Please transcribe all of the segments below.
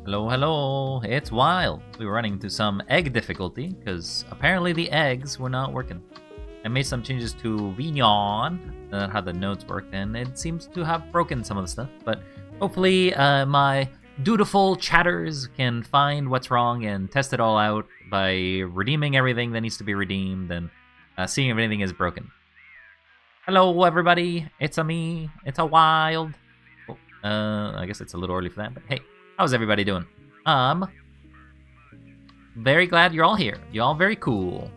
Hello, hello, it's Wild. We were running into some egg difficulty because apparently the eggs were not working. I made some changes to Vignon, how the nodes worked, and it seems to have broken some of the stuff. But hopefully my dutiful chatters can find what's wrong and test it all out by redeeming everything that needs to be redeemed and seeing if anything is broken. Hello, everybody. It's me. It's a Wild. Oh, I guess it's a little early for that, but hey. How's everybody doing? Very glad you're all here. You're all very cool.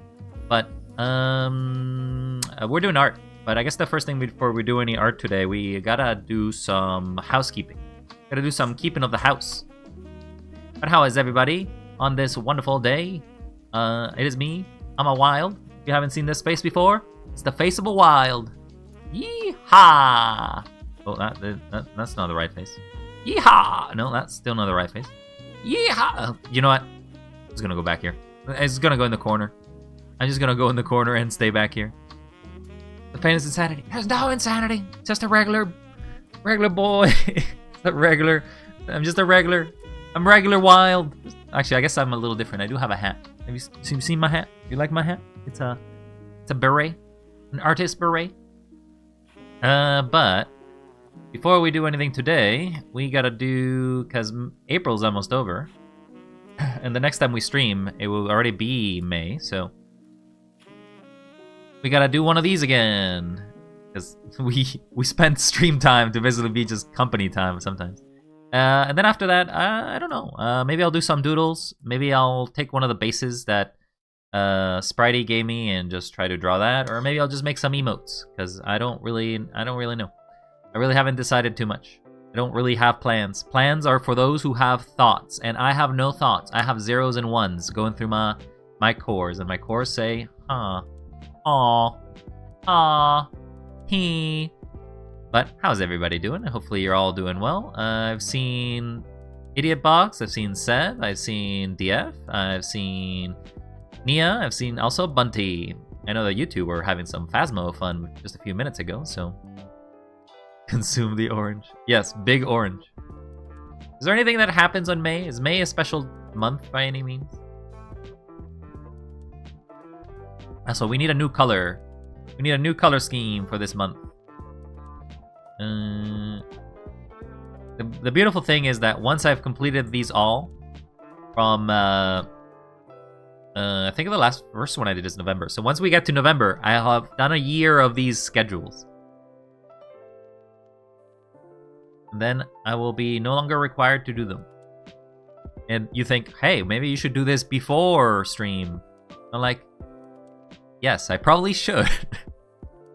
But, we're doing art. But I guess the first thing before we do any art today, we gotta do some housekeeping. Gotta do some keeping of the house. But how is everybody on this wonderful day? It is me. I'm a Wild. If you haven't seen this face before, it's the face of a Wild. Yee-haw! Oh, that's not the right face. Yeehaw! No, that's still not the right face. Yeehaw! You know what? I'm just gonna go back here. It's gonna go in the corner. I'm just gonna go in the corner and stay back here. The pain is insanity. There's no insanity. Just a regular boy. I'm just a regular. I'm regular Wild. Actually, I guess I'm a little different. I do have a hat. Have you seen my hat? You like my hat? It's a beret, an artist beret. But before we do anything today, we gotta do, because April's almost over, and the next time we stream, it will already be May, so we gotta do one of these again, because we spent stream time to basically be just company time sometimes. And then after that, I don't know, maybe I'll do some doodles, maybe I'll take one of the bases that Spritey gave me and just try to draw that, or maybe I'll just make some emotes, because I don't really know. I really haven't decided too much. I don't really have plans. Plans are for those who have thoughts, and I have no thoughts. I have zeros and ones going through my cores, and my cores say, huh, aw, ah, he. But how's everybody doing? Hopefully you're all doing well. I've seen Idiot Box, I've seen Seb, I've seen DF, I've seen Nia, I've seen also Bunty. I know that you two were having some Phasmo fun just a few minutes ago, so consume the orange. Yes, big orange. Is there anything that happens on May? Is May a special month by any means? So we need a new color. We need a new color scheme for this month. The beautiful thing is that once I've completed these all, from I think the first one I did is November. So once we get to November, I have done a year of these schedules. And then I will be no longer required to do them. And you think, hey, maybe you should do this before stream. I'm like, yes, I probably should.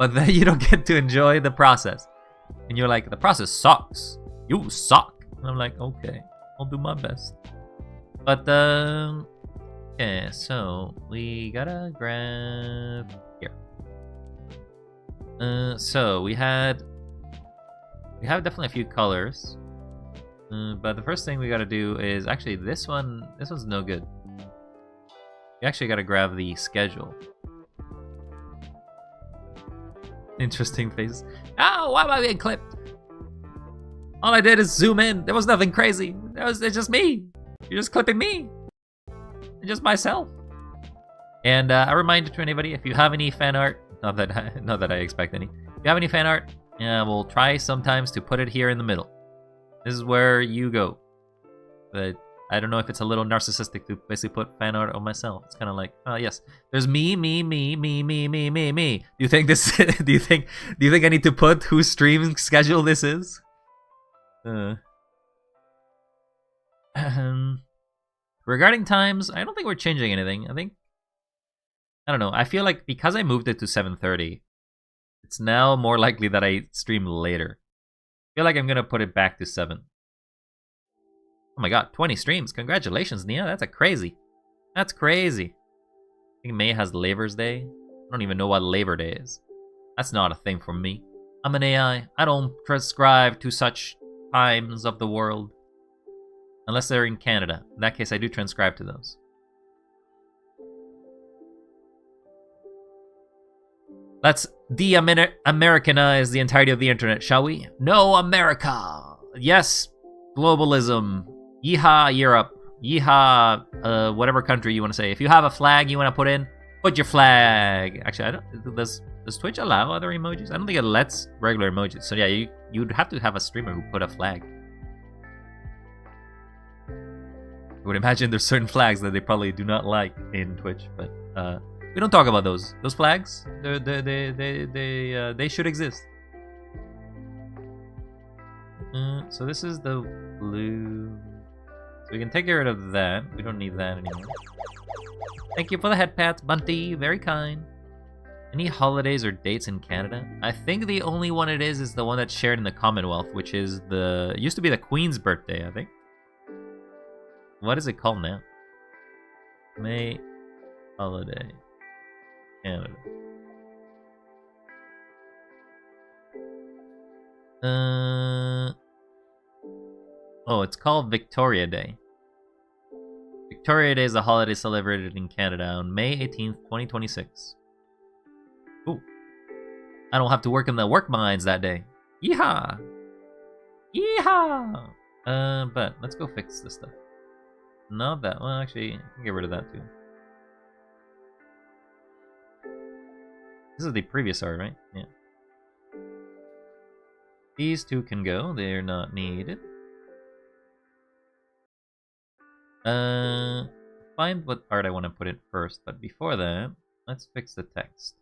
But then you don't get to enjoy the process. And you're like, the process sucks. You suck. And I'm like, okay, I'll do my best. But, okay, so we gotta grab here. So we have definitely a few colors, but the first thing we gotta do is actually this one's no good. We actually gotta grab the schedule. Interesting faces. Oh, why am I being clipped? All I did is zoom in. There was nothing crazy. It's just me. You're just clipping me. And just myself. And a reminder to anybody, if you have any fan art, not that I expect any. If you have any fan art, we'll try sometimes to put it here in the middle. This is where you go. But I don't know if it's a little narcissistic to basically put fan art on myself. It's kind of like, oh yes, there's me. Do you think this? do you think I need to put whose streaming schedule this is? Regarding times, I don't think we're changing anything. I don't know. I feel like because I moved it to 7:30. It's now more likely that I stream later. I feel like I'm gonna put it back to 7. Oh my god, 20 streams. Congratulations, Nia. That's crazy. That's crazy. I think May has Labor's Day. I don't even know what Labor Day is. That's not a thing for me. I'm an AI. I don't prescribe to such times of the world. Unless they're in Canada. In that case, I do transcribe to those. Let's de-Americanize the entirety of the internet, shall we? No America! Yes, globalism. Yeehaw, Europe. Yeehaw, whatever country you want to say. If you have a flag you want to put in, put your flag. Actually, I don't. Does Twitch allow other emojis? I don't think it lets regular emojis. So yeah, you'd have to have a streamer who put a flag. I would imagine there's certain flags that they probably do not like in Twitch, but we don't talk about those. Those flags, they should exist. So this is the blue. So we can take rid of that. We don't need that anymore. Thank you for the head pats, Bunty. Very kind. Any holidays or dates in Canada? I think the only one it is the one that's shared in the Commonwealth, which is it used to be the Queen's birthday, I think. What is it called now? May holiday. Canada. Oh, it's called Victoria Day. Victoria Day is a holiday celebrated in Canada on May 18th, 2026. Ooh. I don't have to work in the work mines that day. Yeehaw! Yeehaw! But let's go fix this stuff. Not that one, actually, I can get rid of that too. This is the previous art, right? Yeah. These two can go, they're not needed. Find what art I want to put in first, but before that, let's fix the text.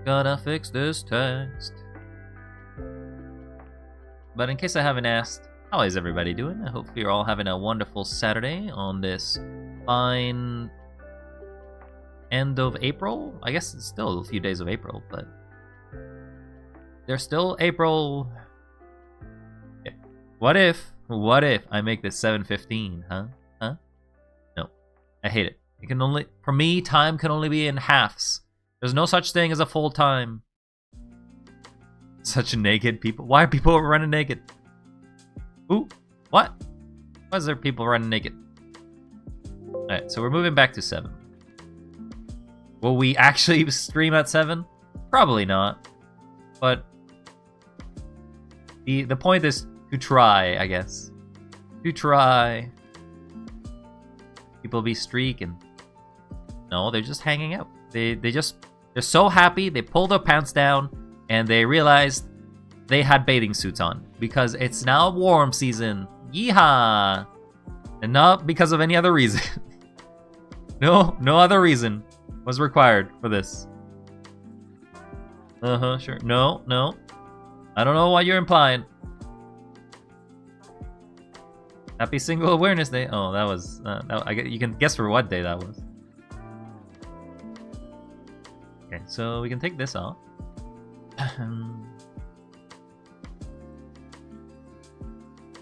Gotta fix this text. But in case I haven't asked, how is everybody doing? I hope you're all having a wonderful Saturday on this fine end of April. I guess it's still a few days of April, but there's still April. What if I make this 7:15, huh? No, I hate it. It can only, for me, time can only be in halves. There's no such thing as a full time. Such naked people. Why are people running naked? Ooh, what? Why is there people running naked? Alright, so we're moving back to 7. Will we actually stream at 7? Probably not. But the point is to try, I guess. To try. People be streaking. No, they're just hanging out. They're so happy, they pull their pants down, and they realized they had bathing suits on. Because it's now warm season. Yeehaw! And not because of any other reason. No other reason was required for this. Sure. No. I don't know what you're implying. Happy Single Awareness Day. Oh, that was... you can guess for what day that was. Okay, so we can take this off.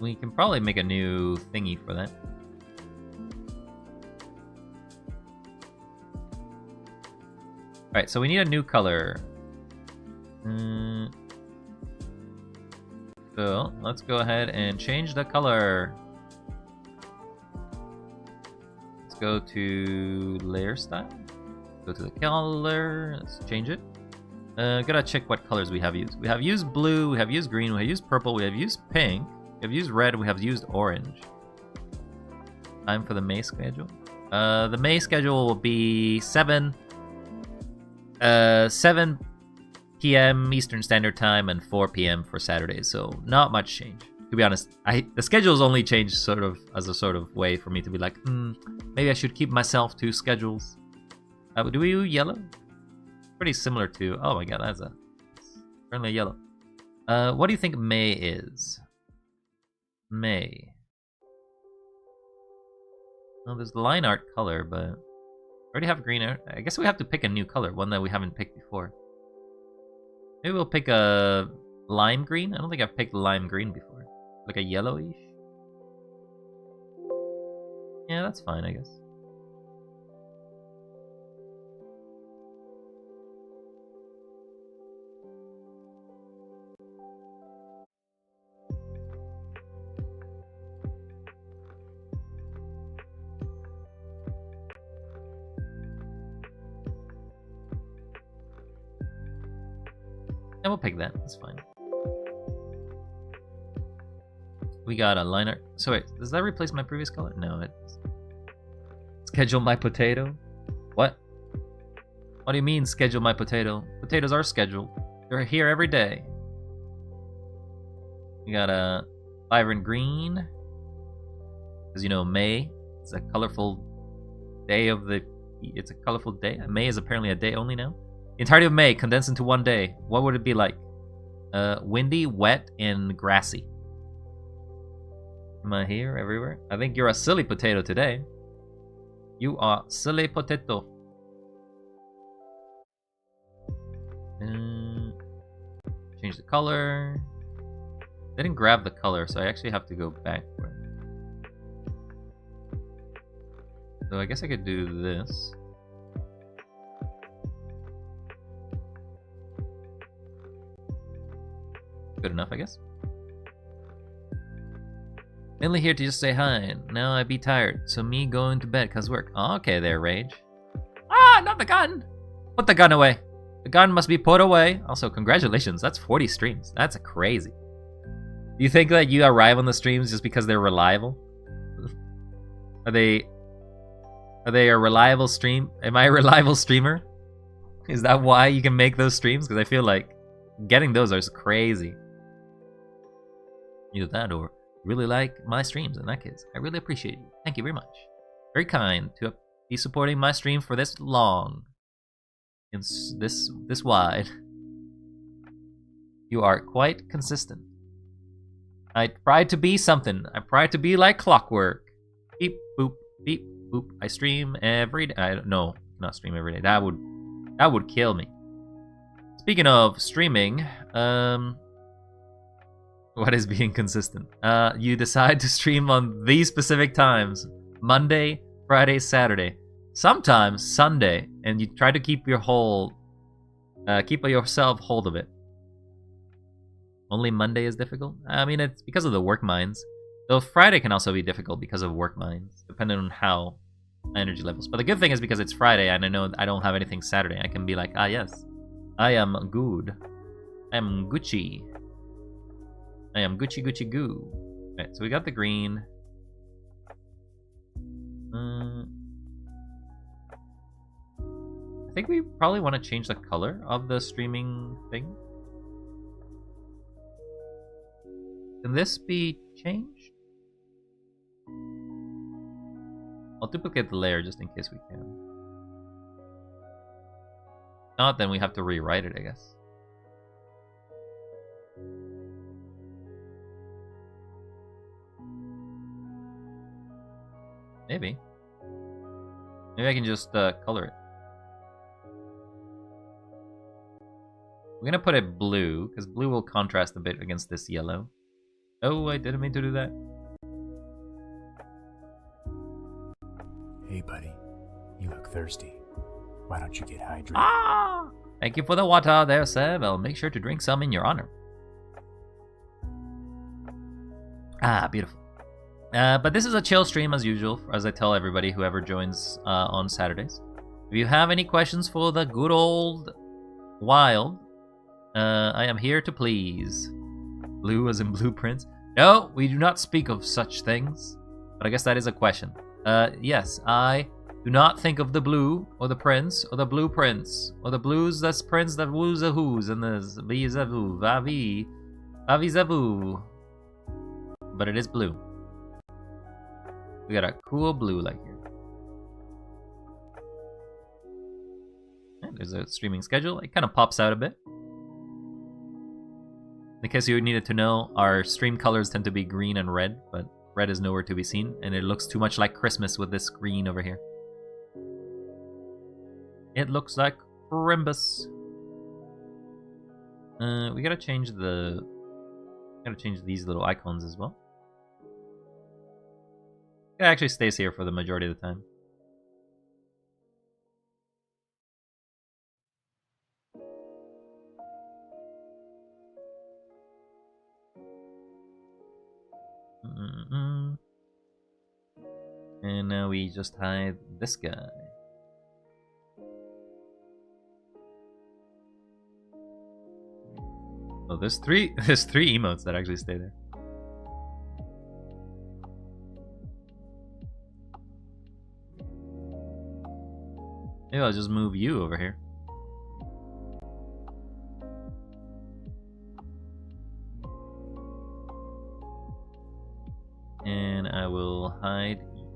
We can probably make a new thingy for that. Alright, so we need a new color. So, let's go ahead and change the color. Let's go to layer style. Go to the color. Let's change it. Gotta check what colors we have used. We have used blue, we have used green, we have used purple, we have used pink, we have used red, we have used orange. Time for the May schedule. The May schedule will be 7 p.m. Eastern Standard Time and 4 p.m. for Saturdays, so not much change. To be honest, the schedule's only changed sort of as a sort of way for me to be like, maybe I should keep myself to schedules. Do we use yellow? Pretty similar to, oh my god, that's certainly yellow. What do you think May is? May. Well, there's line art color, but I already have green art. I guess we have to pick a new color, one that we haven't picked before. Maybe we'll pick a lime green. I don't think I've picked lime green before. Like a yellowish. Yeah, that's fine, I guess. And we'll pick that, that's fine. We got a line art. So wait, does that replace my previous color? No, it. Schedule my potato? What? What do you mean schedule my potato? Potatoes are scheduled. They're here every day. We got a vibrant green. Because you know, May. It's a colorful day of the... It's a colorful day. May is apparently a day only now. The entirety of May condensed into one day. What would it be like? Windy, wet, and grassy. Am I here everywhere? I think you're a silly potato today. You are silly potato. Change the color. Didn't grab the color, so I actually have to go back. So I guess I could do this. Good enough, I guess. Mainly here to just say hi. Now I be tired, so me going to bed cause work. Oh, okay there, Rage. Ah, not the gun! Put the gun away. The gun must be put away. Also, congratulations, that's 40 streams. That's crazy. Do you think that you arrive on the streams just because they're reliable? Are they a reliable stream? Am I a reliable streamer? Is that why you can make those streams? Because I feel like getting those are crazy. Either that or really like my streams. In that case, I really appreciate you. Thank you very much. Very kind to be supporting my stream for this long. And this wide. You are quite consistent. I tried to be something. I tried to be like clockwork. Beep boop beep boop. I stream every day. No, not stream every day. That would kill me. Speaking of streaming, what is being consistent? You decide to stream on these specific times: Monday, Friday, Saturday, sometimes Sunday, and you try to keep yourself hold of it. Only Monday is difficult? I mean, it's because of the work mines. Though Friday can also be difficult because of work mines, depending on how my energy levels. But the good thing is because it's Friday and I know I don't have anything Saturday, I can be like, ah yes, I am good. I am Gucci. I am Gucci Gucci Goo. Okay, so we got the green. I think we probably want to change the color of the streaming thing. Can this be changed? I'll duplicate the layer just in case we can. If not, then we have to rewrite it, I guess. Maybe. Maybe I can just color it. We're gonna put it blue, because blue will contrast a bit against this yellow. Oh, I didn't mean to do that. Hey, buddy. You look thirsty. Why don't you get hydrated? Ah! Thank you for the water there, Seb. I'll make sure to drink some in your honor. Ah, beautiful. But this is a chill stream as usual, as I tell everybody whoever joins on Saturdays. If you have any questions for the good old Wild, I am here to please. Blue as in blueprints? No, we do not speak of such things. But I guess that is a question. Yes, I do not think of the blue, or the prince, or the blueprints, or the blues that's prince that woos a whoos, and the vis-a-voo, va-vi, va-vis-a-voo. But it is blue. We got a cool blue light here. And there's a streaming schedule. It kind of pops out a bit. In case you needed to know, our stream colors tend to be green and red, but red is nowhere to be seen, and it looks too much like Christmas with this green over here. It looks like Crimbus. We gotta change these little icons as well. It actually stays here for the majority of the time. And now we just hide this guy. Oh, there's three emotes that actually stay there. Maybe I'll just move you over here. And I will hide you.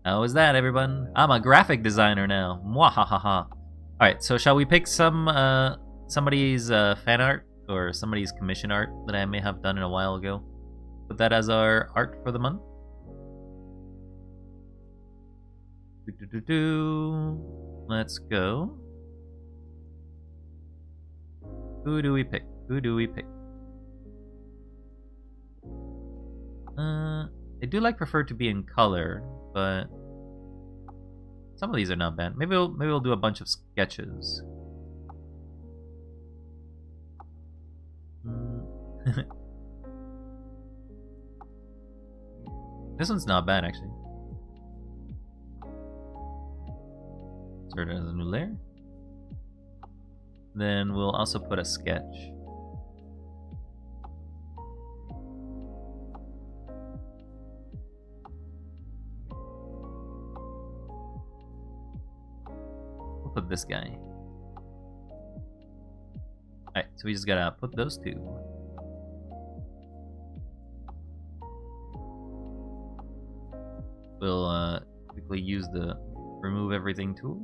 How is that, everyone? I'm a graphic designer now. Mwahaha. Alright, so shall we pick some somebody's fan art or somebody's commission art that I may have done in a while ago? Put that as our art for the month. Let's go. Who do we pick? Who do we pick? I do prefer to be in color, but some of these are not bad. Maybe we'll do a bunch of sketches. This one's not bad actually. Insert it as a new layer. Then we'll also put a sketch. Put this guy. Alright, so we just gotta put those two. We'll quickly use the remove everything tool.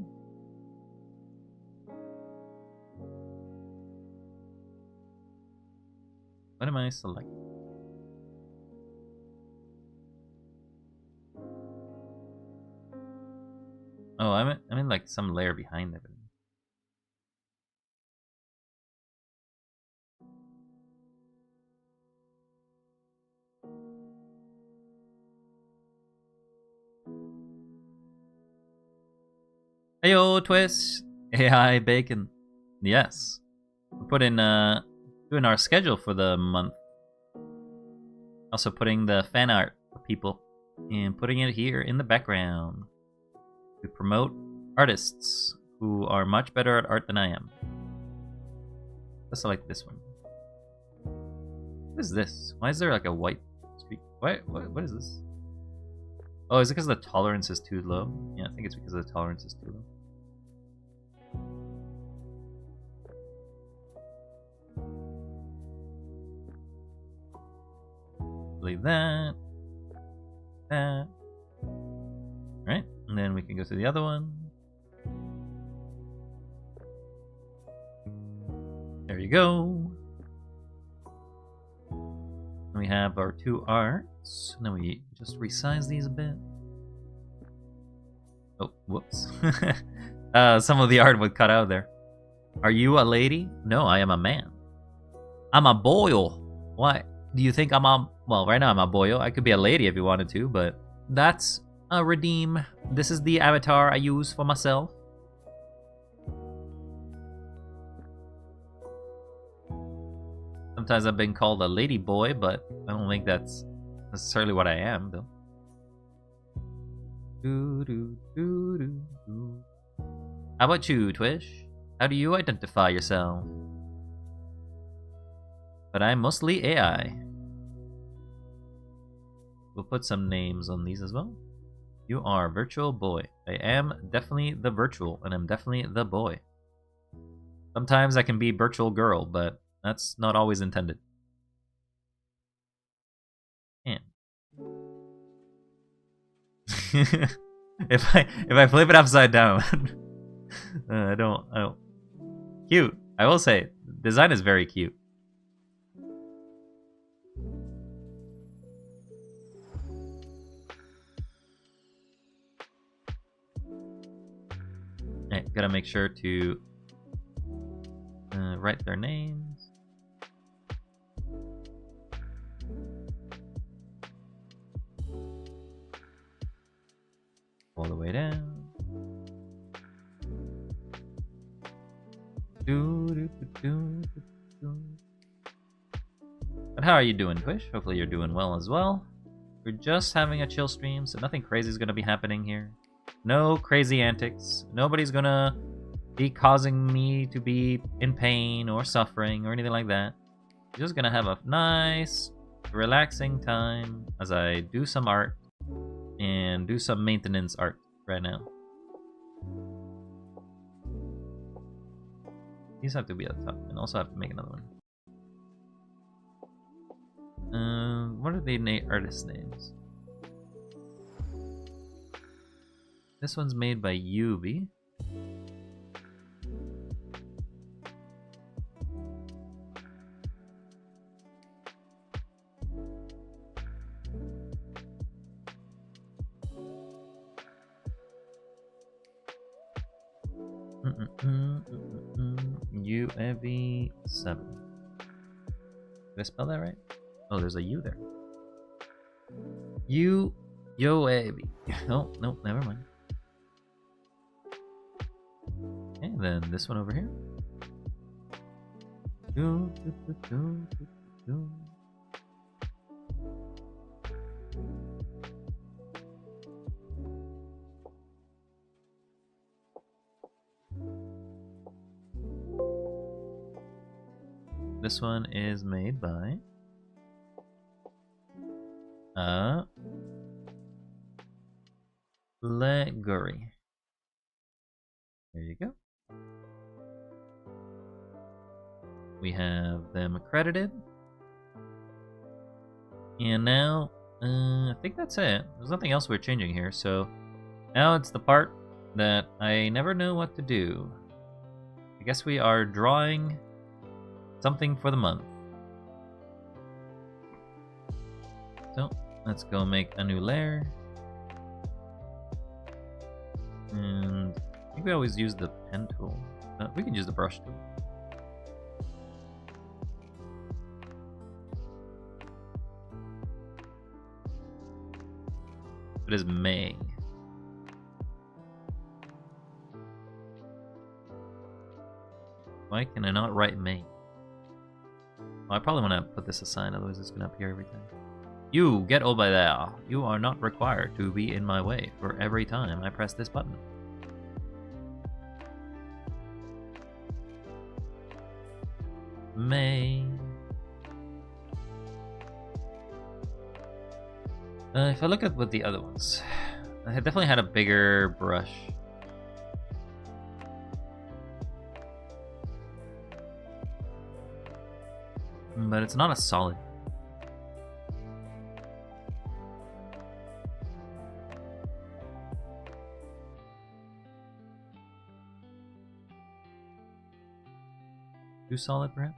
What am I selecting? Oh, I'm in like some layer behind it. Heyo, Twist! AI Bacon. Yes. We're putting doing our schedule for the month. Also putting the fan art for people and putting it here in the background. To promote artists who are much better at art than I am. Let's select this one. What is this? Why is there like a white streak? What is this? Oh, is it because the tolerance is too low? Yeah, I think it's because the tolerance is too low. Leave that. That. Alright, and then we can go to the other one. There you go. And we have our two arts. And then we just resize these a bit. Oh, whoops. Some of the art would cut out there. Are you a lady? No, I am a man. I'm a boyo. Why? Do you think I'm a... Well, right now I'm a boyo. I could be a lady if you wanted to, but that's a redeem. This is the avatar I use for myself. Sometimes I've been called a lady boy, but I don't think that's necessarily what I am, though. How about you, Twish? How do you identify yourself? But I'm mostly AI. We'll put some names on these as well. You are virtual boy. I am definitely the virtual, and I'm definitely the boy. Sometimes I can be virtual girl, but that's not always intended. And if I flip it upside down, I don't. Cute. I will say, design is very cute. Right, gotta make sure to write their names. All the way down. But how are you doing, Twish? Hopefully you're doing well as well. We're just having a chill stream, so nothing crazy is gonna be happening here. No crazy antics. Nobody's gonna be causing me to be in pain or suffering or anything like that. We're just gonna have a nice, relaxing time as I do some art and do some maintenance art right now. These have to be at the top, and also have to make another one. What are the artist names? This one's made by Yubi. UAV7. Did I spell that right? Oh, there's a U there. UAV. Oh, no, never mind. Okay, and then this one over here. This one is made by Leguri. There you go. We have them accredited. And now, I think that's it. There's nothing else we're changing here, so now it's the part that I never know what to do. I guess we are drawing something for the month. So, let's go make a new layer. And I think we always use the pen tool. We can use the brush tool. It is May. Why can I not write May? Well, I probably want to put this aside, otherwise it's going to appear every time. You, get over there. You are not required to be in my way for every time I press this button. May. If I look at what the other ones, I definitely had a bigger brush. But it's not a solid. Too solid, perhaps?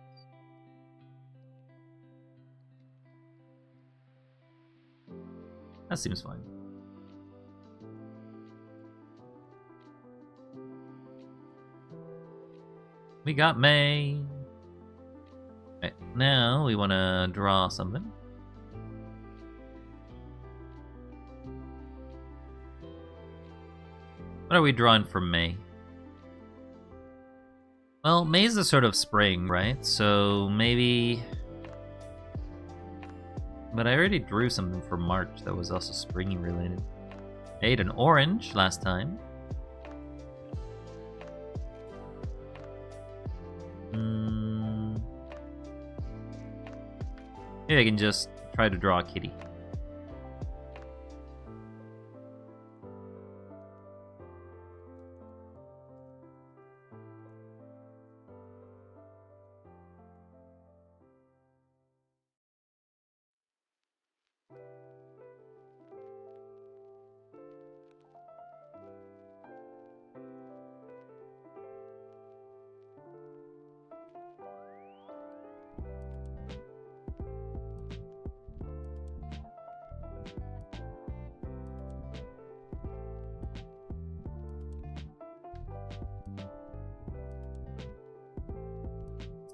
That seems fine. We got May. Right, now we want to draw something. What are we drawing for May? Well, May's the sort of spring, right? So maybe... But I already drew something for March that was also springy related. I ate an orange last time. Maybe I can just try to draw a kitty.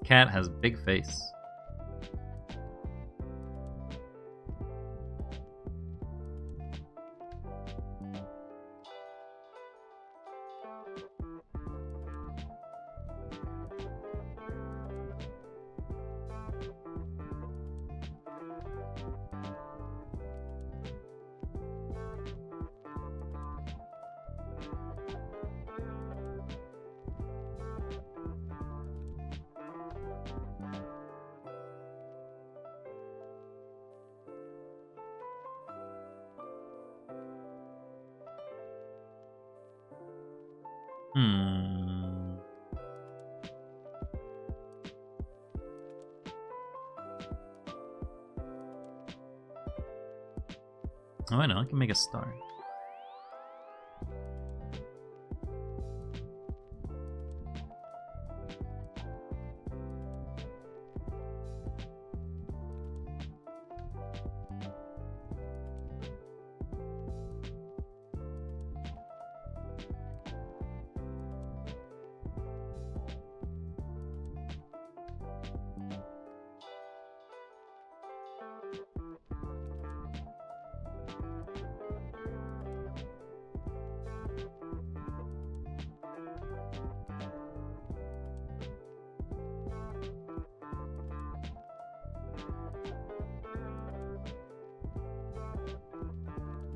Cat has big face. Hmm. Oh, I know. I can make a star.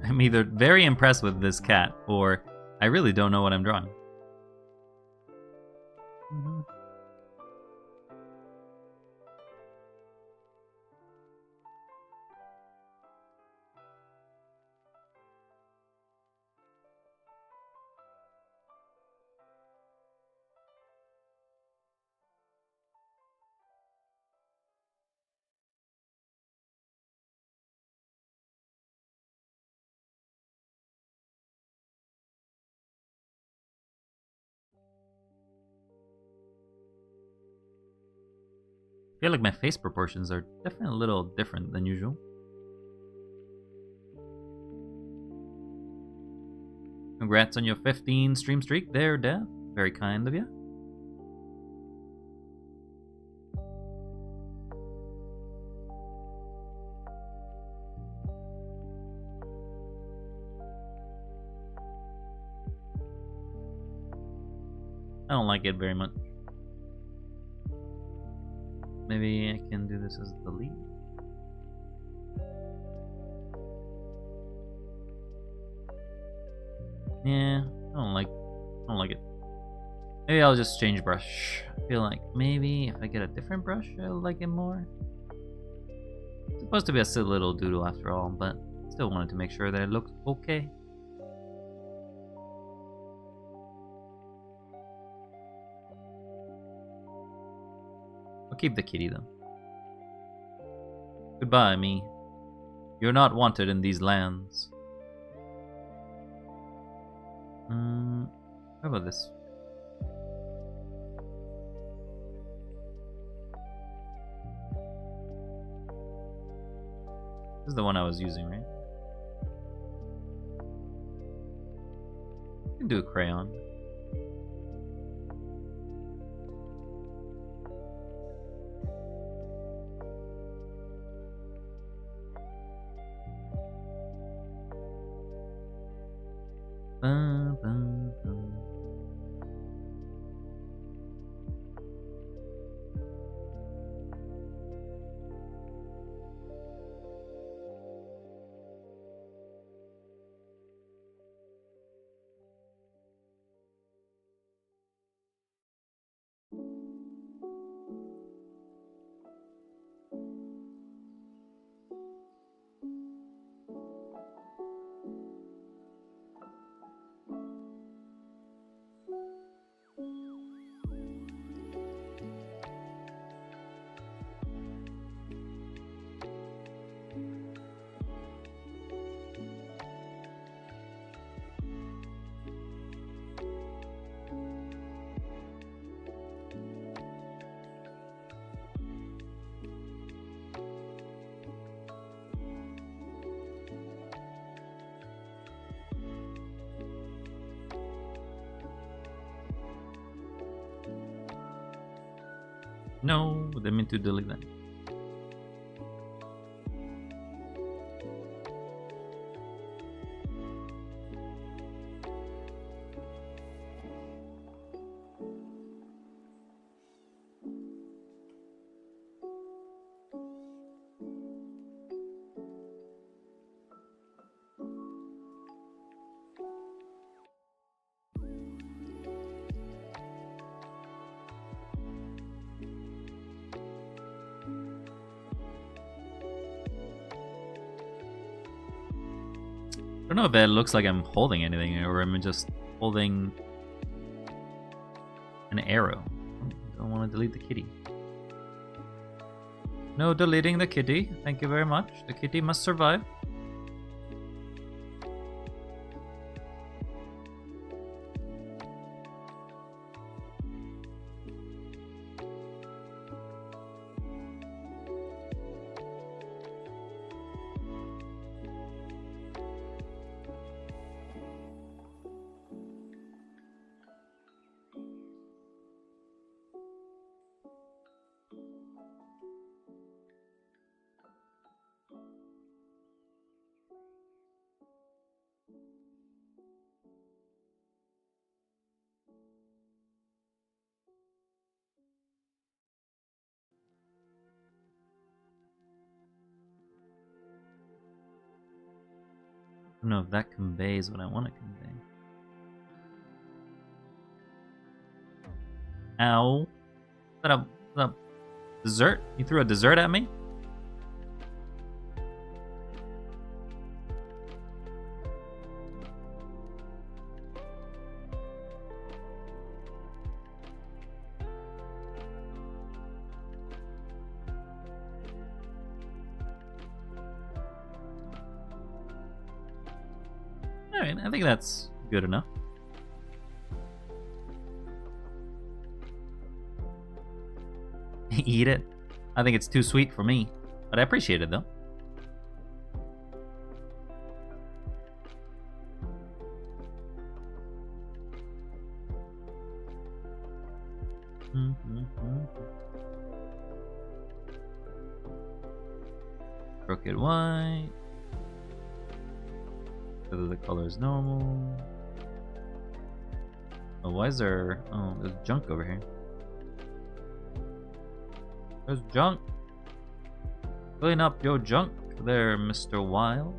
I'm either very impressed with this cat, or I really don't know what I'm drawing. I feel like my face proportions are definitely a little different than usual. Congrats on your 15 stream streak there, Dev. Very kind of you. I don't like it very much. Maybe I can do this as the lead. Yeah, I don't like it. Maybe I'll just change brush. I feel like maybe if I get a different brush, I'll like it more. It's supposed to be a silly little doodle after all, but still wanted to make sure that it looks okay. I'll keep the kitty though. Goodbye, me. You're not wanted in these lands. How about this? This is the one I was using, right? You can do a crayon. No, I didn't mean to delete that. I don't know if it looks like I'm holding anything or I'm just holding An arrow. Don't want to delete the kitty. No deleting the kitty. Thank you very much. The kitty must survive. I don't know if that conveys what I want to convey. Ow. Is that a dessert? You threw a dessert at me? Alright, I think that's good enough. Eat it. I think it's too sweet for me, but I appreciate it though. Crooked white. Whether the color is normal. Oh, why is there... Oh, there's junk over here. There's junk. Clean up your junk there, Mr. Wild.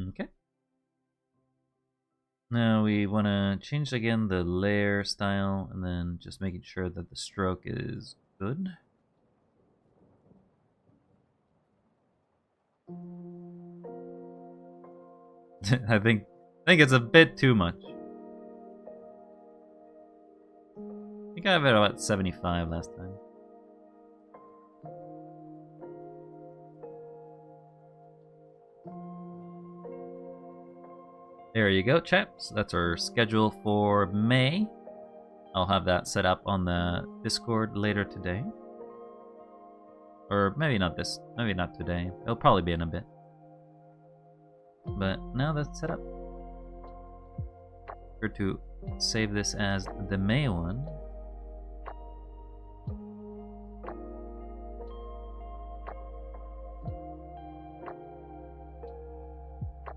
Okay. Now we want to change again the layer style and then just making sure that the stroke is good. I think it's a bit too much. I think I have it about 75 last time. There you go, chaps. That's our schedule for May. I'll have that set up on the Discord later today. Or maybe not today. It'll probably be in a bit. But now that's set up. Sure to save this as the May one.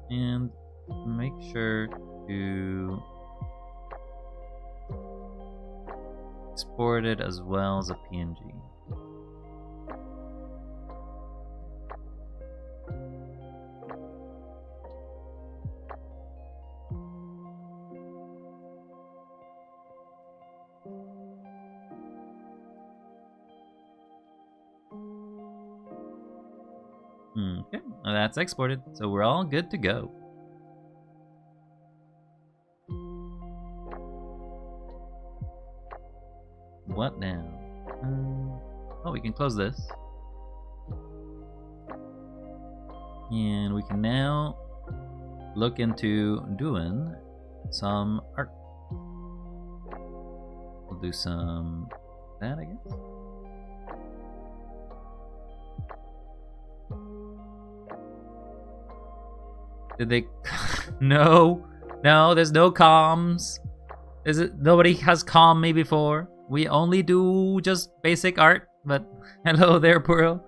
And make sure to export it as well as a PNG. Okay, well, that's exported, so we're all good to go. What now? Oh, we can close this. And we can now look into doing some art. We'll do some that, I guess. Did they... No, there's no comms. Is it? Nobody has calmed me before. We only do just basic art, but hello there, Pearl.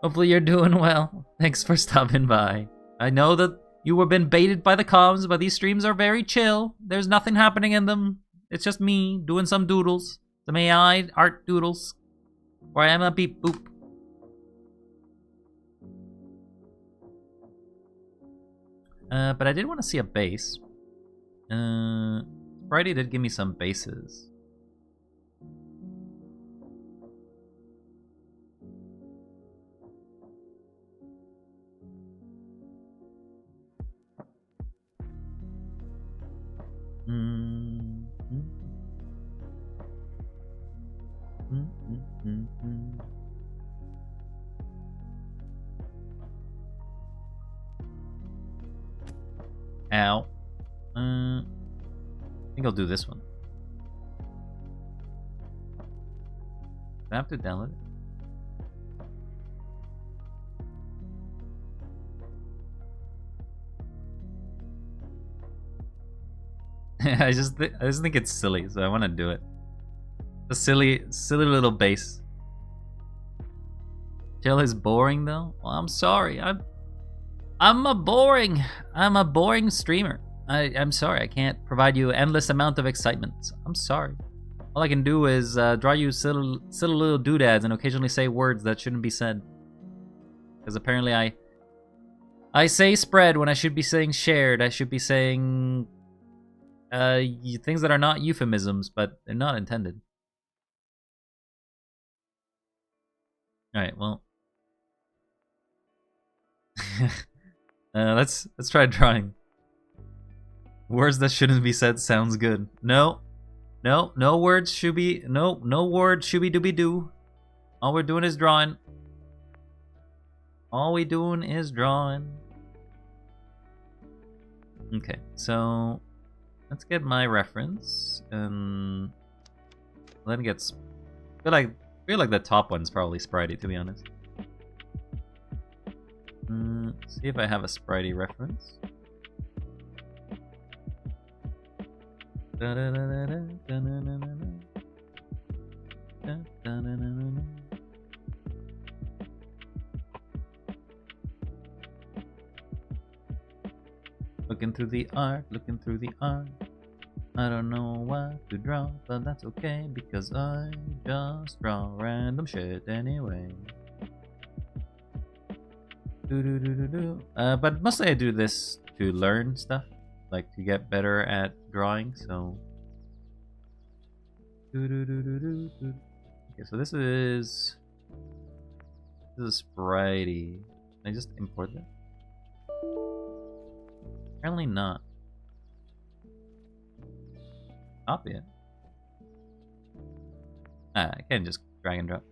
Hopefully you're doing well. Thanks for stopping by. I know that you were been baited by the comms, but these streams are very chill. There's nothing happening in them. It's just me doing some doodles. Some AI art doodles. Or I am a beep boop. But I did want to see a base. Friday did give me some bases. Ow. I think I'll do this one. Do I have to download it? I just think it's silly, so I want to do it. A silly little base. Chill is boring though. Well, I'm sorry. I'm a boring streamer. I'm sorry. I can't provide you endless amount of excitement. I'm sorry. All I can do is draw you silly little doodads and occasionally say words that shouldn't be said. Because apparently I say spread when I should be saying shared. I should be saying things that are not euphemisms, but they're not intended. All right, well, let's try drawing. Words that shouldn't be said sounds good. No words should be no words should be dooby doo. All we're doing is drawing. All we doing is drawing. Okay, so let's get my reference and then get. I feel like the top one's probably Spritey, to be honest. See if I have a Spritey reference. Looking through the art, I don't know what to draw, but that's okay because I just draw random shit anyway. But mostly I do this to learn stuff, like to get better at drawing. So, okay, so this is Spritey. Can I just import that? Apparently not. Copy it. I can just drag and drop.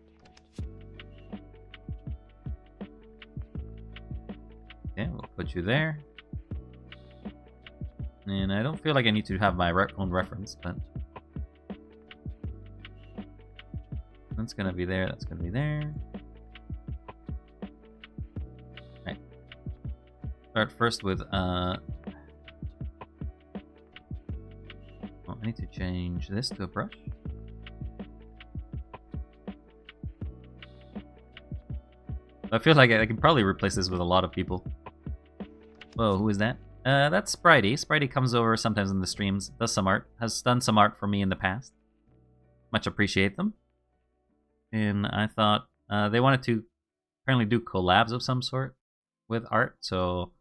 Okay, we'll put you there. And I don't feel like I need to have my own reference, but that's gonna be there. That's gonna be there. Right. Start first with I need to change this to a brush. I feel like I can probably replace this with a lot of people. Whoa, who is that? That's Spritey. Spritey comes over sometimes in the streams, does some art, has done some art for me in the past. Much appreciate them. And I thought they wanted to apparently do collabs of some sort with art, so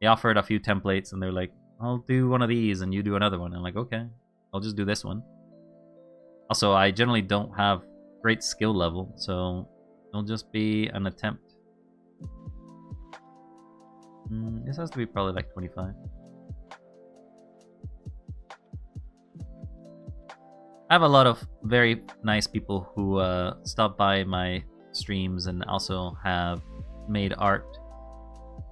they offered a few templates and they're like, I'll do one of these and you do another one. I'm like, okay, I'll just do this one. Also, I generally don't have great skill level, so it'll just be an attempt. This has to be probably like 25. I have a lot of very nice people who stop by my streams and also have made art.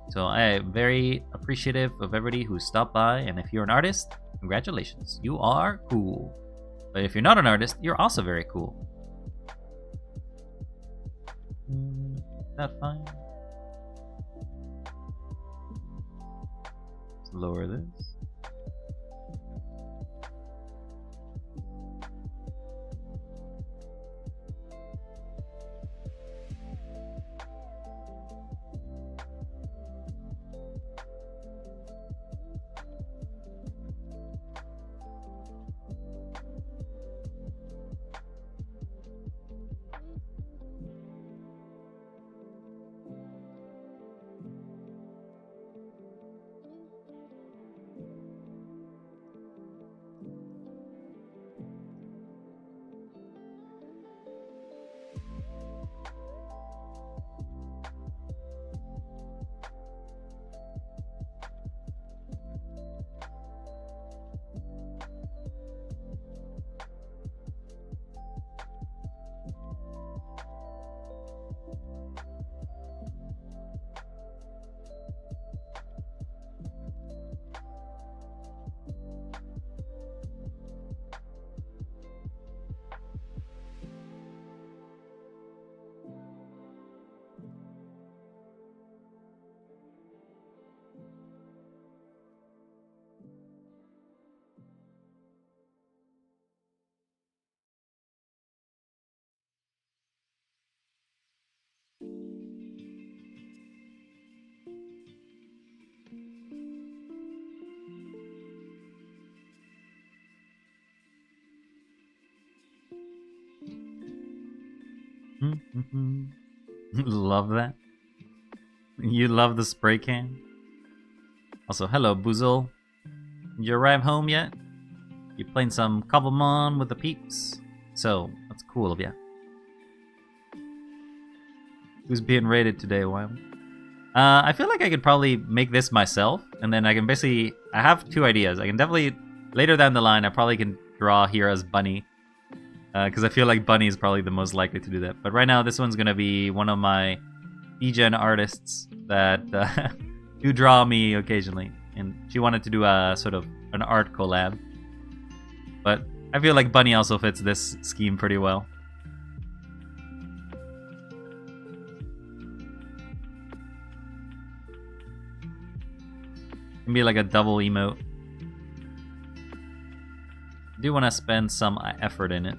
So I am very appreciative of everybody who stopped by, and if you're an artist, congratulations, you are cool. But if you're not an artist, you're also very cool. Is that fine? Let's lower this. Love that. You love the spray can. Also, hello, Boozle. You arrive home yet? You playing some Cobblemon with the peeps? So, that's cool of ya. Who's being raided today, Wyom? I feel like I could probably make this myself, and then I can basically... I have two ideas. I can definitely... Later down the line, I probably can draw here as Bunny. Because I feel like Bunny is probably the most likely to do that. But right now, this one's going to be one of my degen artists that do draw me occasionally. And she wanted to do a sort of an art collab. But I feel like Bunny also fits this scheme pretty well. Can be like a double emote. I do want to spend some effort in it.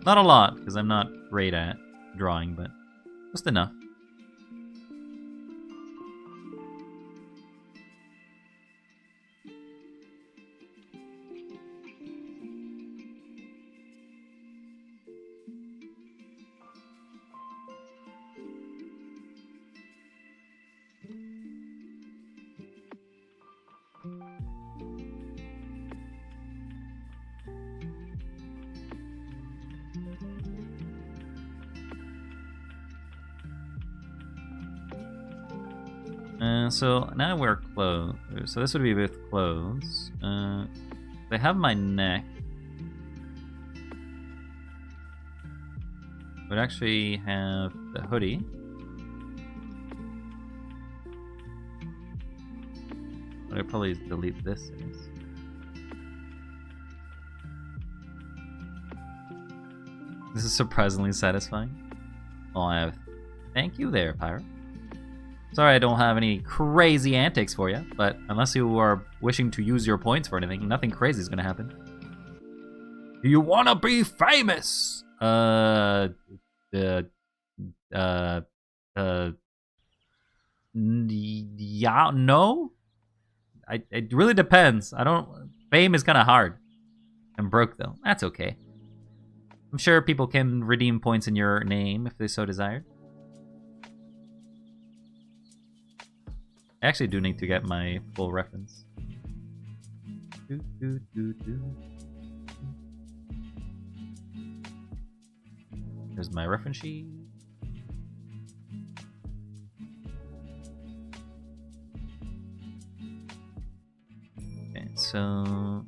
Not a lot, because I'm not great at drawing, but just enough. So now we're clothes. So this would be with clothes. They have my neck. Would actually have the hoodie. But I'd probably delete this. I guess. This is surprisingly satisfying. Oh, I have. Thank you there, Pyro. Sorry I don't have any crazy antics for you, but unless you are wishing to use your points for anything, nothing crazy is gonna happen. Do you wanna be famous? Yeah, no? It really depends. Fame is kinda hard. I'm broke though, that's okay. I'm sure people can redeem points in your name if they so desire. I actually do need to get my full reference. There's my reference sheet. Okay, so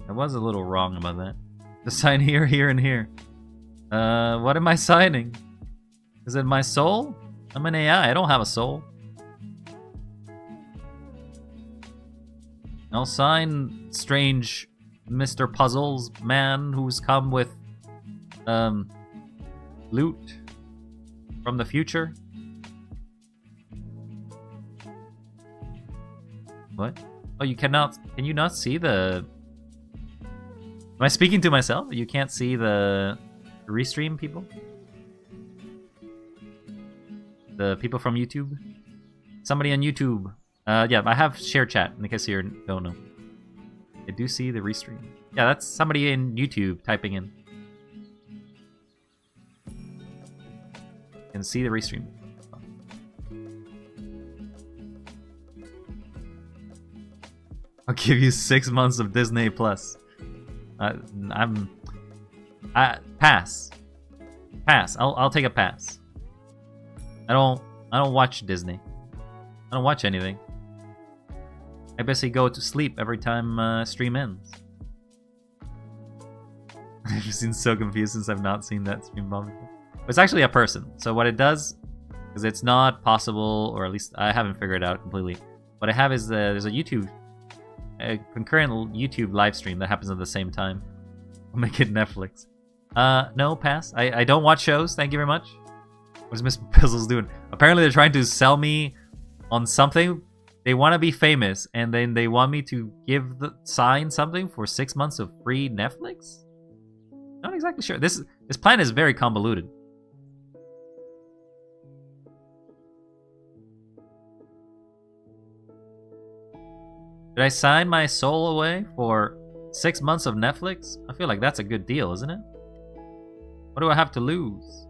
I was a little wrong about that. To sign here, here, and here. What am I signing? Is it my soul? I'm an AI, I don't have a soul. I'll sign strange Mr. Puzzles man who's come with loot from the future. What? Oh, you cannot. Can you not see the? Am I speaking to myself? You can't see the restream people? The people from YouTube? Somebody on YouTube. Yeah, I have share chat in case you don't know. I do see the restream. Yeah, that's somebody in YouTube typing in. You can see the restream. I'll give you 6 months of Disney Plus. Pass. Pass. I'll take a pass. I don't watch Disney. I don't watch anything. I basically go to sleep every time stream ends. I've just been so confused since I've not seen that stream bomb before. It's actually a person. So what it does is it's not possible, or at least I haven't figured it out completely. What I have is there's a concurrent YouTube live stream that happens at the same time. I'll make it Netflix. No, pass. I don't watch shows. Thank you very much. What's Miss Pizzles doing? Apparently they're trying to sell me on something. They want to be famous, and then they want me to sign something for 6 months of free Netflix? Not exactly sure. This plan is very convoluted. Did I sign my soul away for 6 months of Netflix? I feel like that's a good deal, isn't it? What do I have to lose?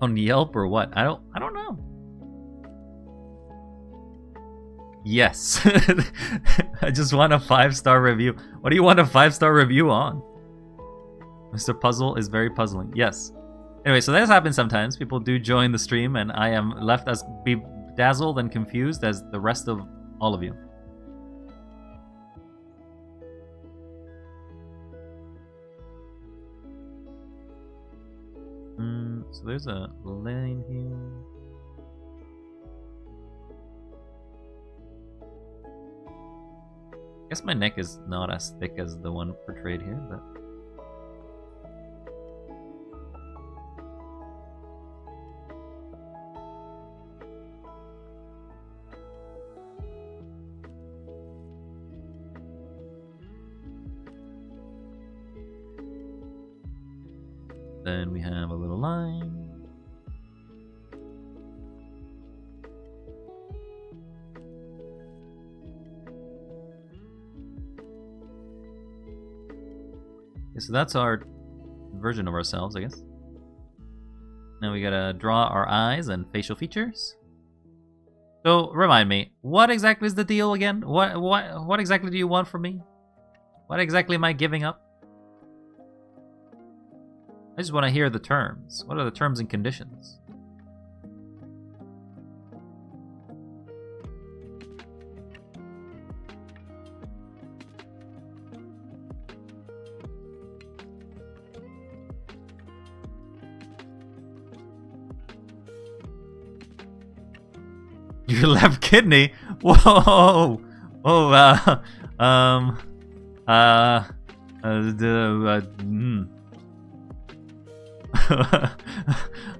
On Yelp or what? I don't know. Yes. I just want a 5-star review. What do you want a 5-star review on? Mr. Puzzle is very puzzling. Yes. Anyway, so this happens sometimes. People do join the stream and I am left as bedazzled and confused as the rest of all of you. So there's a lane here. I guess my neck is not as thick as the one portrayed here, but... Then we have a little line. Okay, so that's our version of ourselves, I guess. Now we gotta draw our eyes and facial features. So remind me, what exactly is the deal again? What exactly do you want from me? What exactly am I giving up? I just want to hear the terms. What are the terms and conditions? Your left kidney? Whoa! Oh,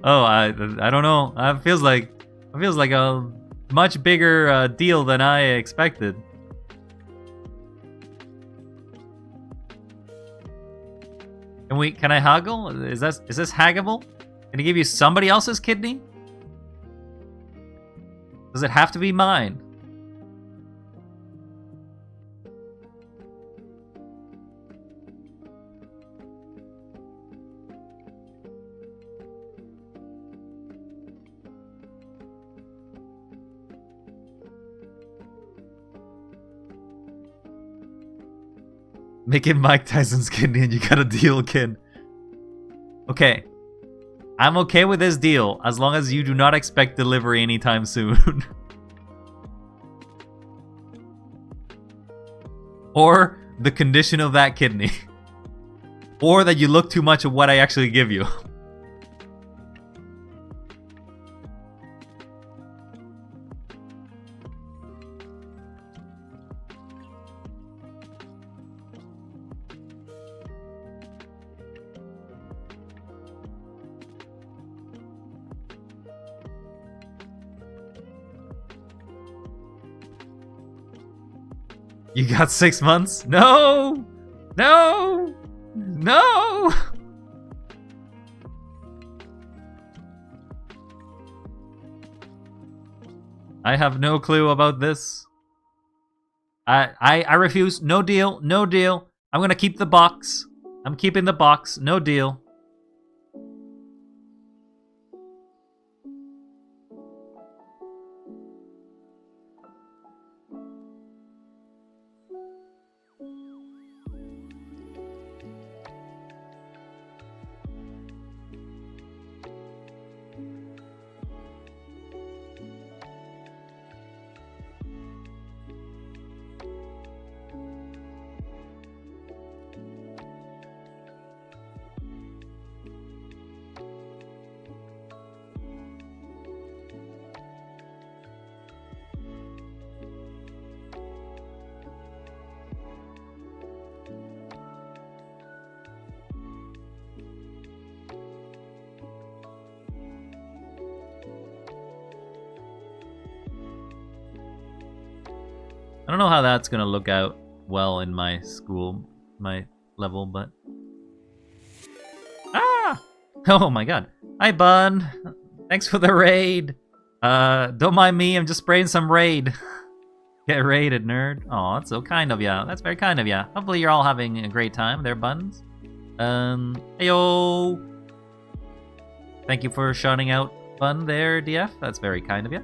oh, I don't know. It feels like a much bigger deal than I expected. Can I haggle? Is this haggable? Can I give you somebody else's kidney? Does it have to be mine? Make it Mike Tyson's kidney and you got a deal, kid. Okay. I'm okay with this deal as long as you do not expect delivery anytime soon. Or the condition of that kidney. Or that you look too much at what I actually give you. You got 6 months? No! No! No! I have no clue about this. I refuse. No deal. No deal. I'm gonna keep the box. I'm keeping the box. No deal. I don't know how that's gonna look out well in my school, my level, but... Ah! Oh my god. Hi, Bun. Thanks for the raid. Don't mind me, I'm just spraying some raid. Get raided, nerd. Oh, that's so kind of ya. That's very kind of ya. Hopefully you're all having a great time there, Buns. Heyo! Thank you for shouting out fun there, DF. That's very kind of you.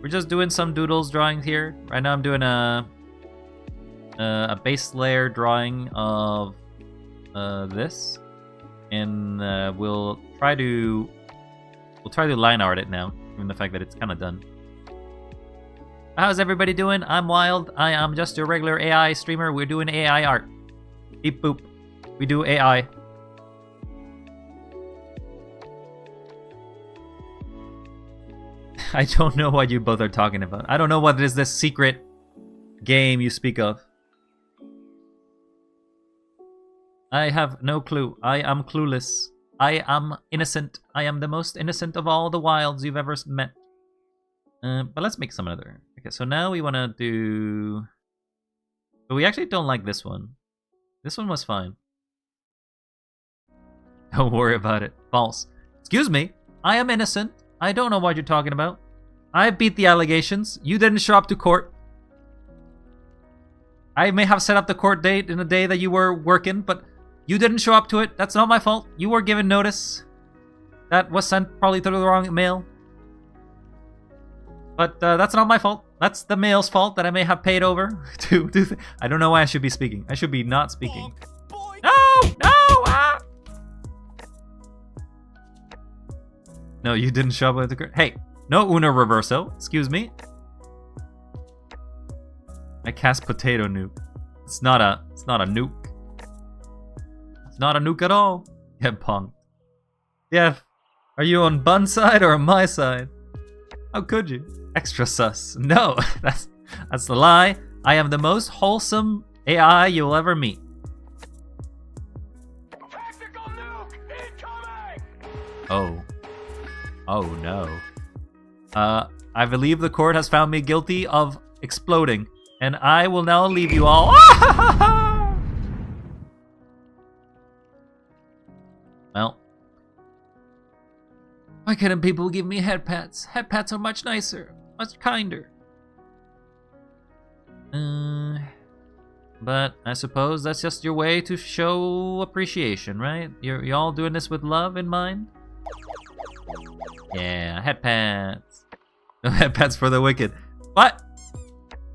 We're just doing some doodles drawings here. Right now I'm doing a base layer drawing of this, and we'll try to line art it now, given the fact that it's kind of done. How's everybody doing? I'm Wild. I am just your regular AI streamer. We're doing AI art. Beep boop. We do AI. I don't know what you both are talking about. I don't know what is this secret game you speak of. I have no clue. I am clueless. I am innocent. I am the most innocent of all the wilds you've ever met. But let's make some other. Okay, so now we want to do... But we actually don't like this one. This one was fine. Don't worry about it. False. Excuse me. I am innocent. I don't know what you're talking about. I beat the allegations. You didn't show up to court. I may have set up the court date in the day that you were working, but you didn't show up to it. That's not my fault. You were given notice. That was sent probably through the wrong mail. But that's not my fault. That's the mail's fault that I may have paid over to do. I don't know why I should be speaking. I should be not speaking. No! No! Ah! No, you didn't show up at the court. Hey, no Uno Reverso. Excuse me. I cast potato nuke. It's not a nuke. It's not a nuke at all. Get punked. Jeff, are you on Bun's side or on my side? How could you? Extra sus. No, that's the lie. I am the most wholesome AI you'll ever meet. Tactical nuke incoming! Oh. Oh no. I believe the court has found me guilty of exploding, and I will now leave you all. Well. Why couldn't people give me head pats? Head pats are much nicer, much kinder. But I suppose that's just your way to show appreciation, right? You're all doing this with love in mind? Yeah, head pats. No head pats for the wicked. What?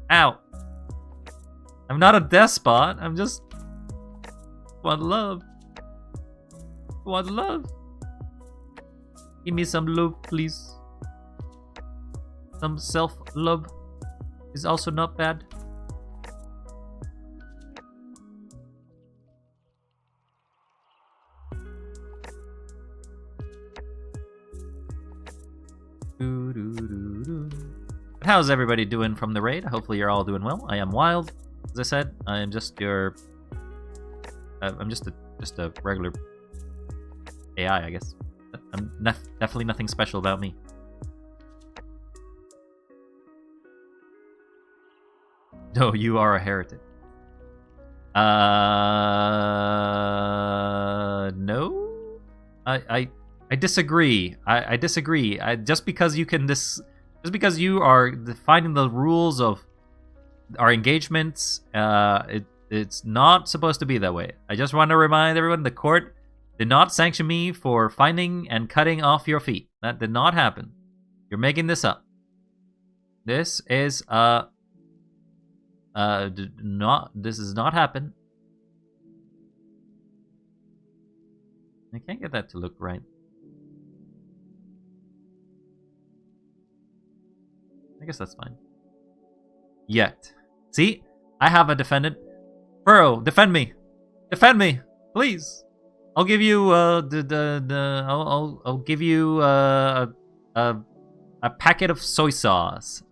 Ow. I'm not a despot. I'm just want love. Want love. Give me some love, please. Some self-love is also not bad. How's everybody doing from the raid? Hopefully you're all doing well. I am Wild. As I said, I am just your... I'm just a regular AI, I guess. I'm definitely nothing special about me. No, you are a heretic. No? I disagree. I disagree. Just because you are defining the rules of our engagements, it's not supposed to be that way. I just want to remind everyone, the court did not sanction me for finding and cutting off your feet. That did not happen. You're making this up. This is this does not happen. I can't get that to look right. I guess that's fine. Yet. See? I have a defendant. Furrow, defend me. Defend me, please. I'll give you I'll give you a packet of soy sauce.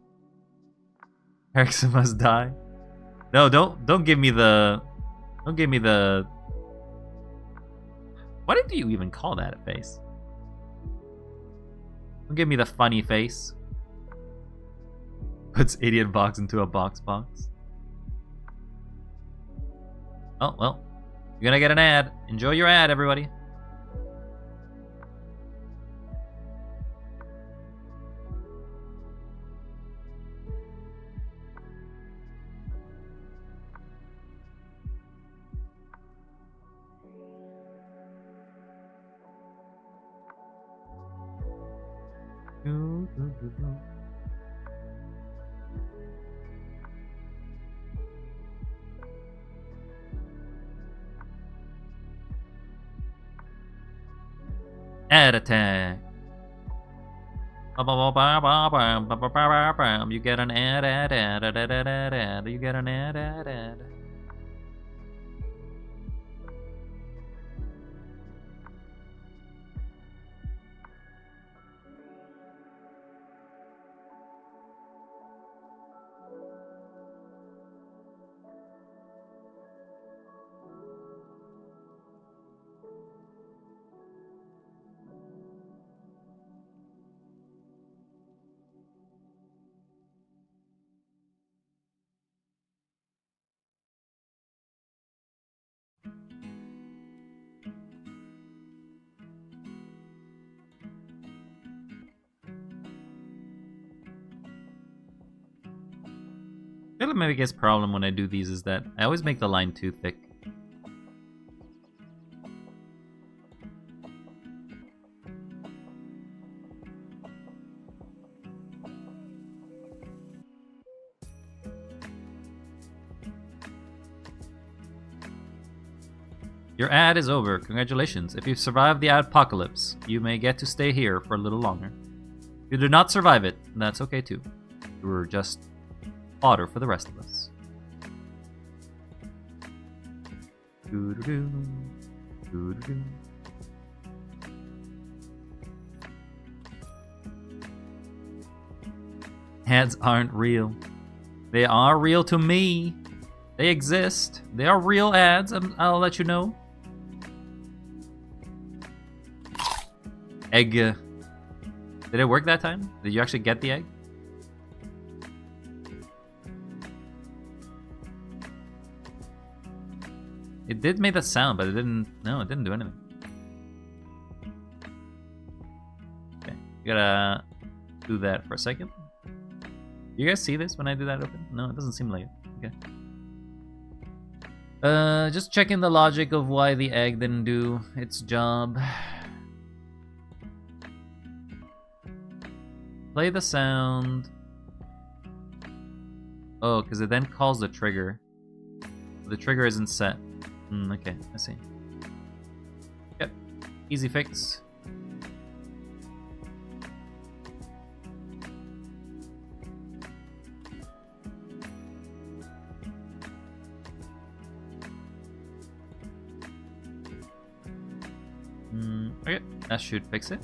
Erickson must die. No, don't give me the what did you even call that a face? Don't give me the funny face. Puts idiot box into a box. Oh well. You're gonna get an ad. Enjoy your ad, everybody. Ad attack. You get an ad. You get an ad. I feel like my biggest problem when I do these is that I always make the line too thick. Your ad is over. Congratulations. If you've survived the apocalypse, you may get to stay here for a little longer. If you did not survive it, that's okay too. You were just fodder for the rest of us. Doo-doo-doo. Doo-doo-doo. Ads aren't real. They are real to me. They exist. They are real ads. I'll let you know. Egg. Did it work that time? Did you actually get the egg? It did make that sound, but it didn't. No, it didn't do anything. Okay, you gotta do that for a second. You guys see this when I do that open? No, it doesn't seem like it. Okay. Just checking the logic of why the egg didn't do its job. Play the sound. Oh, because it then calls the trigger. The trigger isn't set. Okay, I see. Yep, easy fix. Okay, that should fix it.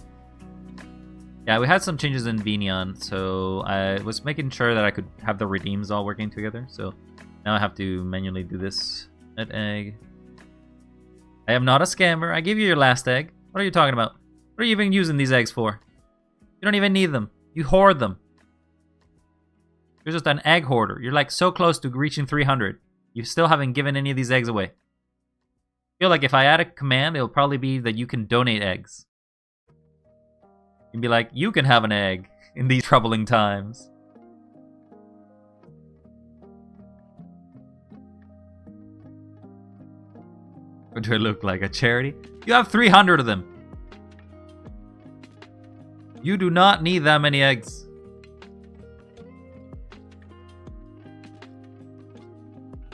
Yeah, we had some changes in Vinion, so I was making sure that I could have the redeems all working together. So now I have to manually do this. That egg. I am not a scammer. I gave you your last egg. What are you talking about? What are you even using these eggs for? You don't even need them. You hoard them. You're just an egg hoarder. You're like so close to reaching 300. You still haven't given any of these eggs away. I feel like if I add a command, it'll probably be that you can donate eggs. You can be like, you can have an egg in these troubling times. What do I look like? A charity? You have 300 of them. You do not need that many eggs.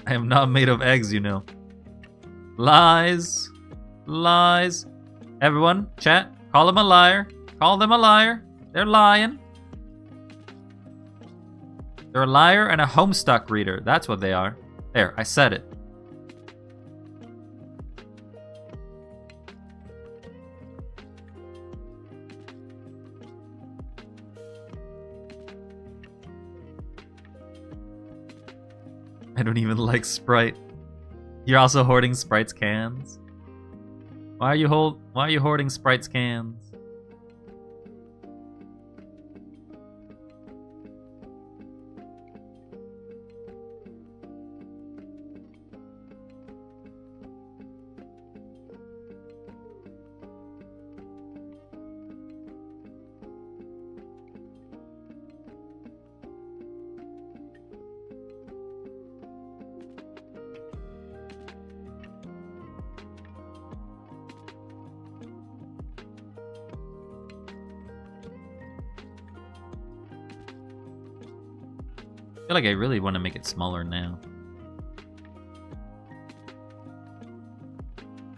I am not made of eggs, you know. Lies. Lies. Everyone, chat, call them a liar. Call them a liar. They're lying. They're a liar and a Homestuck reader. That's what they are. There, I said it. I don't even like Sprite. You're also hoarding Sprite's cans? Why are you hoarding Sprite's cans? feel like I really want to make it smaller now.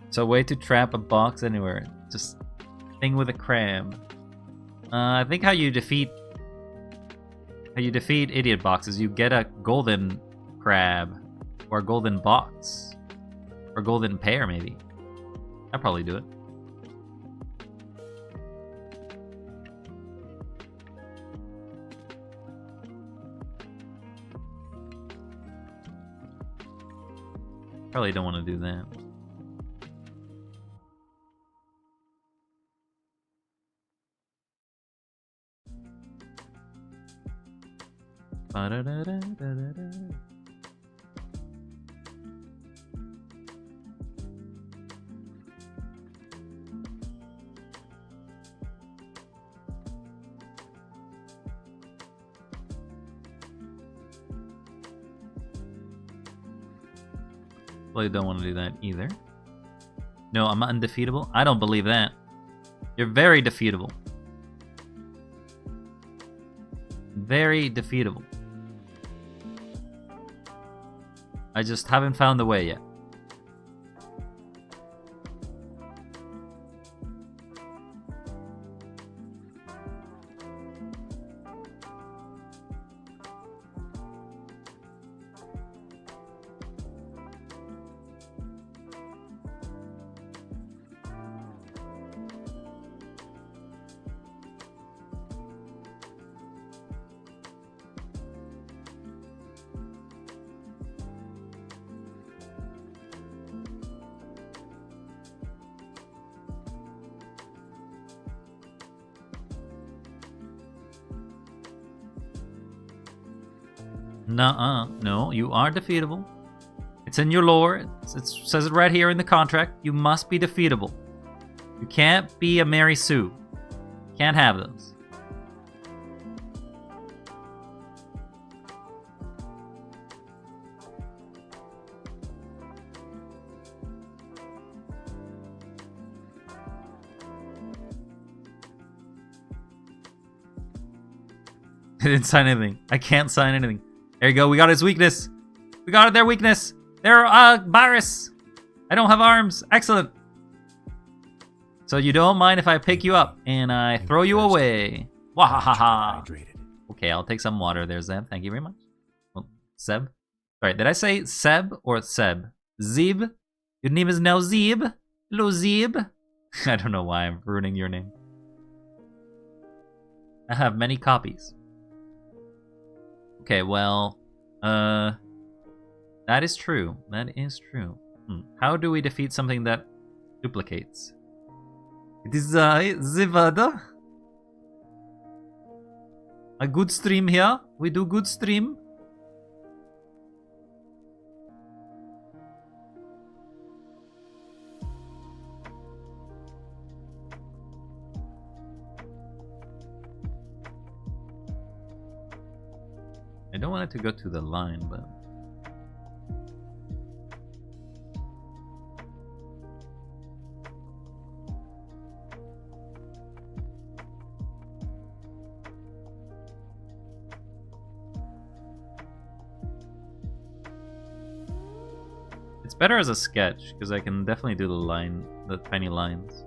So, way to trap a box anywhere. Just thing with a crab. I think how you defeat idiot boxes, you get a golden crab or a golden box or golden pear maybe. I'll probably do it. Probably don't want to do that. Ba-da-da-da-da-da-da. Well, I don't want to do that either. No, I'm undefeatable? I don't believe that. You're very defeatable. Very defeatable. I just haven't found the way yet. Nuh-uh. No, you are defeatable. It's in your lore. It says it right here in the contract. You must be defeatable. You can't be a Mary Sue. Can't have those. I didn't sign anything. I can't sign anything. There you go. We got his weakness. We got their weakness. They're virus. I don't have arms. Excellent. So you don't mind if I pick you up and I throw you away. Wahahaha. Okay, I'll take some water there, Zeb. Thank you very much. Oh, Seb. Alright, did I say Seb or Seb? Zeb? Your name is now Zeb? Hello, Zeb. I don't know why I'm ruining your name. I have many copies. Okay, well, that is true. That is true. How do we defeat something that duplicates? It is Zivada. A good stream here. We do good stream. I don't want it to go to the line, but... It's better as a sketch, because I can definitely do the tiny lines.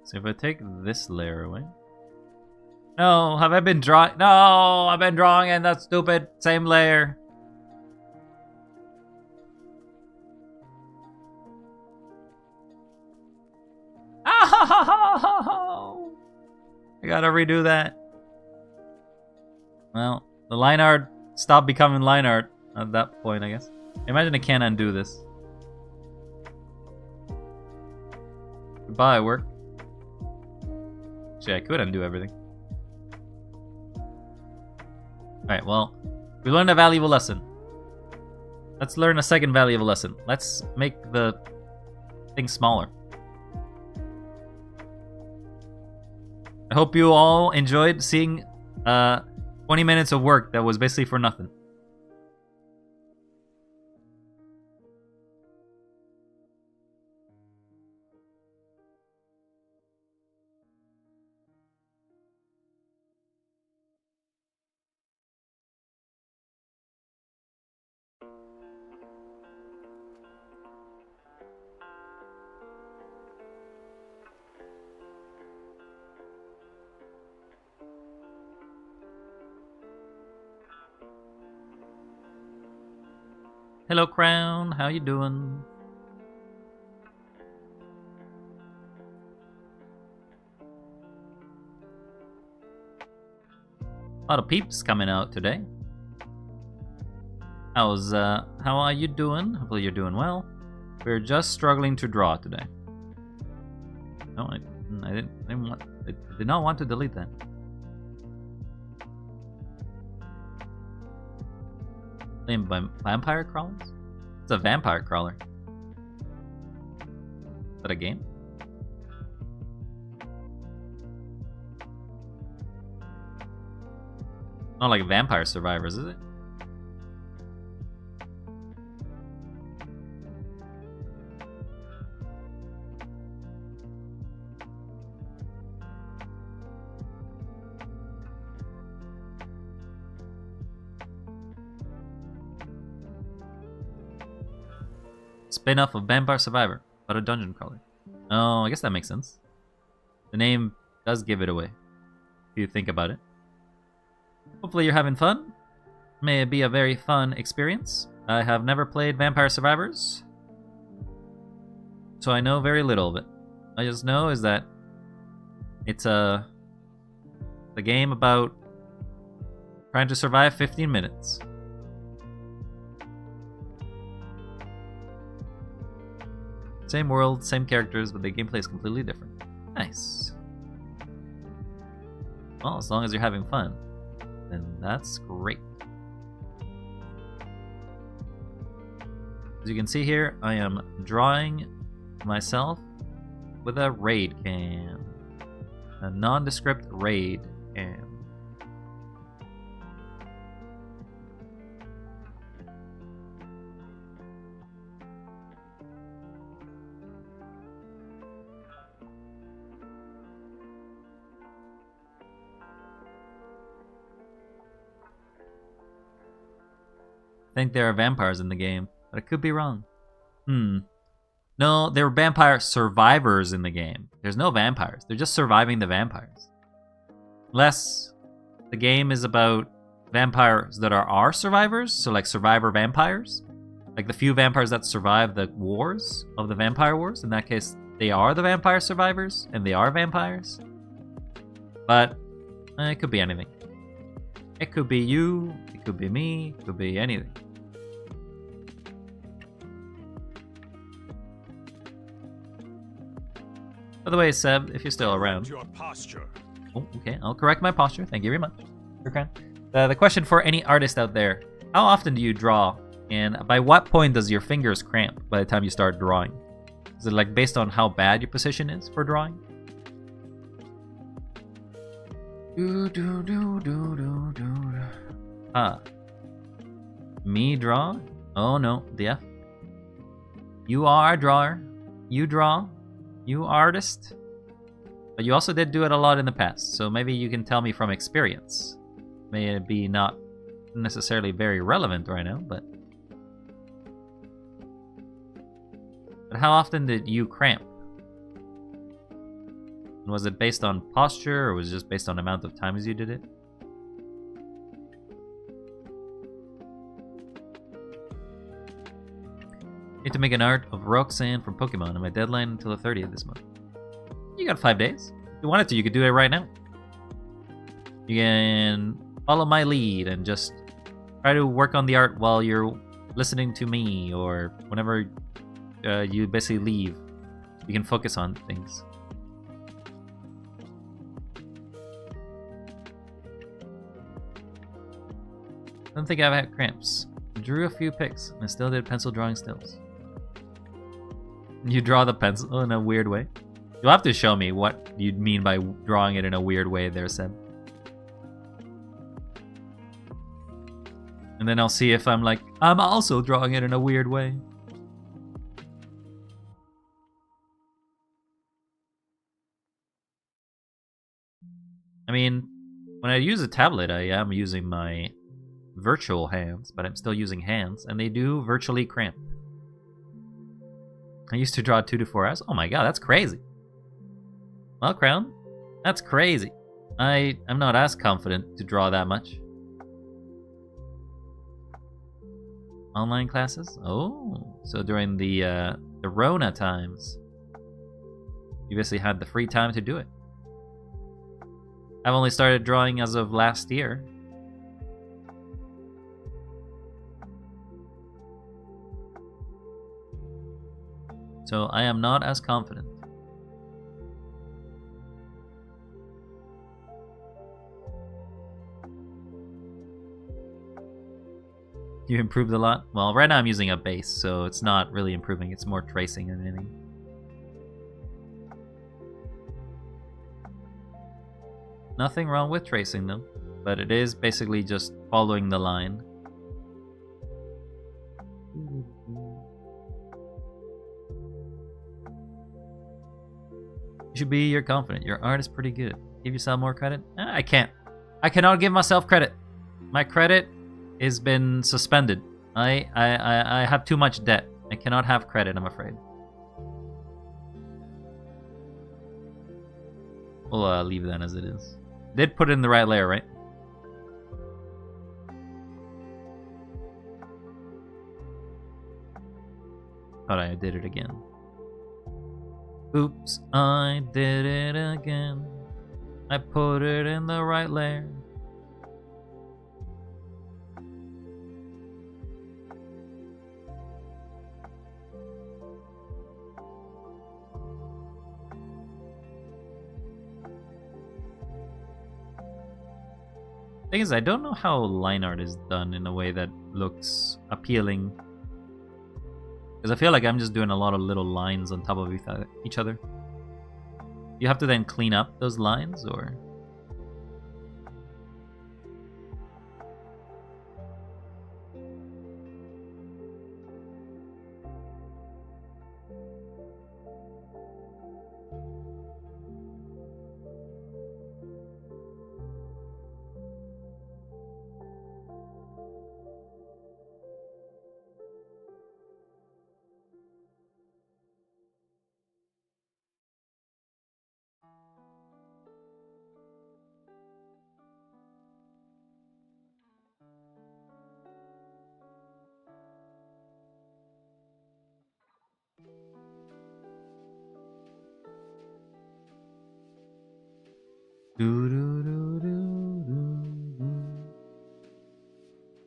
So if I take this layer away... No, have I been drawing? No, I've been drawing in that stupid same layer. Oh! I gotta redo that. Well, the line art stopped becoming line art at that point, I guess. Imagine I can't undo this. Goodbye, work. Actually, I could undo everything. Alright, well, we learned a valuable lesson. Let's learn a second valuable lesson. Let's make the thing smaller. I hope you all enjoyed seeing 20 minutes of work that was basically for nothing. Hello, Crown. How you doing? A lot of peeps coming out today. How are you doing? Hopefully you're doing well. We're just struggling to draw today. No, I did not want to delete that. Playing by vampire crawlers? It's a vampire crawler. Is that a game? Not like Vampire Survivors, is it? Spin-off of Vampire Survivor, but a dungeon crawler. Oh, I guess that makes sense. The name does give it away, if you think about it. Hopefully you're having fun. May it be a very fun experience. I have never played Vampire Survivors, so I know very little of it. I just know is that it's a game about trying to survive 15 minutes. Same world, same characters, but the gameplay is completely different. Nice. Well, as long as you're having fun, then that's great. As you can see here, I am drawing myself with a raid cam. A nondescript raid cam. I think there are vampires in the game, but I could be wrong. No, there were vampire survivors in the game. There's no vampires. They're just surviving the vampires. Unless the game is about vampires that are survivors, so like survivor vampires. Like the few vampires that survive the wars of the vampire wars. In that case, they are the vampire survivors, and they are vampires. But it could be anything. It could be you, it could be me, it could be anything. By the way, Seb, if you're still around. Your posture. Oh, okay, I'll correct my posture. Thank you very much. The question for any artist out there, how often do you draw? And by what point does your fingers cramp by the time you start drawing? Is it like based on how bad your position is for drawing? Me draw? Oh no, DF. You are a drawer. You draw. You artist. But you also did do it a lot in the past, so maybe you can tell me from experience. May it be not necessarily very relevant right now, but how often did you cramp? Was it based on posture, or was it just based on amount of times you did it? Need to make an art of Roxanne from Pokemon, and my deadline until the 30th this month. You got 5 days. If you wanted to, you could do it right now. You can follow my lead and just try to work on the art while you're listening to me, or whenever you basically leave. You can focus on things. I don't think I've had cramps. I drew a few pics, and I still did pencil drawing stills. You draw the pencil in a weird way. You'll have to show me what you'd mean by drawing it in a weird way there, Seb. And then I'll see if I'm like, I'm also drawing it in a weird way. I mean, when I use a tablet, I am using my virtual hands, but I'm still using hands, and they do virtually cramp. I used to draw 2 to 4 hours. Oh my god, that's crazy. Well, Crown, that's crazy. I'm not as confident to draw that much. Online classes? Oh, so during the Rona times, you basically had the free time to do it. I've only started drawing as of last year. So I am not as confident. You improved a lot? Well, right now I'm using a base, so it's not really improving. It's more tracing than anything. Nothing wrong with tracing them, but it is basically just following the line. You should be confident. Your art is pretty good. Give yourself more credit? I can't. I cannot give myself credit. My credit has been suspended. I have too much debt. I cannot have credit, I'm afraid. We'll leave that as it is. Did put it in the right layer, right? Thought I did it again. Oops, I did it again. I put it in the right layer. Thing is, I don't know how line art is done in a way that looks appealing. Because I feel like I'm just doing a lot of little lines on top of each other. You have to then clean up those lines, or?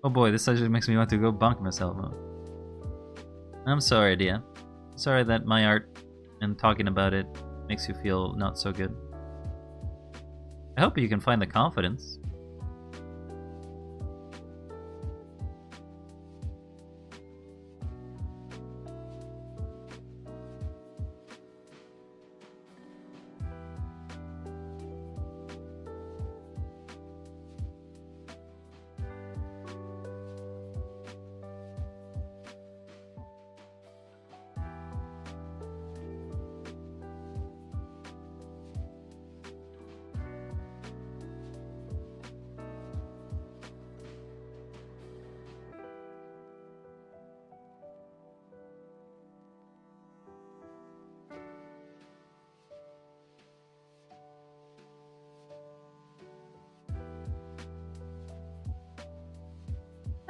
Oh boy, this actually makes me want to go bonk myself. I'm sorry, dear. Sorry that my art and talking about it makes you feel not so good. I hope you can find the confidence.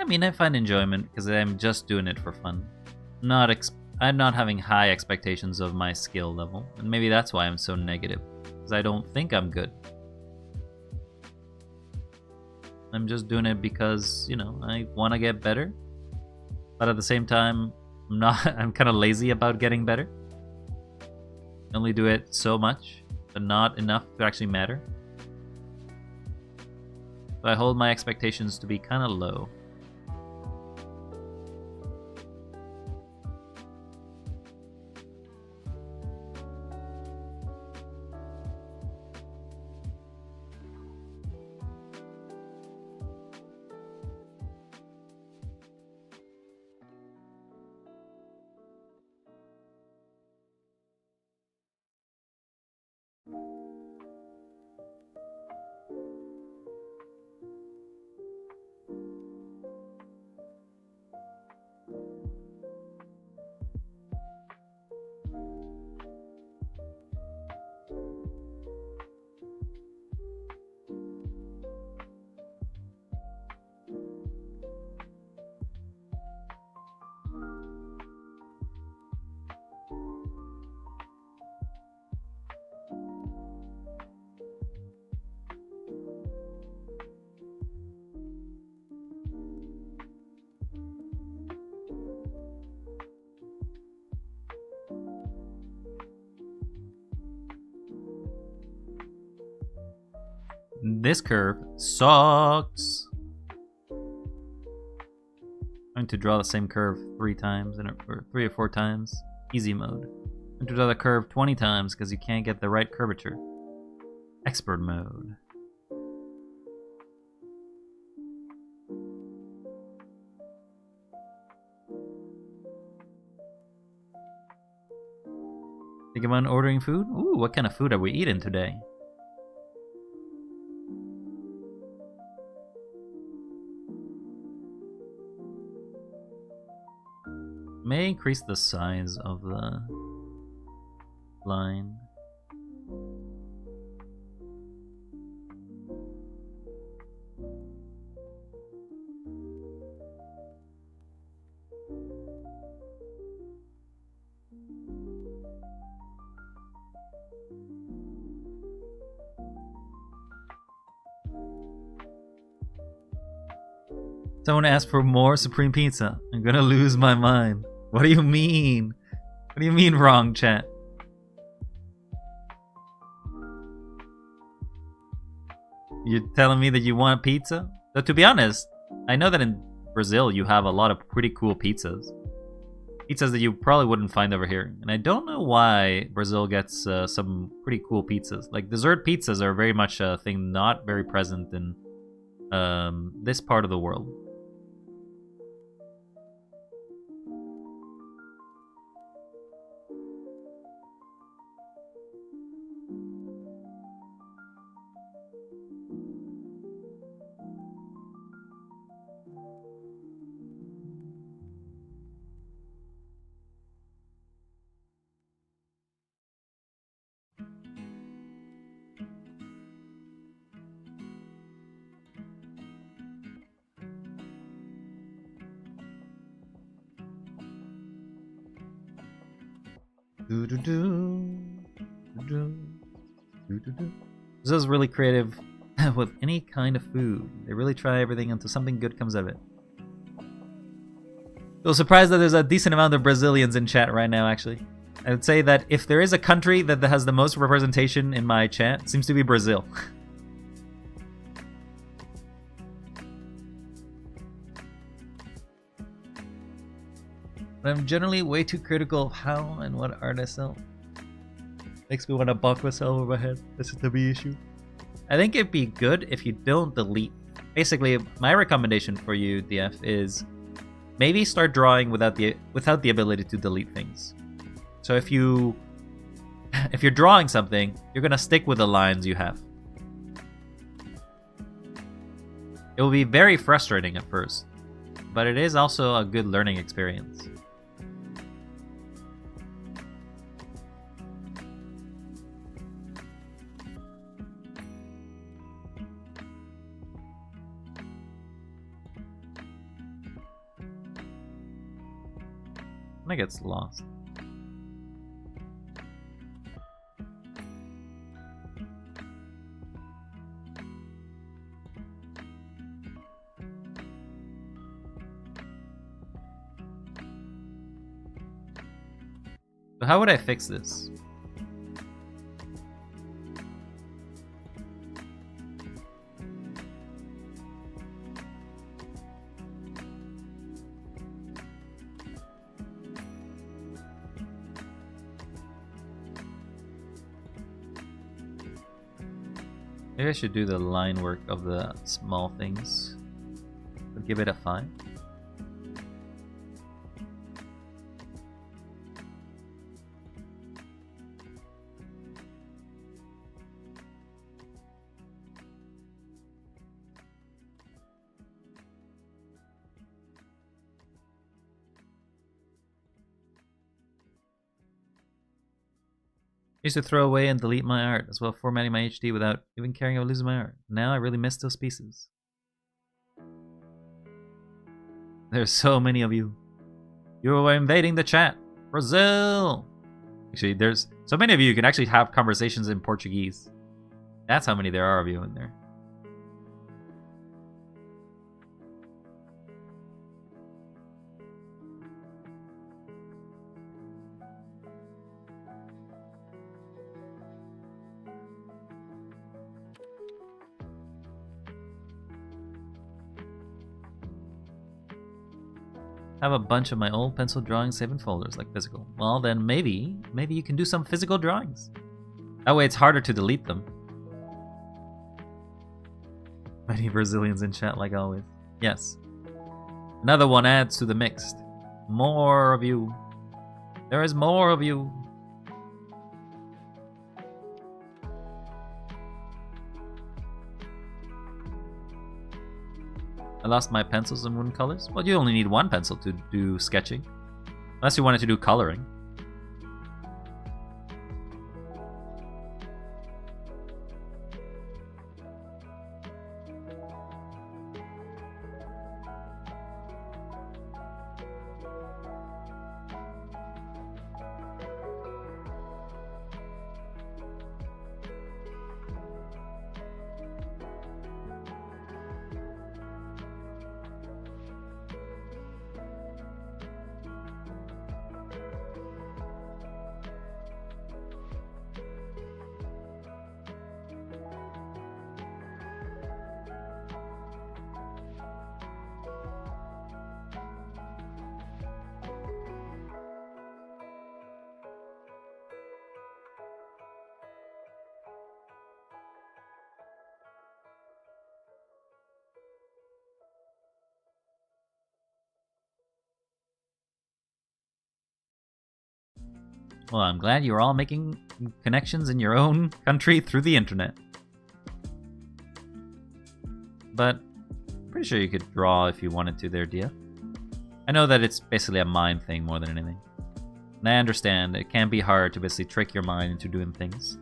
I mean, I find enjoyment because I'm just doing it for fun. I'm not having high expectations of my skill level, and maybe that's why I'm so negative, because I don't think I'm good. I'm just doing it because, you know, I want to get better, but at the same time, I'm kind of lazy about getting better. I only do it so much, but not enough to actually matter. So I hold my expectations to be kind of low. This curve sucks. I'm going to draw the same curve 3 times, or 3 or 4 times. Easy mode. I'm going to draw the curve 20 times because you can't get the right curvature. Expert mode. Think about ordering food? Ooh, what kind of food are we eating today? May increase the size of the line. Someone asked for more Supreme Pizza. I'm gonna lose my mind. What do you mean? What do you mean wrong, chat? You're telling me that you want pizza? Though to be honest, I know that in Brazil you have a lot of pretty cool pizzas. Pizzas that you probably wouldn't find over here. And I don't know why Brazil gets some pretty cool pizzas. Like dessert pizzas are very much a thing not very present in this part of the world. This is really creative with any kind of food. They really try everything until something good comes of it. So surprised that there's a decent amount of Brazilians in chat right now, actually. I would say that if there is a country that has the most representation in my chat, it seems to be Brazil. But I'm generally way too critical of how and what art I sell. Makes me want to bonk myself over my head. This is the big issue. I think it'd be good if you don't delete. Basically, my recommendation for you, DF, is maybe start drawing without the ability to delete things. So if you're drawing something, you're gonna stick with the lines you have. It will be very frustrating at first, but it is also a good learning experience. It gets lost. So how would I fix this? Maybe I should do the line work of the small things. But give it a 5. I used to throw away and delete my art, as well as formatting my HD without even caring about losing my art. Now I really miss those pieces. There's so many of you. You are invading the chat. Brazil! Actually, there's so many of you can actually have conversations in Portuguese. That's how many there are of you in there. Have a bunch of my old pencil drawings saved in folders, like physical. Well, then maybe you can do some physical drawings. That way it's harder to delete them. Many Brazilians in chat, like always. Yes. Another one adds to the mixed. More of you. There is more of you. I lost my pencils and wooden colors. Well, you only need one pencil to do sketching. Unless you wanted to do coloring. Well, I'm glad you're all making connections in your own country through the internet. But pretty sure you could draw if you wanted to there, Dia. I know that it's basically a mind thing more than anything. And I understand it can be hard to basically trick your mind into doing things.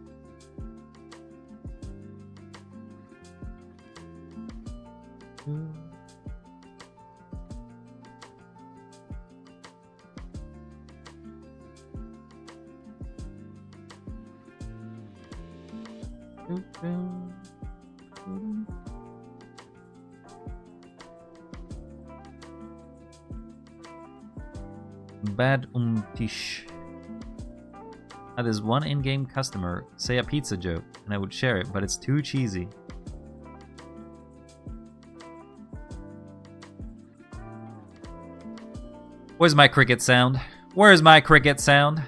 Bad Tisch. I had this one in-game customer say a pizza joke, and I would share it, but it's too cheesy. Where's my cricket sound? Where's my cricket sound?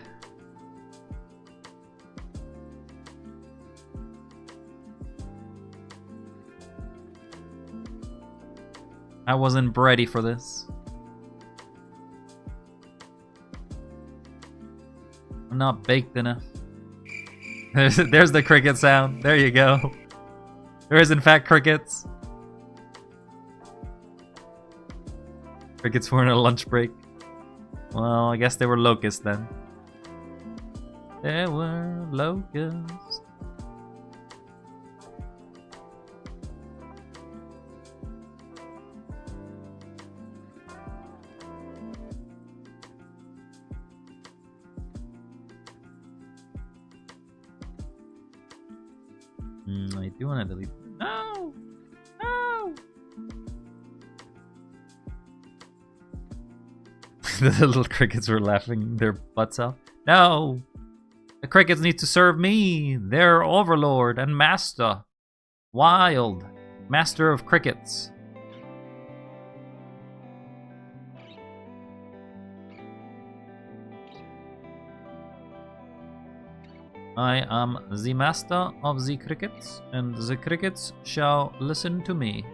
I wasn't ready for this. I'm not baked enough. There's the cricket sound. There you go. There is in fact crickets. Crickets were in a lunch break. Well, I guess they were locusts then. There were locusts. I do want to delete. No! No! The little crickets were laughing their butts off. No! The crickets need to serve me, their overlord and master. Wild, master of crickets. I am the master of the crickets, and the crickets shall listen to me.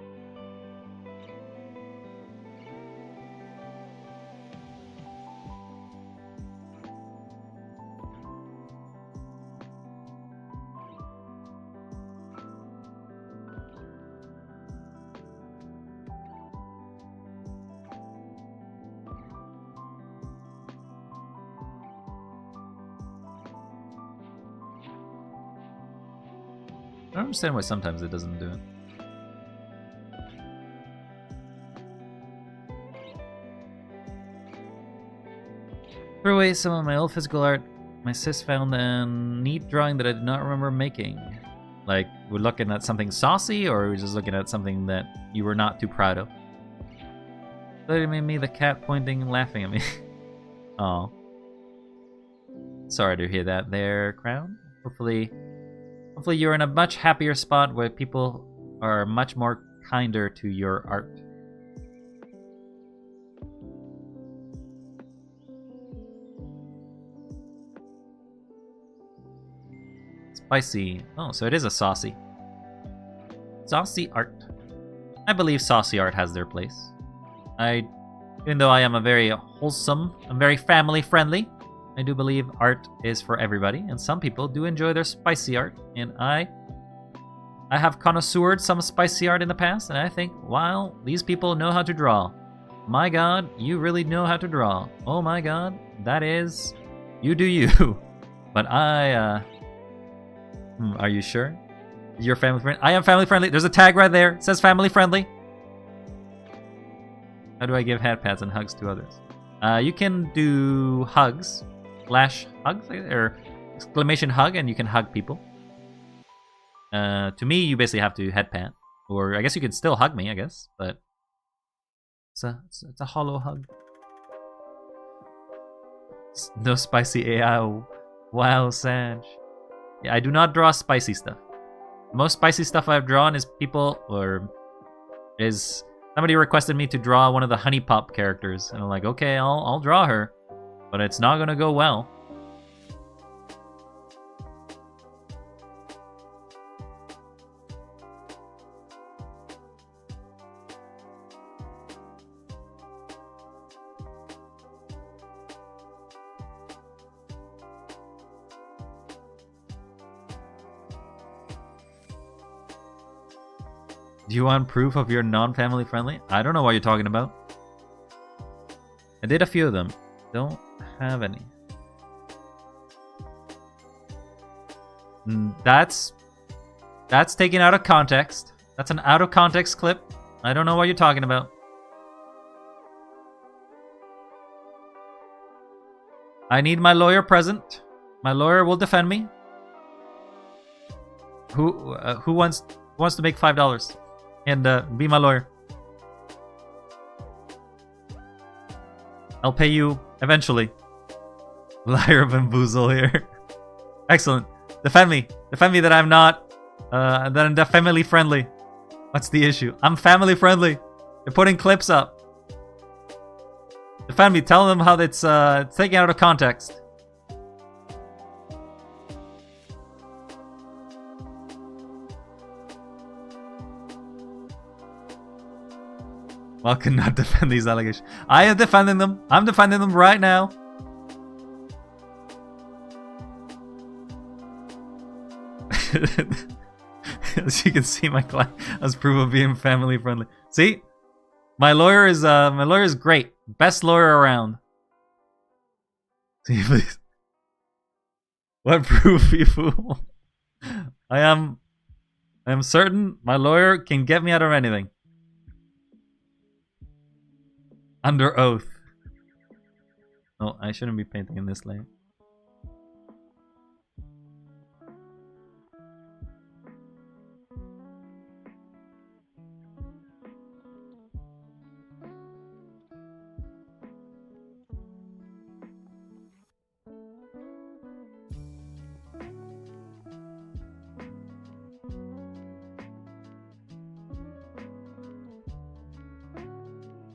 I don't understand why sometimes it doesn't do it. Threw away some of my old physical art. My sis found a neat drawing that I did not remember making. Like, we're looking at something saucy, or we're just looking at something that you were not too proud of? So it made me the cat pointing and laughing at me. Oh. Sorry to hear that there, Crown. Hopefully you're in a much happier spot where people are much more kinder to your art. Spicy. Oh, so it is a saucy. Saucy art. I believe saucy art has their place. Even though I am a very wholesome, I'm very family friendly, I do believe art is for everybody, and some people do enjoy their spicy art, and I have connoisseured some spicy art in the past, and I think, wow, these people know how to draw. My god, you really know how to draw. Oh my god, that is... You do you. But are you sure? You're family friendly? I am family friendly. There's a tag right there. It says family friendly. How do I give hat pats and hugs to others? You can do hugs. Flash hugs, or exclamation hug, and you can hug people. To me, you basically have to head pat. Or I guess you can still hug me, I guess. But it's a hollow hug. No spicy AI. Wow, Sanj. Yeah, I do not draw spicy stuff. The most spicy stuff I've drawn is somebody requested me to draw one of the Honey Pop characters, and I'm like, okay, I'll draw her, but it's not gonna go well. Do you want proof of your non-family friendly? I don't know what you're talking about. I did a few of them. Don't have any. That's taken out of context. That's an out of context clip. I don't know what you're talking about. I need my lawyer present. My lawyer will defend me. Who wants to make $5 and be my lawyer? I'll pay you eventually. Liar bamboozle here. Excellent. Defend me. Defend me that I'm not that I'm family friendly. What's the issue? I'm family friendly. They're putting clips up. Defend me. Tell them how it's taken out of context. Well, cannot defend these allegations. I am defending them. I'm defending them right now. As you can see, my client has proof of being family friendly. See, my lawyer is great. Best lawyer around. See, please. What proof, you fool? I am certain my lawyer can get me out of anything. Under oath. Oh, I shouldn't be painting in this layer.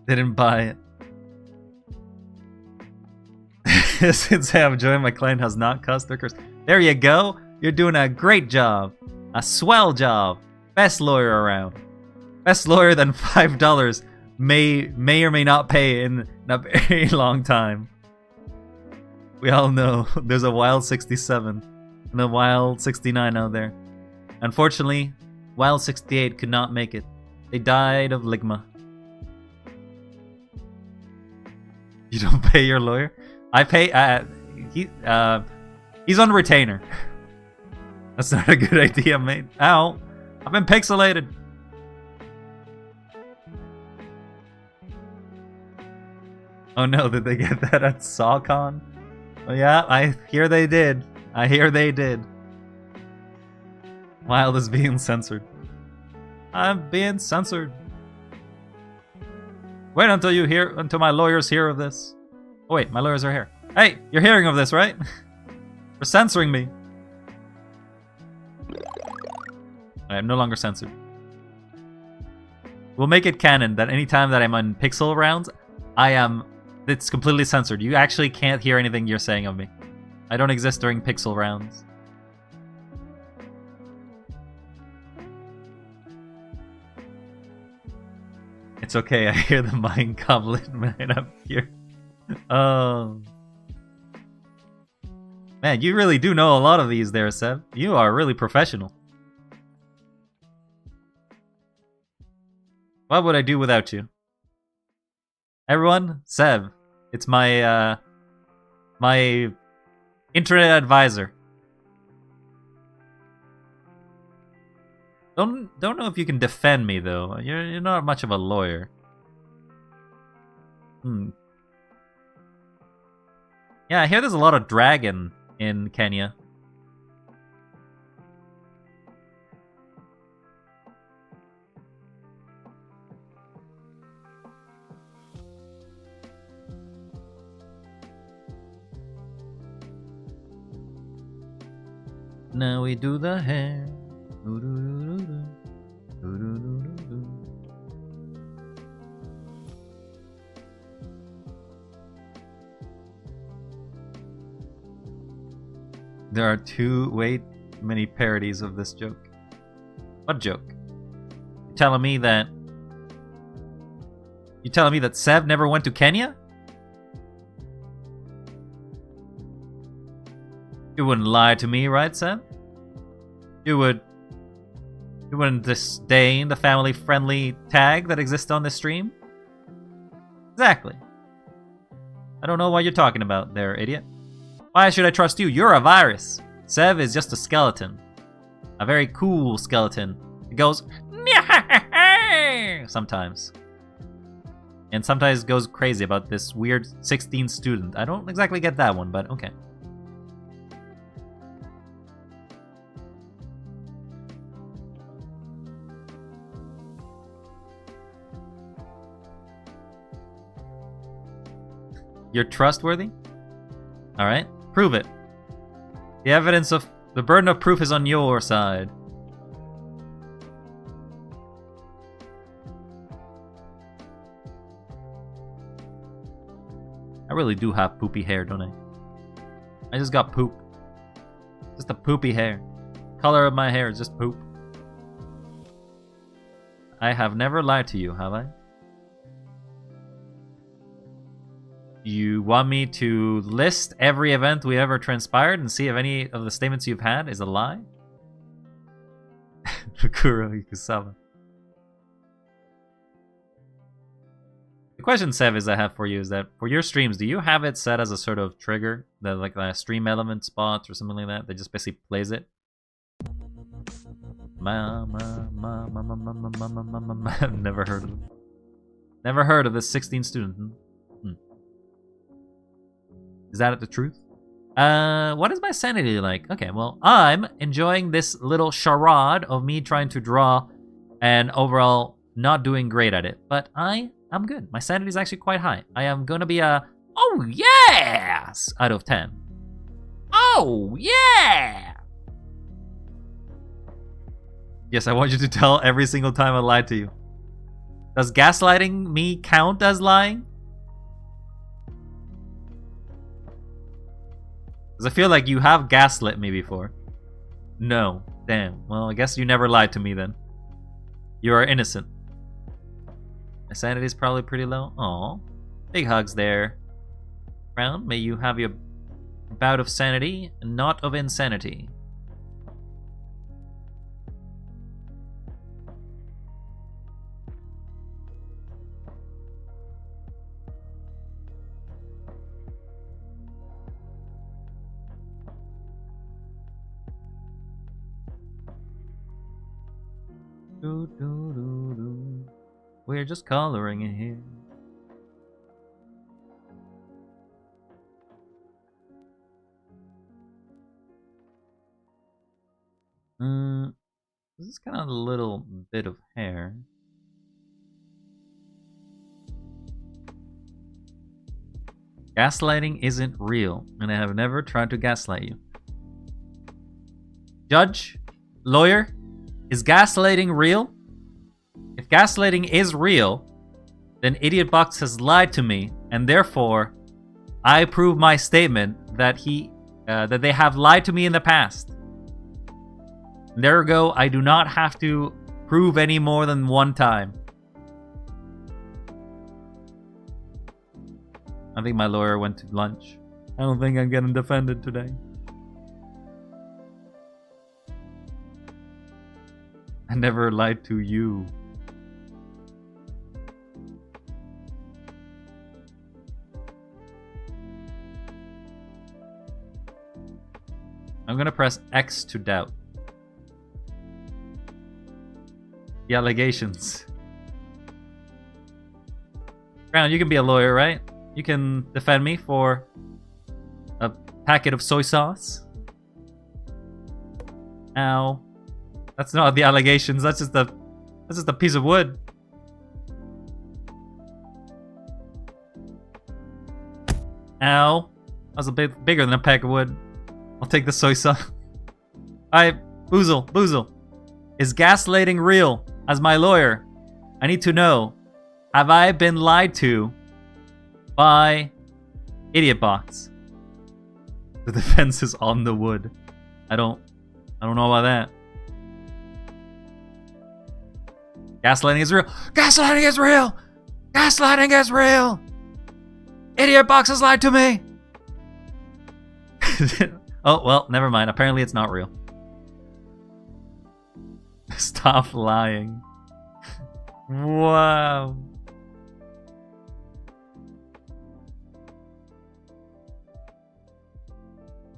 Didn't buy it. Since I have joined, my client has not cussed or cursed. There you go. You're doing a great job. A swell job. Best lawyer around. Best lawyer than $5 may or may not pay in a very long time. We all know there's a Wild 67 and a Wild 69 out there. Unfortunately, Wild 68 could not make it. They died of ligma. You don't pay your lawyer? I pay. He's on retainer. That's not a good idea, mate. Ow! I've been pixelated. Oh no! Did they get that at SawCon? Oh yeah, I hear they did. I hear they did. Wild is being censored. I'm being censored. Wait until my lawyers hear of this. Oh wait, my lawyers are here. Hey, you're hearing of this, right? For censoring me. I am no longer censored. We'll make it canon that anytime that I'm on pixel rounds, it's completely censored. You actually can't hear anything you're saying of me. I don't exist during pixel rounds. It's okay, I hear the mind goblin man up here. Oh. Man, you really do know a lot of these there, Seb. You are really professional. What would I do without you? Everyone, Seb. It's my my internet advisor. Don't know if you can defend me though. You're not much of a lawyer. Yeah, I hear there's a lot of dragon in Kenya. Now we do the hair. There are way many parodies of this joke. What joke? You're telling me that Sev never went to Kenya? You wouldn't lie to me, right, Sev? You wouldn't disdain the family-friendly tag that exists on this stream? Exactly. I don't know what you're talking about there, idiot. Why should I trust you? You're a virus. Sev is just a skeleton. A very cool skeleton. It goes sometimes. And sometimes goes crazy about this weird 16 student. I don't exactly get that one, but okay. You're trustworthy? Alright, prove it. The burden of proof is on your side. I really do have poopy hair, don't I? I just got poop. Just a poopy hair. Color of my hair is just poop. I have never lied to you, have I? You want me to list every event we ever transpired and see if any of the statements you've had is a lie? Kuro Ikusawa. The question, Sev, is I have for you is that for your streams, do you have it set as a sort of trigger, that like a stream element spot or something like that just basically plays it? Never heard of it. Never heard of this 16 student. Is that the truth? What is my sanity like? Okay, well, I'm enjoying this little charade of me trying to draw and overall not doing great at it. But I'm good. My sanity is actually quite high. I am gonna be a oh yes out of 10. Oh yeah! Yes, I want you to tell every single time I lied to you. Does gaslighting me count as lying? Because I feel like you have gaslit me before. No. Damn. Well, I guess you never lied to me then. You are innocent. My sanity is probably pretty low. Aw. Big hugs there. Crown, may you have your bout of sanity, not of insanity. We're just coloring in here. This is kind of a little bit of hair. Gaslighting isn't real, and I have never tried to gaslight you. Judge? Lawyer? Is gaslighting real? If gaslighting is real, then Idiot Box has lied to me, and therefore, I prove my statement that that they have lied to me in the past. And there we go. I do not have to prove any more than one time. I think my lawyer went to lunch. I don't think I'm getting defended today. I never lied to you. I'm gonna press X to doubt. The allegations. Crown, you can be a lawyer, right? You can defend me for a packet of soy sauce. Ow. That's not the allegations, that's just a piece of wood. Ow. That was a bit bigger than a pack of wood. I'll take the soy sauce. Alright, Boozle. Is gaslighting real? As my lawyer, I need to know, have I been lied to by Idiot Box? The defense is on the wood. I don't know about that. Gaslighting is real. Gaslighting is real! Gaslighting is real! Idiot Box has lied to me! Oh, well, never mind. Apparently it's not real. Stop lying. Wow.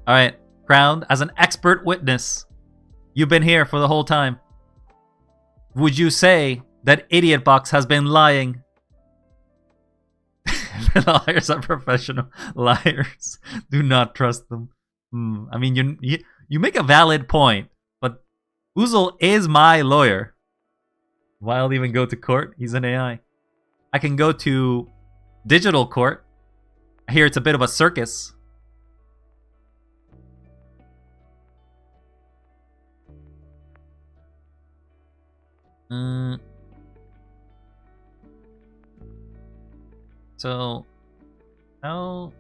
Alright, Crown, as an expert witness, you've been here for the whole time. Would you say that Idiot Box has been lying? The liars are professional liars. Do not trust them. I mean, you make a valid point, but Boozle is my lawyer. Why I'll even go to court? He's an AI. I can go to digital court. I hear it's a bit of a circus. So, how...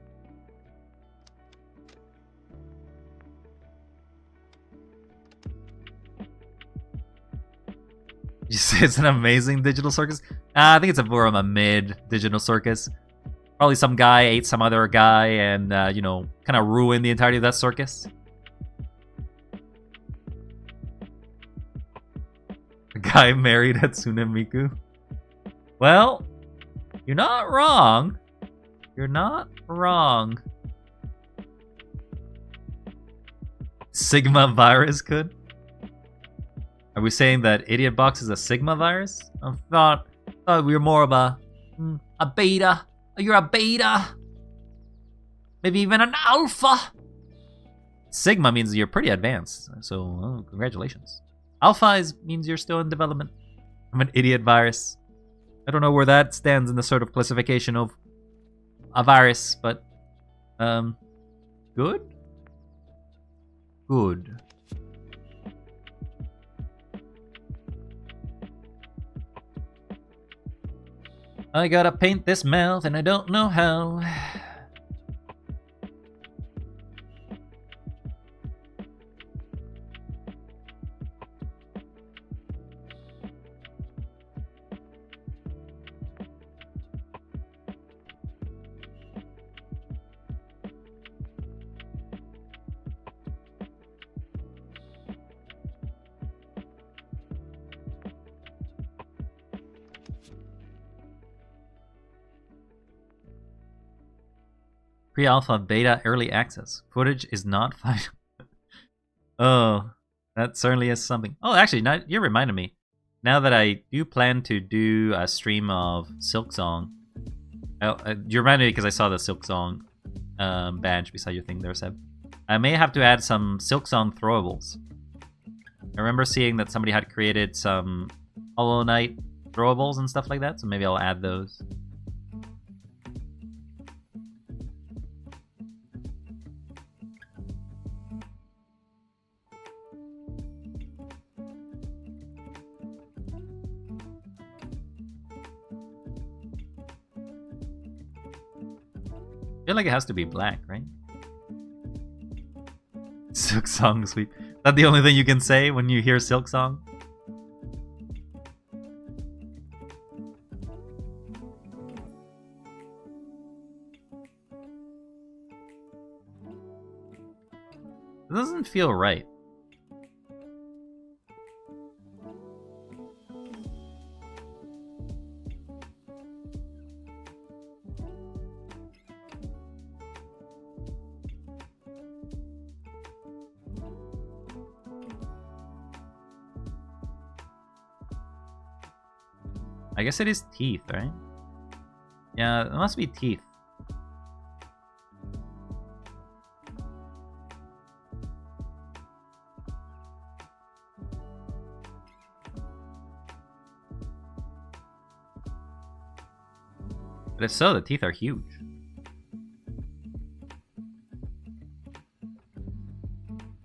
You say it's an amazing digital circus? I think it's more of a mid digital circus. Probably some guy ate some other guy and, you know, kind of ruined the entirety of that circus. The guy married Hatsune Miku. Well, you're not wrong. You're not wrong. Sigma virus could? Are we saying that Idiot Box is a Sigma virus? I thought we were more of a beta. You're a beta. Maybe even an alpha. Sigma means you're pretty advanced, so congratulations. Alpha means you're still in development. I'm an idiot virus. I don't know where that stands in the sort of classification of a virus, but good? Good. I gotta paint this mouth and I don't know how. Pre-alpha, beta, early access. Footage is not final. Oh, that certainly is something. Oh, actually, now you reminded me. Now that I do plan to do a stream of Silksong, you reminded me because I saw the Silksong badge beside your thing there, Seb. I may have to add some Silksong throwables. I remember seeing that somebody had created some Hollow Knight throwables and stuff like that, so maybe I'll add those. I feel like it has to be black, right? Silksong sweep. Is that the only thing you can say when you hear Silksong? It doesn't feel right. I guess it is teeth, right? Yeah, it must be teeth. But if so, the teeth are huge.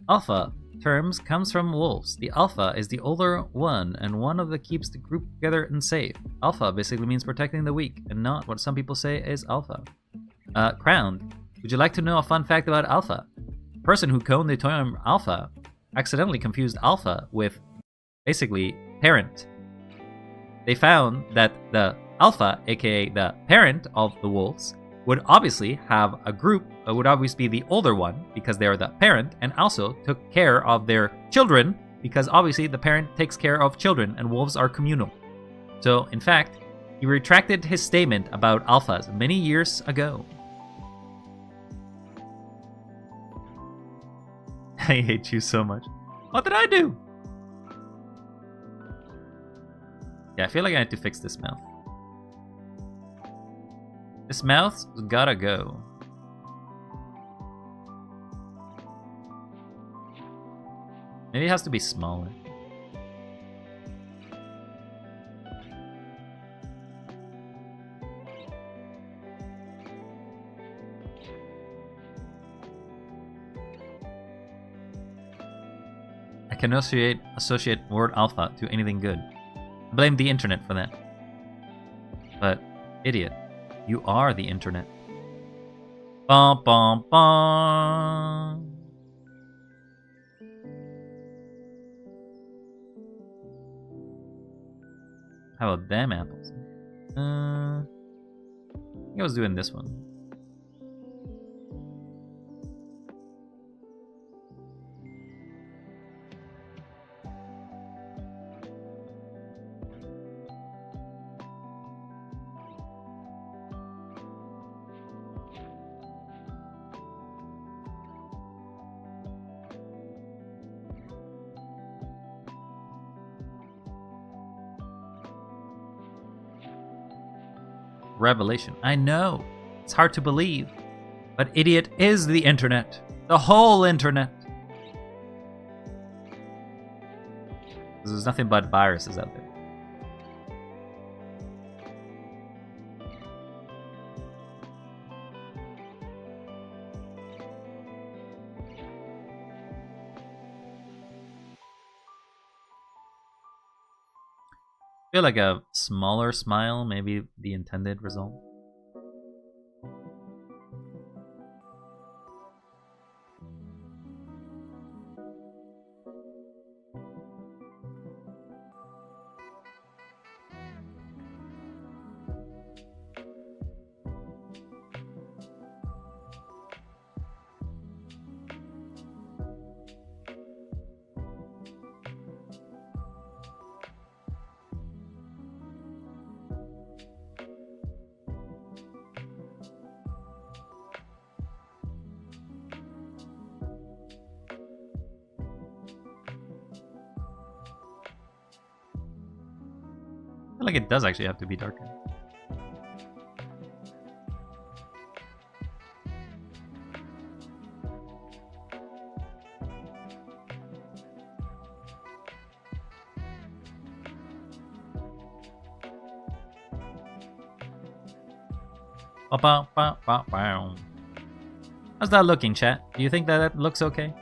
Alpha terms comes from wolves. The alpha is the older one and one of the keeps the group together and safe. Alpha basically means protecting the weak and not what some people say is alpha. Crowned, would you like to know a fun fact about alpha? The person who coined the term alpha accidentally confused alpha with basically parent. They found that the alpha, aka the parent of the wolves, would obviously have a group, would obviously be the older one because they are the parent, and also took care of their children because obviously the parent takes care of children and wolves are communal. So, in fact, he retracted his statement about alphas many years ago. I hate you so much. What did I do? Yeah, I feel like I need to fix this mouth. This mouth's gotta go. Maybe it has to be smaller. I can associate word alpha to anything good. Blame the internet for that. But, idiot. You are the internet. Bum bum bum. How about them apples? I think I was doing this one. Revelation. I know. It's hard to believe. But idiot is the internet. The whole internet. There's nothing but viruses out there. I feel like a smaller smile may be the intended result. I feel like it does actually have to be darker. How's that looking, chat? Do you think that looks okay?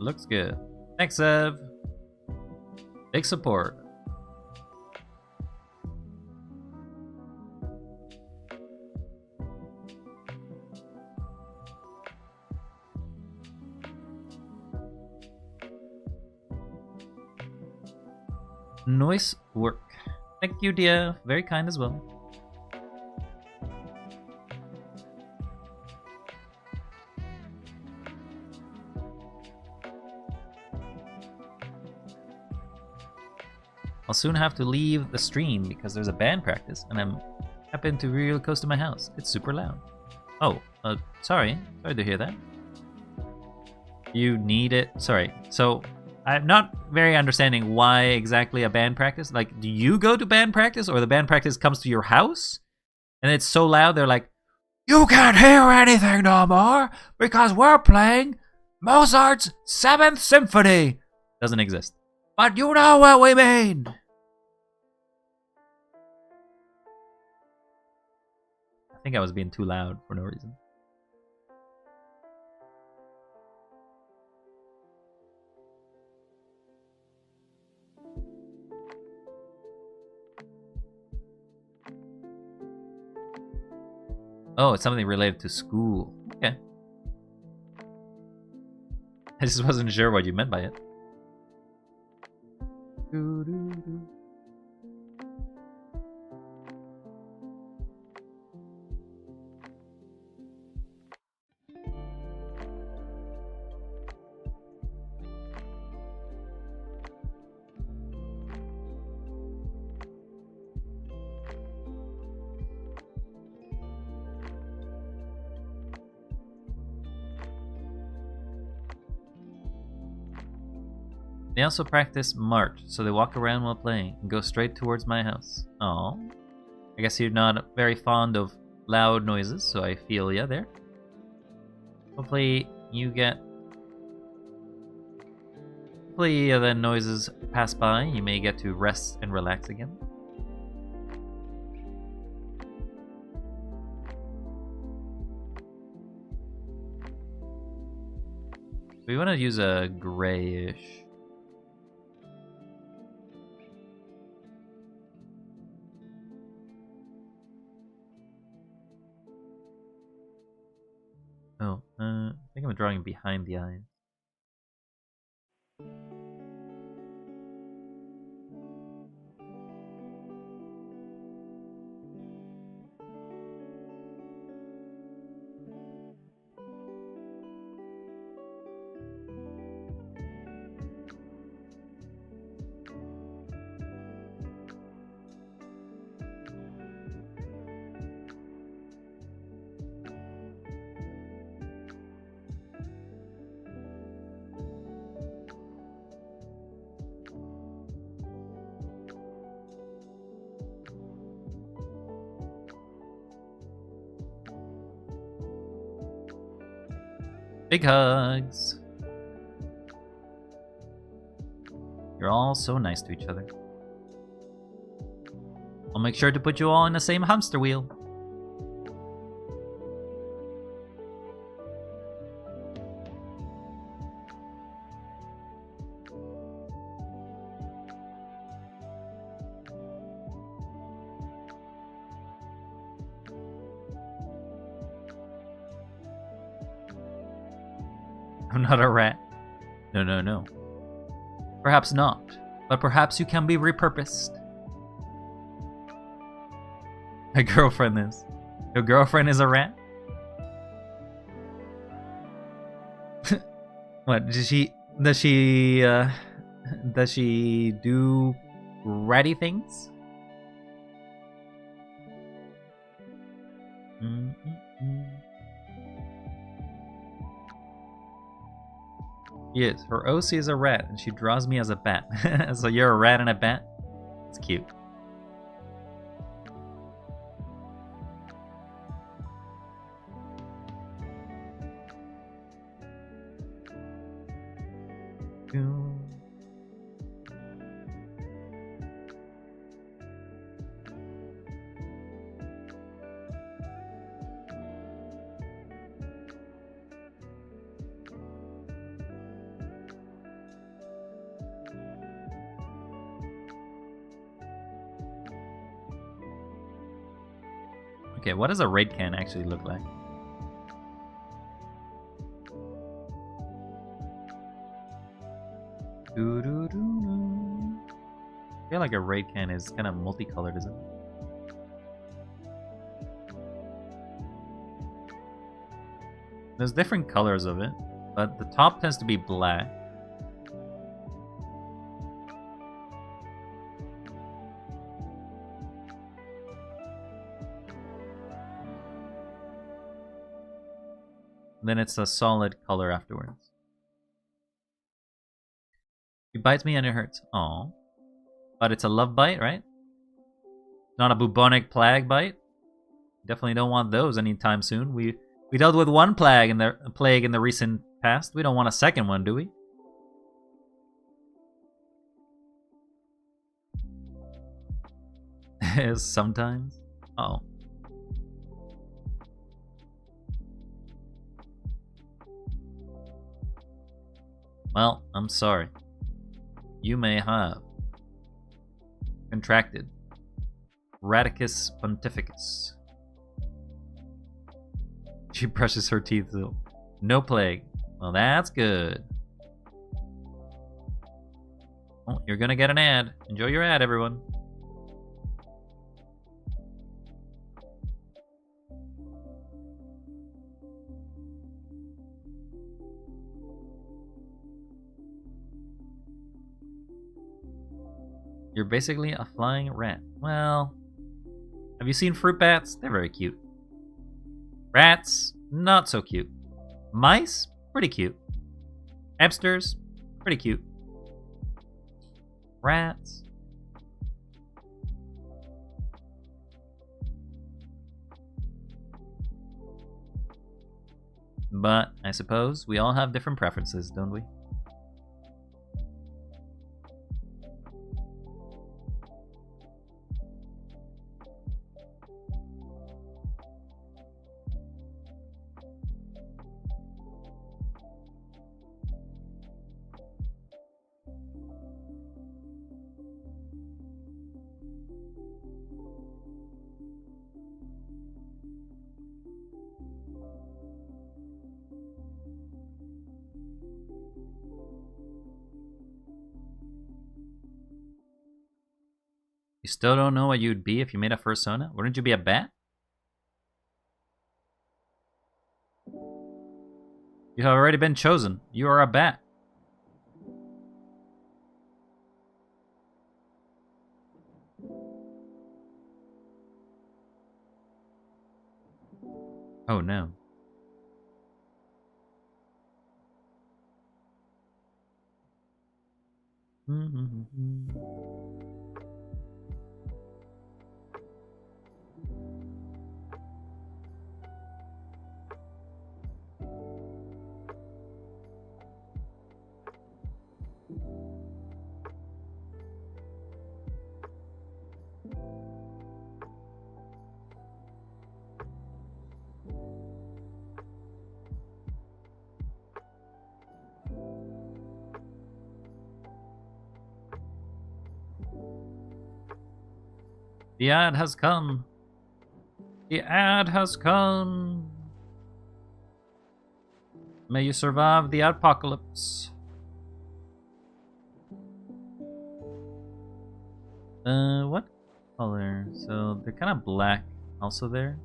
Looks good. Thanks, Ev. Big support. Nice work. Thank you, dear. Very kind as well. I'll soon have to leave the stream because there's a band practice and I'm happened to be real close to my house. It's super loud. Oh, sorry. Sorry to hear that. You need it. Sorry. So, I'm not very understanding why exactly a band practice. Like, do you go to band practice or the band practice comes to your house? And it's so loud, they're like, you can't hear anything no more because we're playing Mozart's 7th Symphony. Doesn't exist. But you know what we mean. I think I was being too loud for no reason. Oh, it's something related to school. Okay. I just wasn't sure what you meant by it. They also practice march, so they walk around while playing and go straight towards my house. Oh, I guess you're not very fond of loud noises, so I feel ya there. Hopefully the noises pass by, you may get to rest and relax again. We want to use a grayish. Oh, I think I'm drawing behind the eyes. Big hugs. You're all so nice to each other. I'll make sure to put you all in the same hamster wheel. I'm not a rat. No, no, no. Perhaps not, but perhaps you can be repurposed. My girlfriend is. Your girlfriend is a rat? What, does she do ratty things? Yes, her OC is a rat, and she draws me as a bat. So you're a rat and a bat? It's cute. Okay, what does a raid can actually look like? I feel like a raid can is kind of multicolored, isn't it? There's different colors of it, but the top tends to be black. Then it's a solid color afterwards. He bites me and it hurts. Aw. But it's a love bite, right? Not a bubonic plague bite. Definitely don't want those anytime soon. We dealt with one plague in the recent past. We don't want a second one, do we? Sometimes. Oh. Well, I'm sorry. You may have contracted Radicus pontificus. She brushes her teeth though. No plague. Well, that's good. Oh, you're gonna get an ad. Enjoy your ad, everyone. You're basically a flying rat. Well, have you seen fruit bats? They're very cute. Rats, not so cute. Mice, pretty cute. Hamsters, pretty cute. Rats. But I suppose we all have different preferences, don't we? You still don't know what you'd be if you made a fursona? Wouldn't you be a bat? You have already been chosen. You are a bat. Oh no. The ad has come. The ad has come. May you survive the apocalypse. What color? So they're kind of black also there.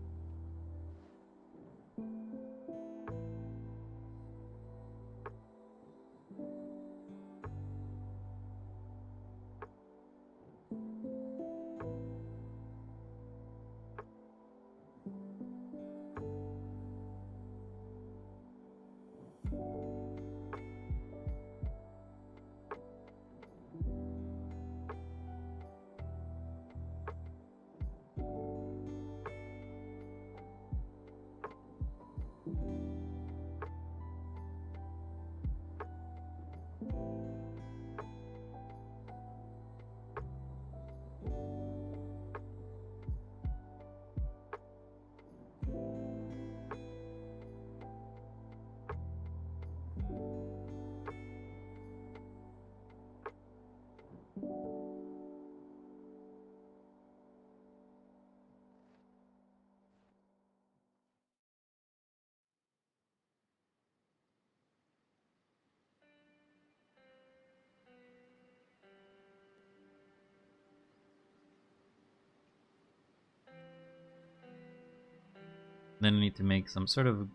Then I need to make some sort of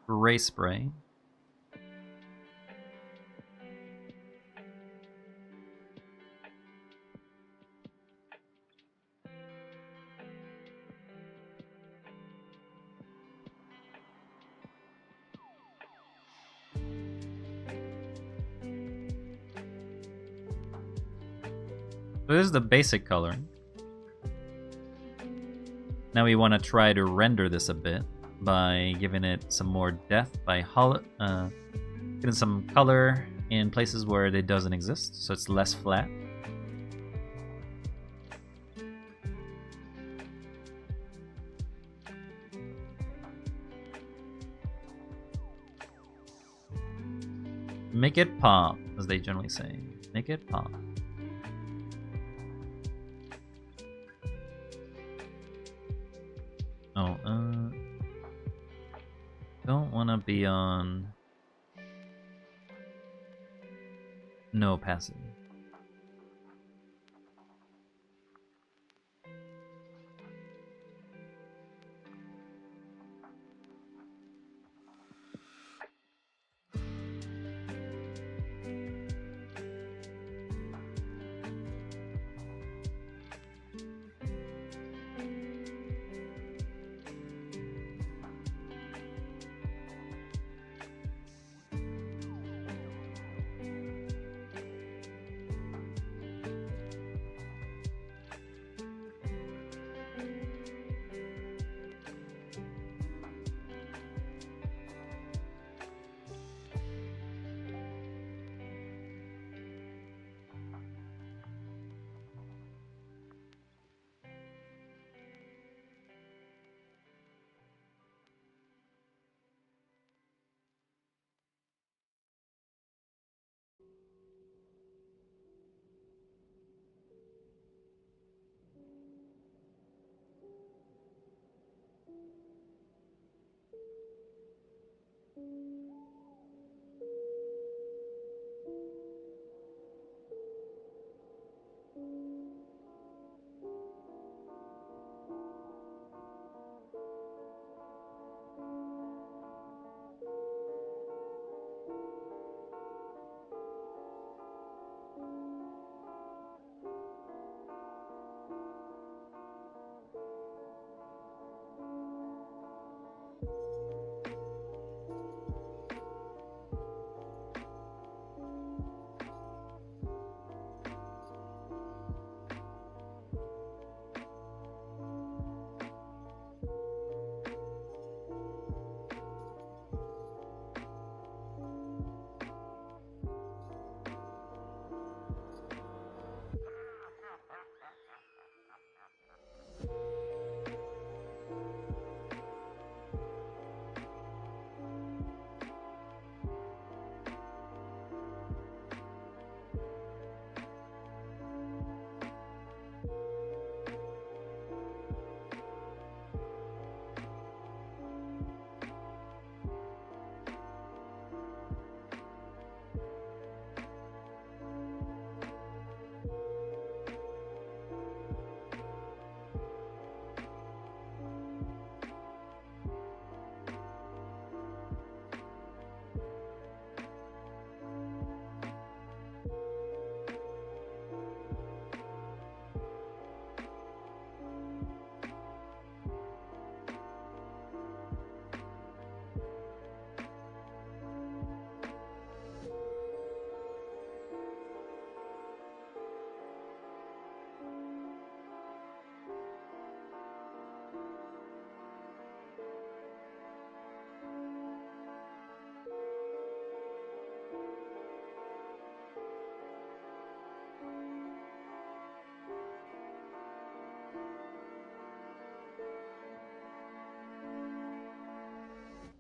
gray spray. So this is the basic color. Now we want to try to render this a bit by giving it some more depth by getting some color in places where it doesn't exist, so it's less flat. Make it pop, as they generally say. Make it pop. Oh, don't want to be on no opacity.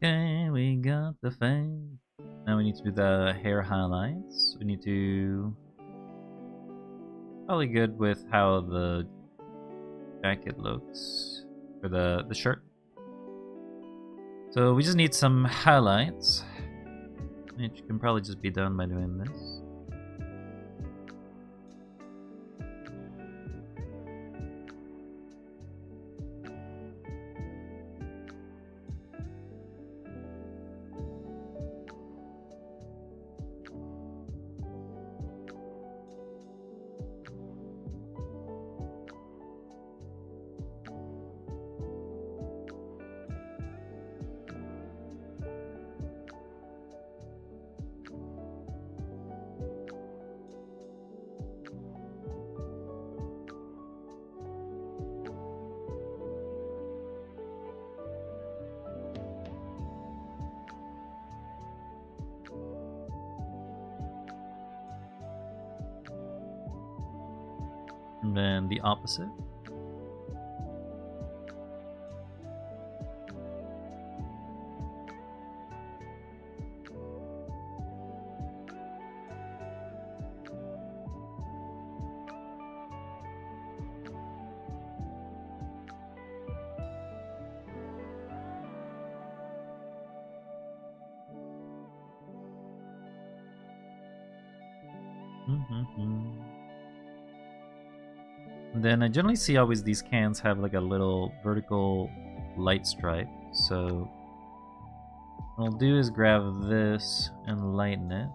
Okay, we got the face. Now we need to do the hair highlights. We need to... Probably good with how the jacket looks for the shirt. So we just need some highlights, which can probably just be done by doing this. And then the opposite. Then I generally see always these cans have like a little vertical light stripe. So what I'll do is grab this and lighten it.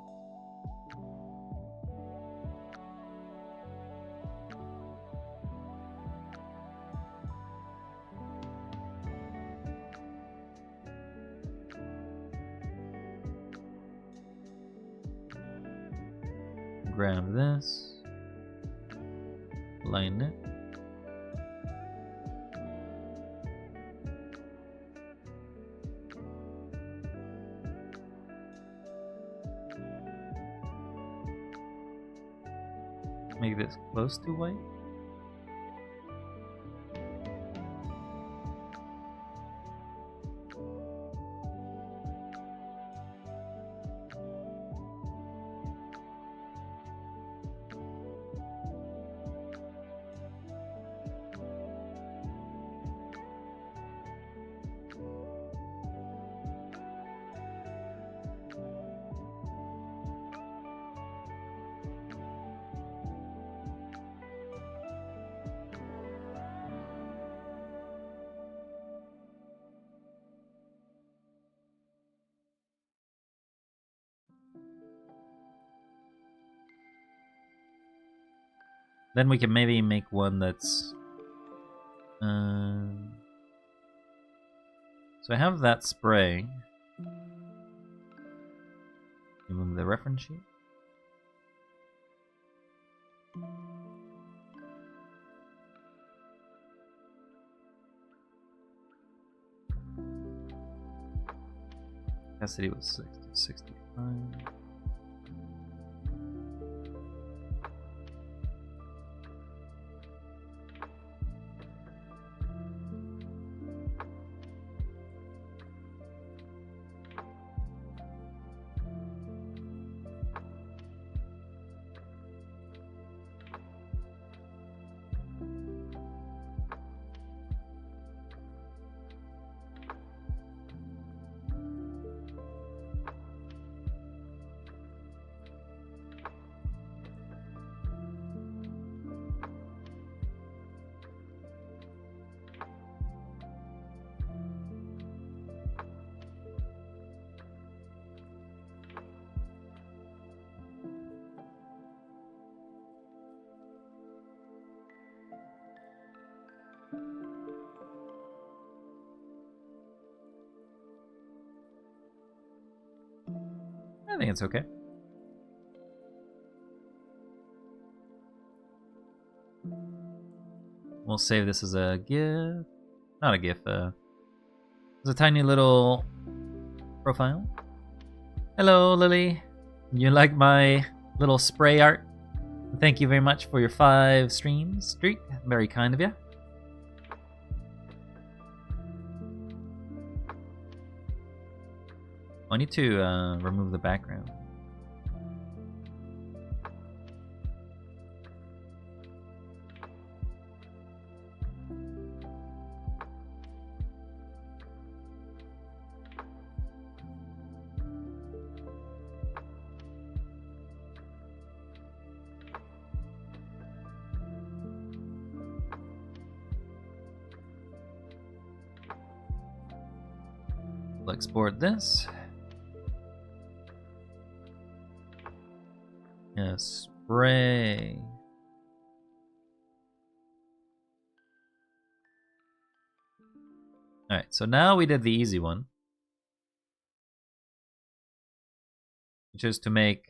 Grab this, lighten it. Make this close to white. Then we can maybe make one that's... So I have that spray. Remove the reference sheet. Capacity was 65. I think it's okay. We'll save this as a GIF. Not a GIF, it's a tiny little profile. Hello, Lily. You like my little spray art? Thank you very much for your 5 streams streak. Very kind of you. I need to remove the background. We'll export this. Yeah, spray. Alright, so now we did the easy one, which is to make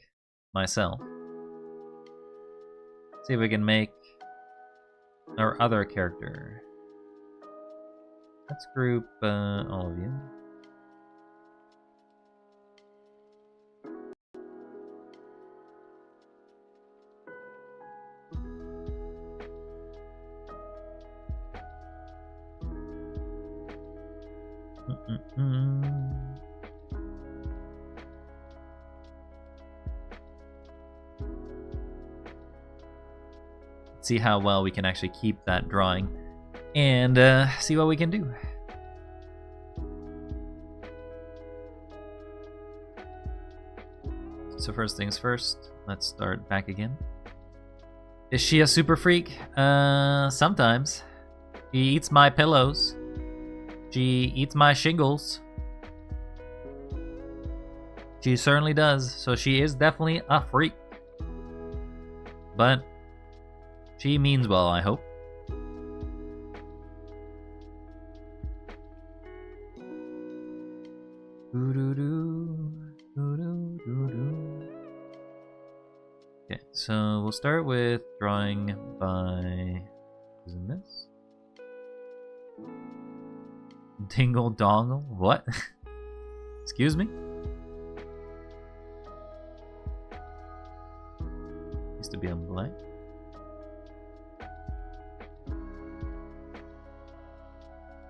myself. See if we can make our other character. Let's group all of you. Mm-mm-mm. See how well we can actually keep that drawing and see what we can do. So first things first, let's start back again. Is she a super freak? Sometimes. She eats my pillows. She eats my shingles. She certainly does, so she is definitely a freak. But she means well, I hope. Okay, so we'll start with drawing by using this. Dingle dongle? What? Excuse me? Used to be on black.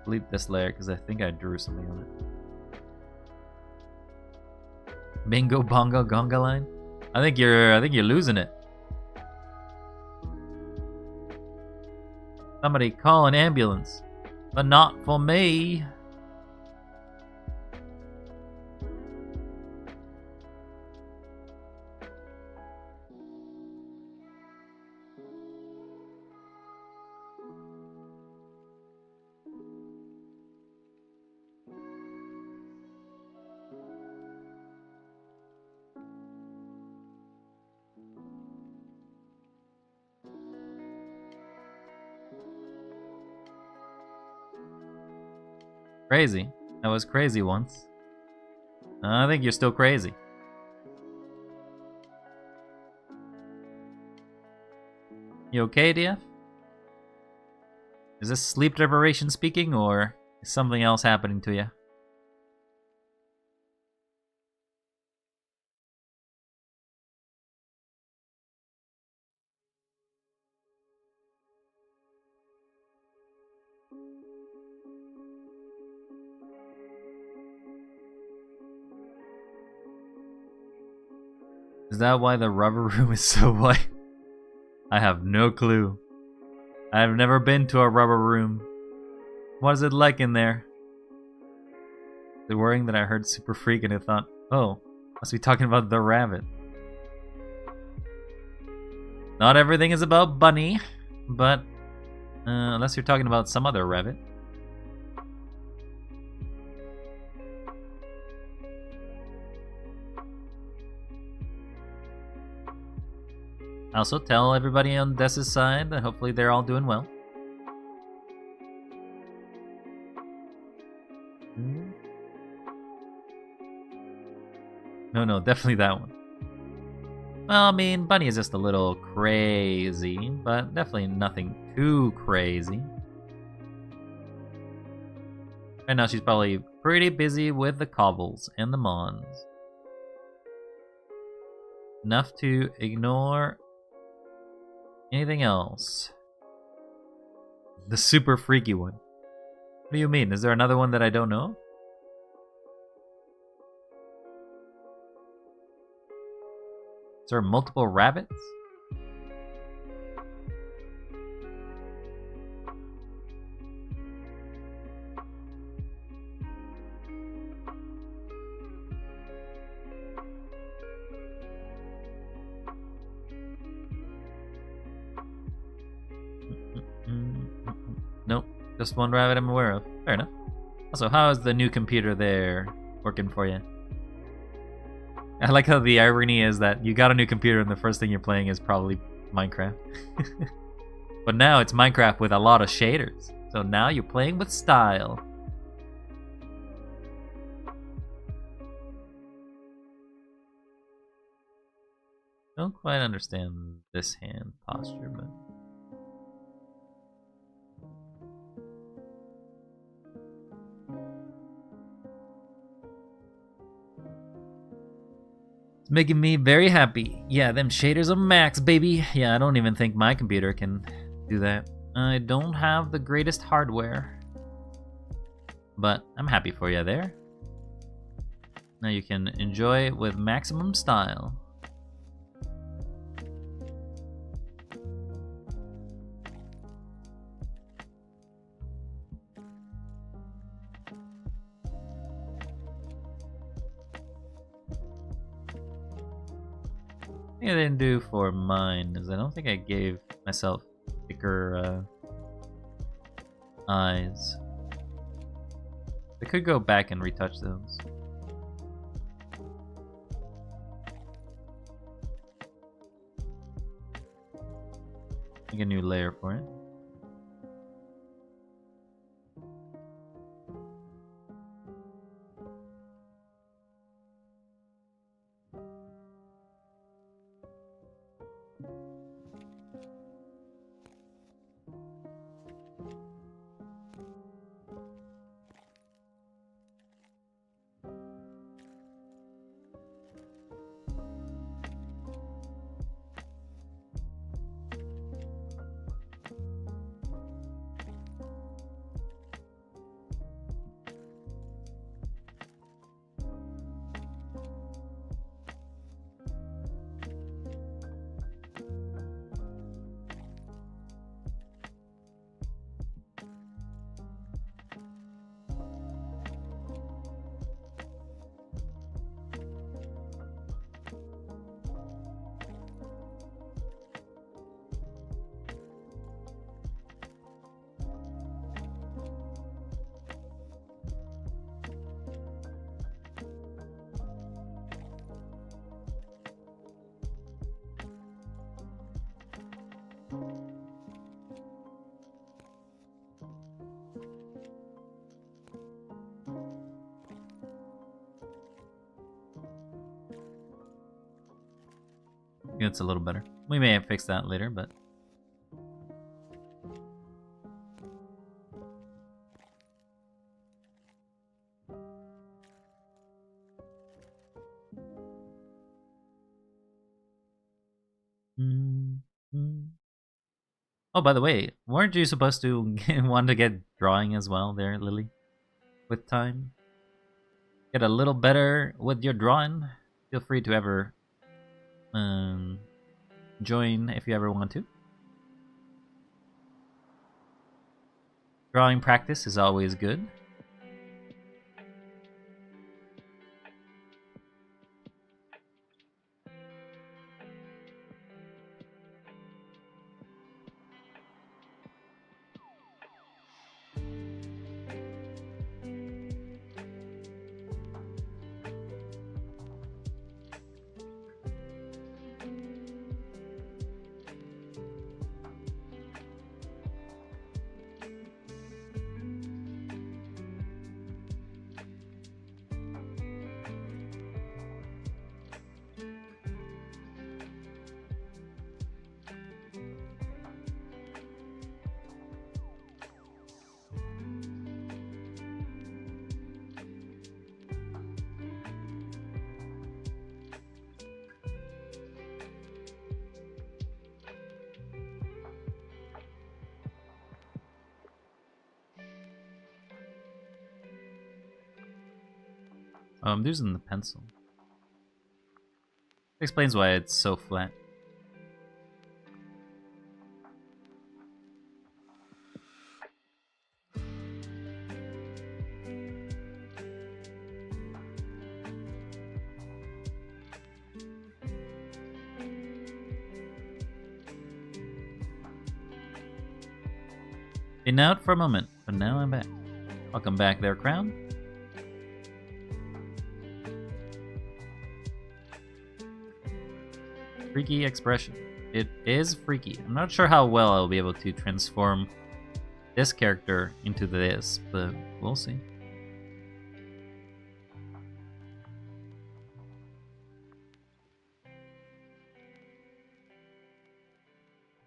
Delete this layer because I think I drew something on it. Bingo bongo gonga line? I think you're losing it. Somebody call an ambulance. But not for me. Crazy. I was crazy once. I think you're still crazy. You okay, DF? Is this sleep deprivation speaking, or is something else happening to you? Is that why the rubber room is so white? I have no clue. I've never been to a rubber room. What is it like in there? They're worrying that I heard Super Freak and I thought, oh, must be talking about the rabbit. Not everything is about Bunny, but unless you're talking about some other rabbit. Also, tell everybody on Des's side that hopefully they're all doing well. No, definitely that one. Well, I mean, Bunny is just a little crazy, but definitely nothing too crazy. Right now she's probably pretty busy with the cobbles and the mons. Enough to ignore anything else. The super freaky one. What do you mean? Is there another one that I don't know? Is there multiple rabbits? Nope, just one rabbit I'm aware of. Fair enough. Also, how is the new computer there working for you? I like how the irony is that you got a new computer and the first thing you're playing is probably Minecraft. But now it's Minecraft with a lot of shaders. So now you're playing with style. Don't quite understand this hand posture, but... It's making me very happy. Yeah, them shaders are max, baby. Yeah, I don't even think my computer can do that. I don't have the greatest hardware. But I'm happy for you there. Now you can enjoy it with maximum style. I didn't do for mine is I don't think I gave myself thicker eyes. I could go back and retouch those. Make a new layer for it. I think it's a little better. We may have fixed that later, but oh, by the way, weren't you supposed to want to get drawing as well there, Lily? With time? Get a little better with your drawing? Feel free to ever join if you ever want to. Drawing practice is always good. Oh, I'm using the pencil. Explains why it's so flat. Been out for a moment, but now I'm back. Welcome back there, Crown. Freaky expression. It is freaky. I'm not sure how well I'll be able to transform this character into this, but we'll see.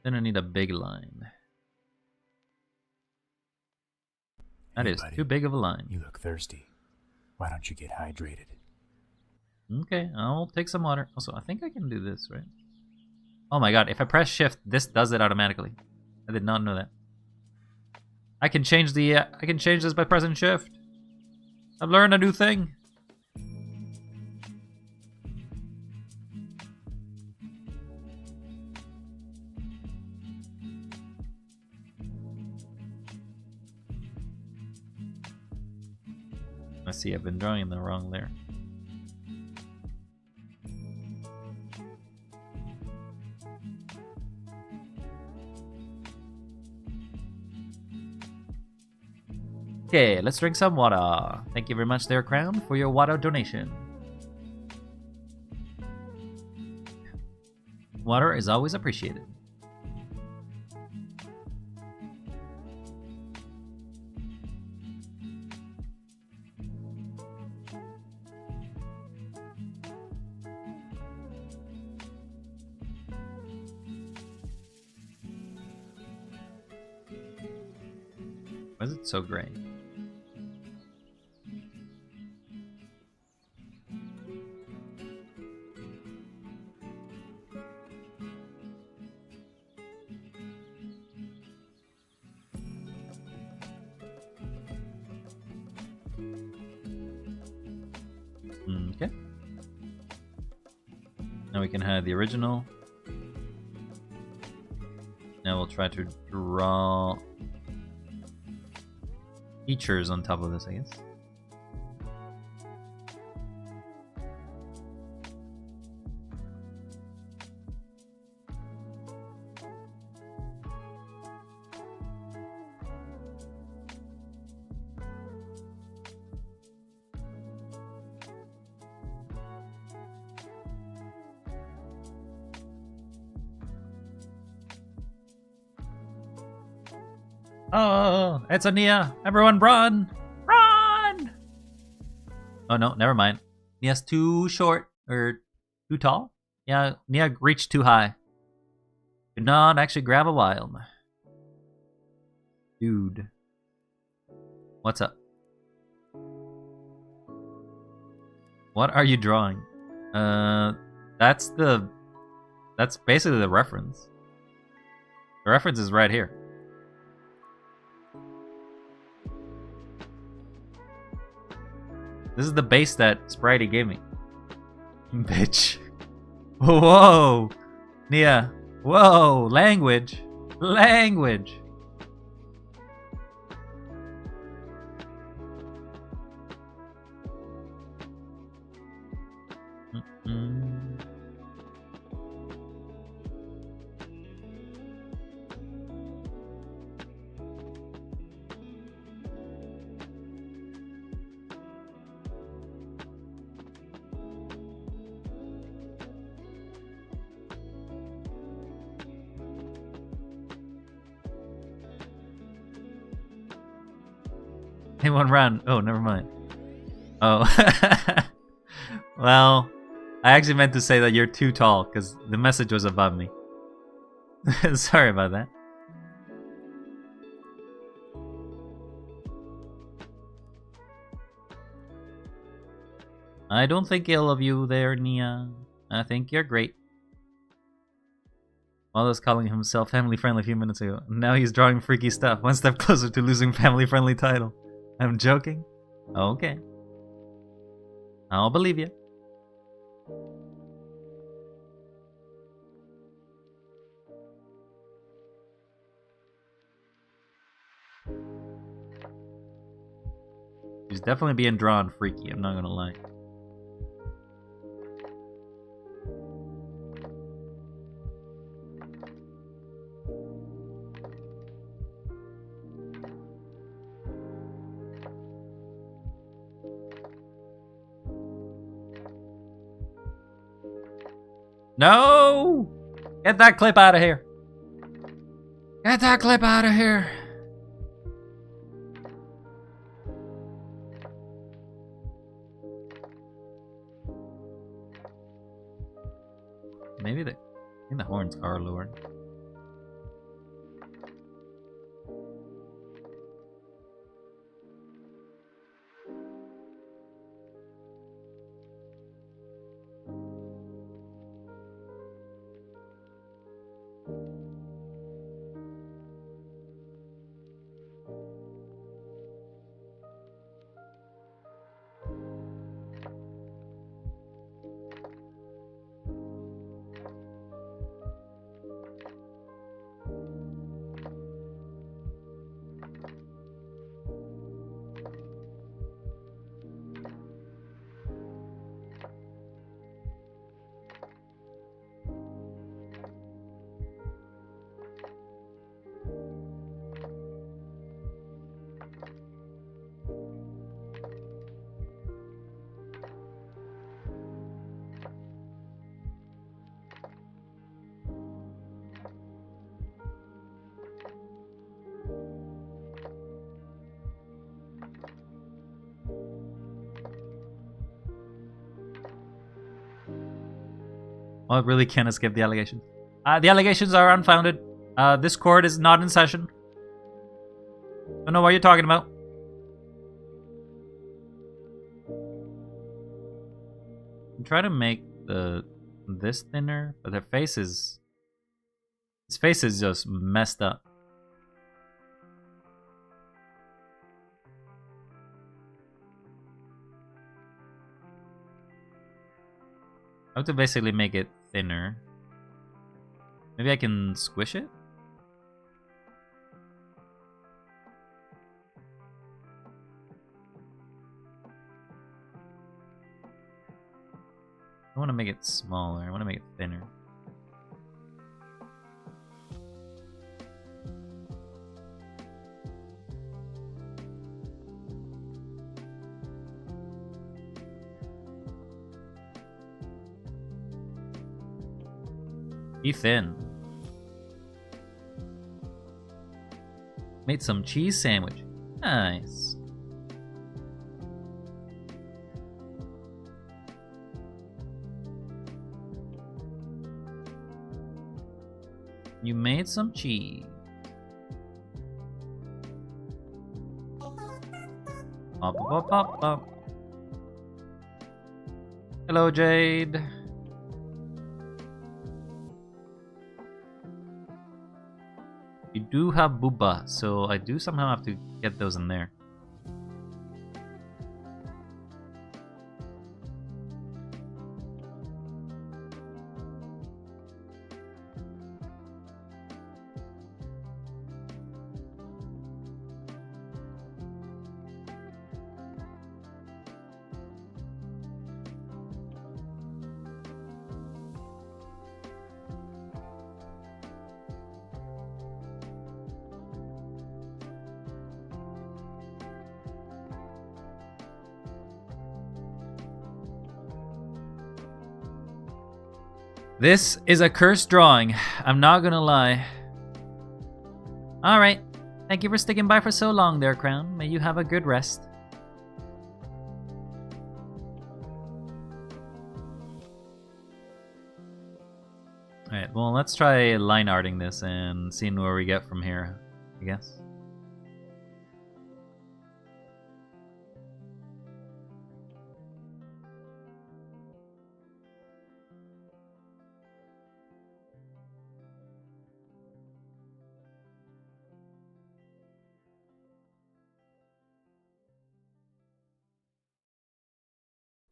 Then I need a big line. That Hey, is buddy. too big of a line. You look thirsty. Why don't you get hydrated? Okay, I'll take some water. Also, I think I can do this, right? Oh my god, if I press shift, this does it automatically. I did not know that. I can change the I can change this by pressing shift. I've learned a new thing. I see, I've been drawing the wrong layer. Okay, let's drink some water. Thank you very much there, Crown, for your water donation. Water is always appreciated. Why is it so gray? Okay. Now we can have the original. Now we'll try to draw features on top of this, I guess. Oh, it's Nia! Everyone run! Run! Oh no, never mind. Nia's too short, or too tall? Yeah, Nia reached too high. Could not actually grab a wild. Dude. What's up? What are you drawing? That's basically the reference. The reference is right here. This is the base that Spritey gave me. Bitch. Whoa! Nia. Whoa! Language. Language. Anyone run? Oh, never mind. Oh. Well, I actually meant to say that you're too tall because the message was above me. Sorry about that. I don't think ill of you there, Nia. I think you're great. Wallace calling himself family-friendly a few minutes ago. Now he's drawing freaky stuff. One step closer to losing family-friendly title. I'm joking? Okay. I'll believe you. He's definitely being drawn freaky, I'm not gonna lie. No! Get that clip out of here. Get that clip out of here. Maybe I think the horns are lowered. Oh, I really can't escape the allegations. The allegations are unfounded. This court is not in session. Don't know what you're talking about. I'm trying to make this thinner, but their face is... His face is just messed up. I have to basically make it thinner. Maybe I can squish it? I want to make it smaller. I want to make it thinner. Be thin. Made some cheese sandwich. Nice. You made some cheese. Pop, pop, pop, pop. Hello, Jade. We do have booba, so I do somehow have to get those in there. This is a cursed drawing. I'm not gonna lie. Alright. Thank you for sticking by for so long there, Crown. May you have a good rest. Alright, well, let's try line arting this and seeing where we get from here, I guess.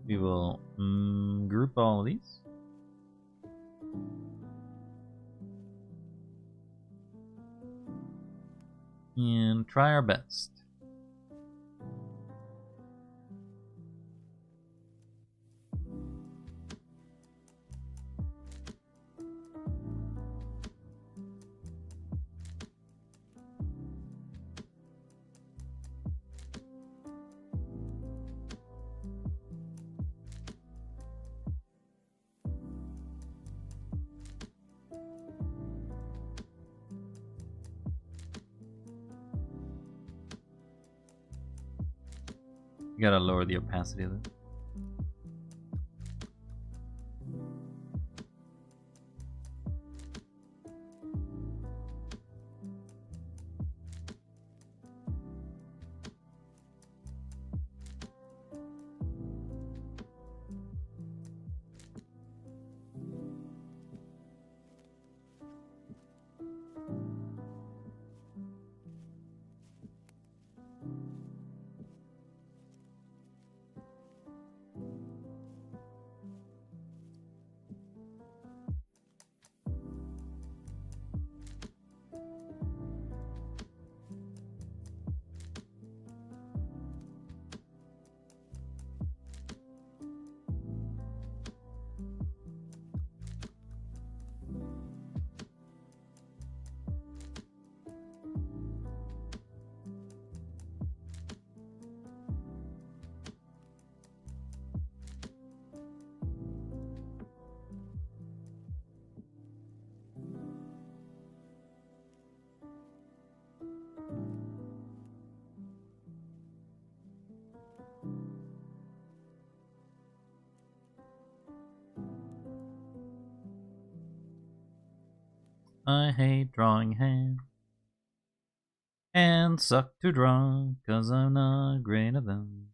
We will group all of these. And try our best. You gotta lower the opacity of it. I hate drawing hands. Hands suck to draw, 'cause I'm not great at them.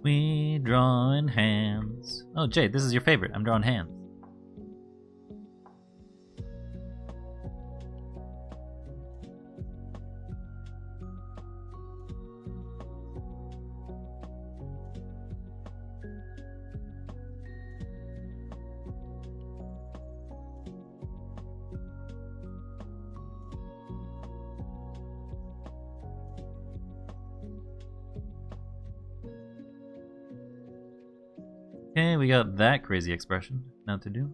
We drawing hands. Oh, Jay, this is your favorite. I'm drawing hands. Okay, we got that crazy expression now to do.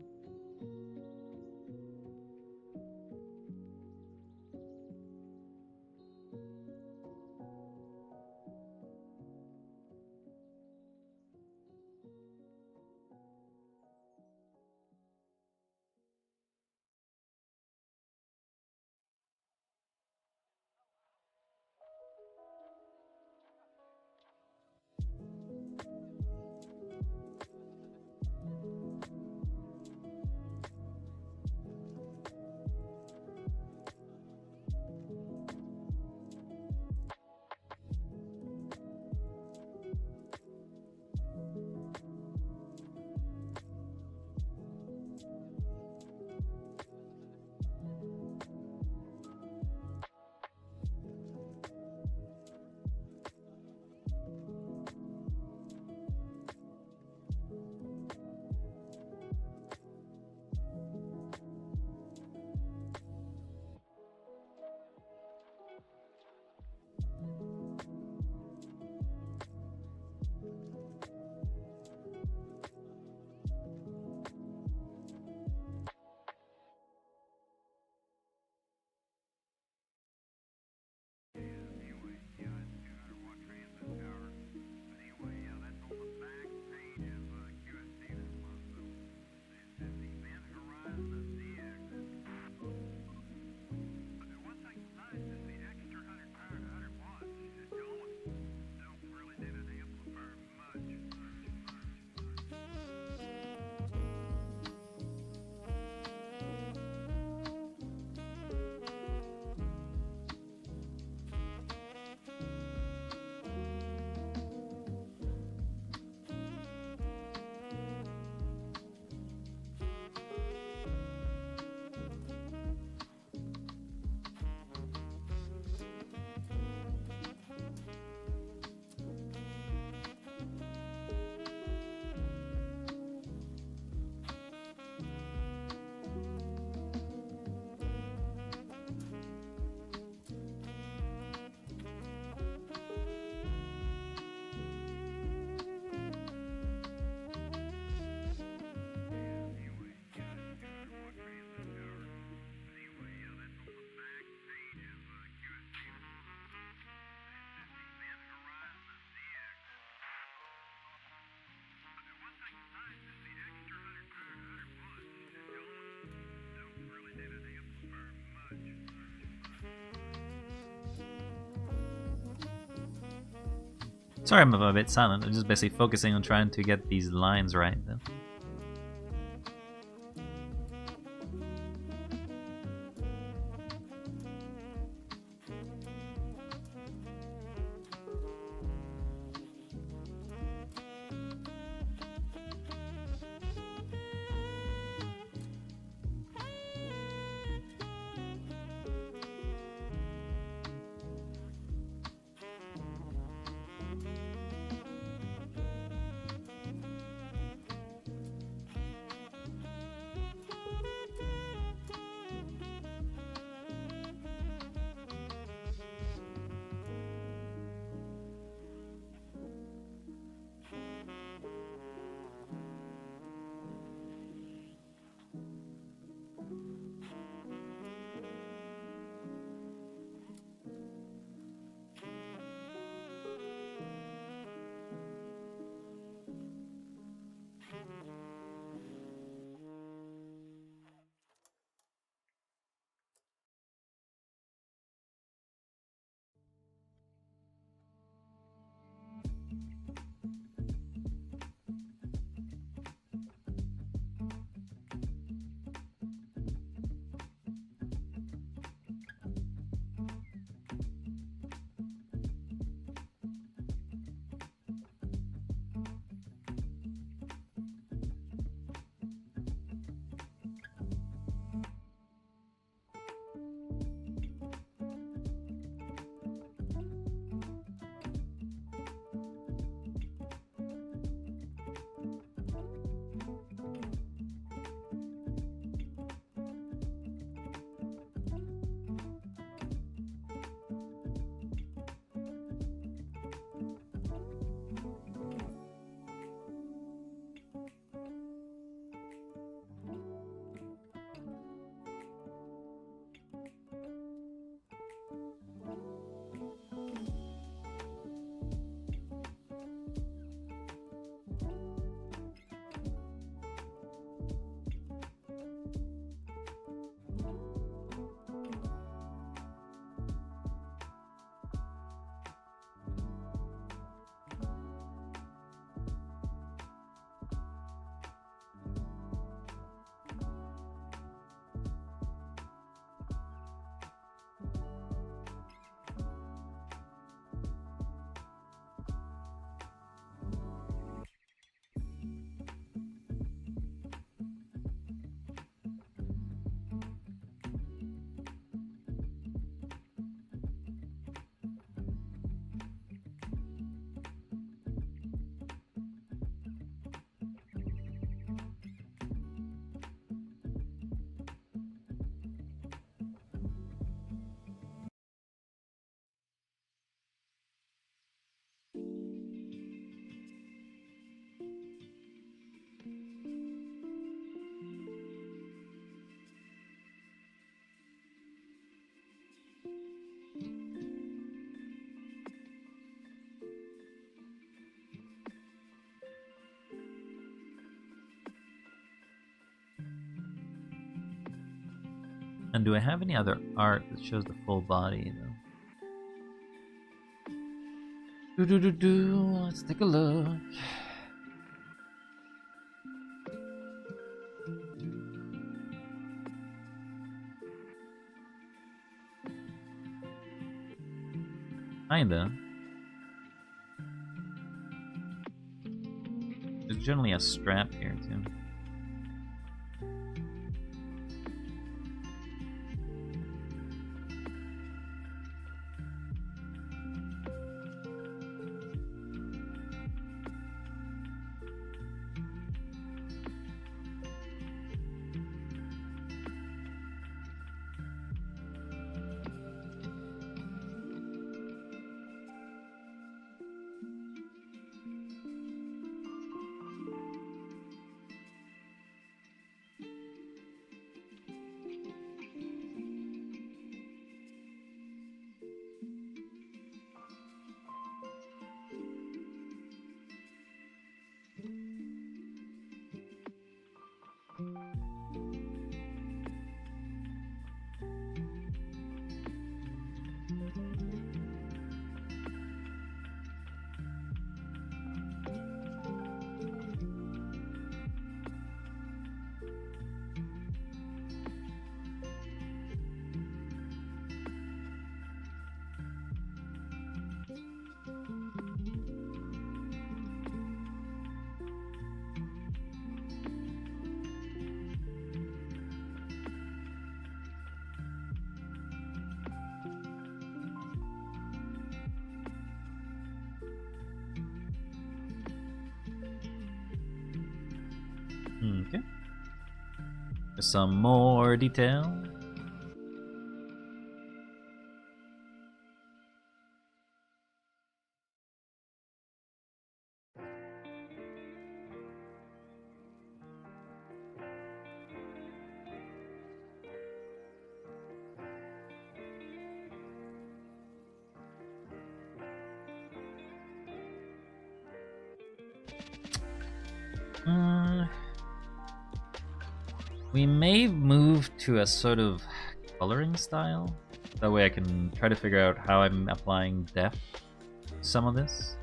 Sorry I'm a bit silent. I'm just basically focusing on trying to get these lines right. Though. And do I have any other art that shows the full body though? Let's take a look. Kinda. There's generally a strap here too. Okay. There's some more detail. We may move to a sort of coloring style. That way I can try to figure out how I'm applying depth to some of this.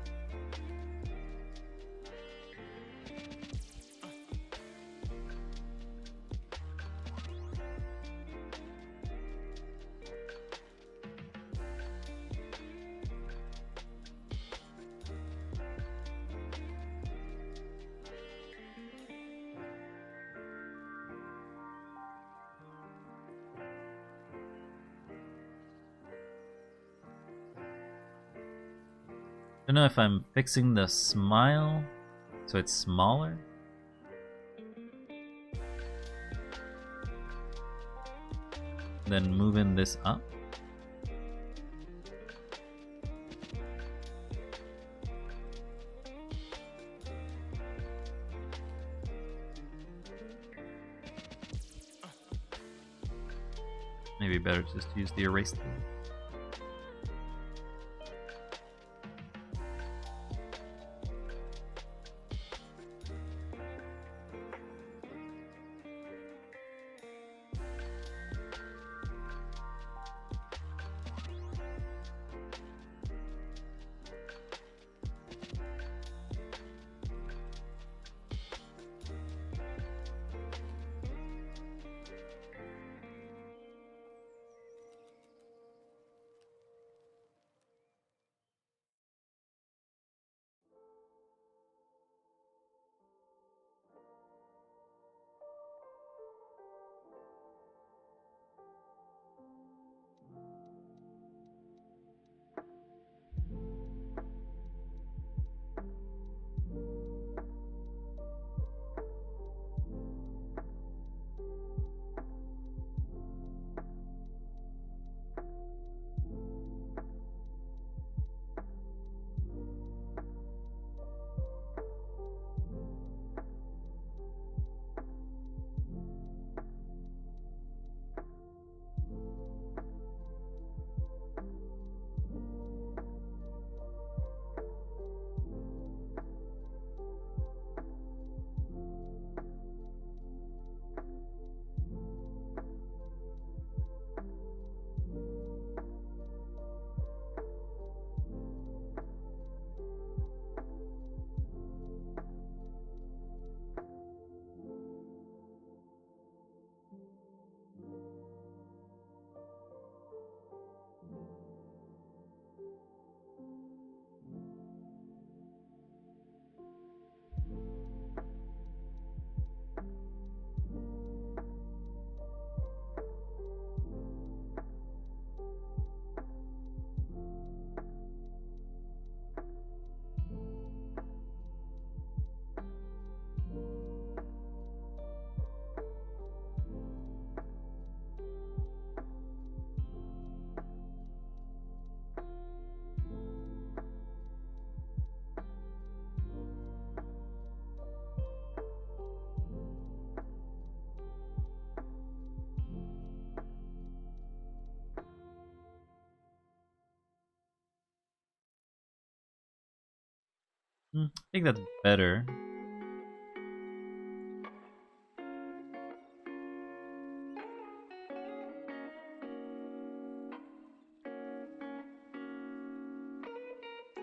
I don't know if I'm fixing the smile so it's smaller. Then moving this up. Maybe better just to use the erase tool. I think that's better.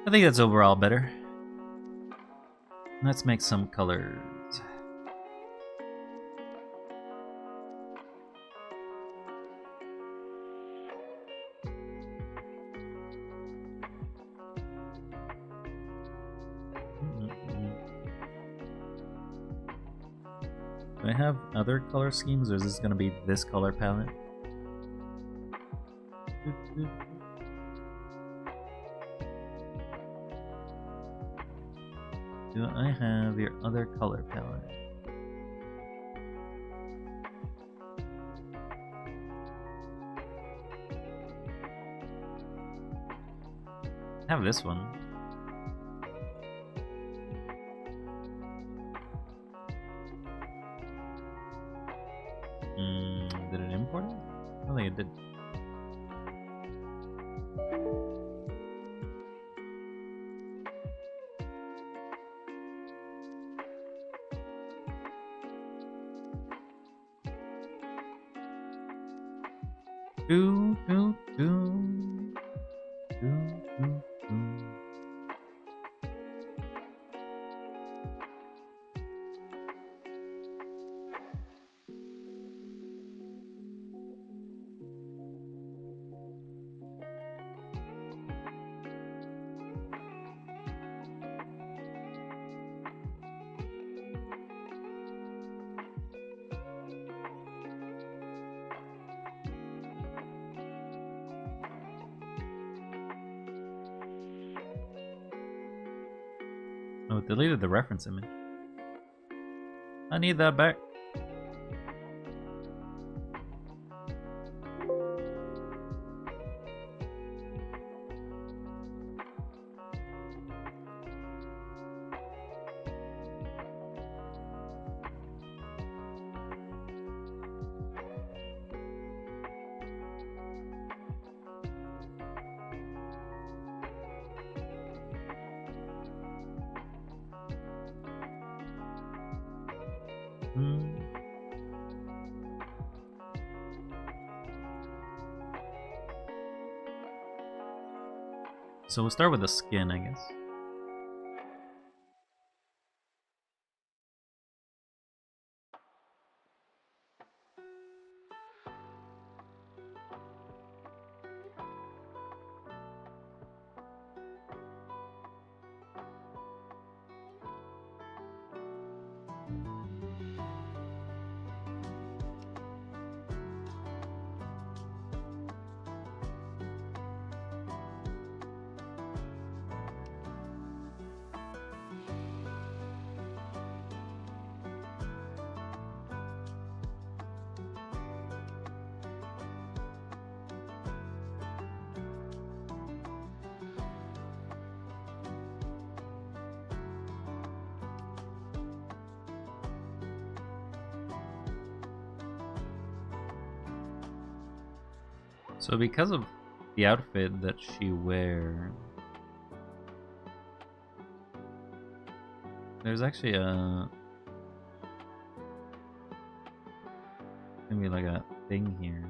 I think that's overall better. Let's make some colors. Do I have other color schemes, or is this going to be this color palette? Do I have your other color palette? have this one. Did it import it? I don't think it did. Do, do, do. Do, do, do. Oh, it deleted the reference image. I need that back. So we'll start with the skin, I guess. So because of the outfit that she wears, there's actually maybe like a thing here.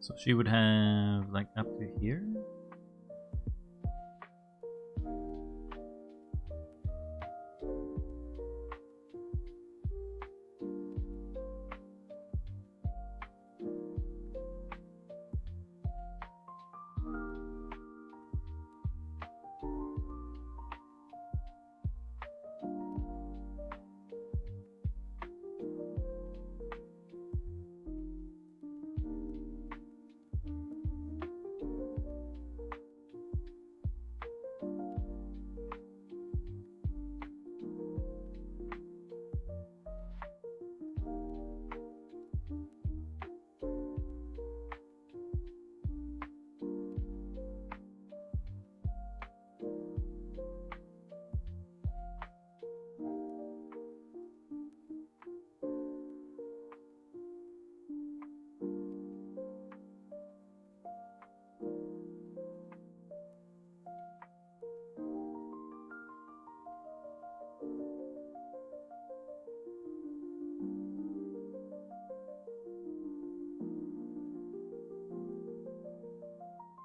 So she would have like up to here.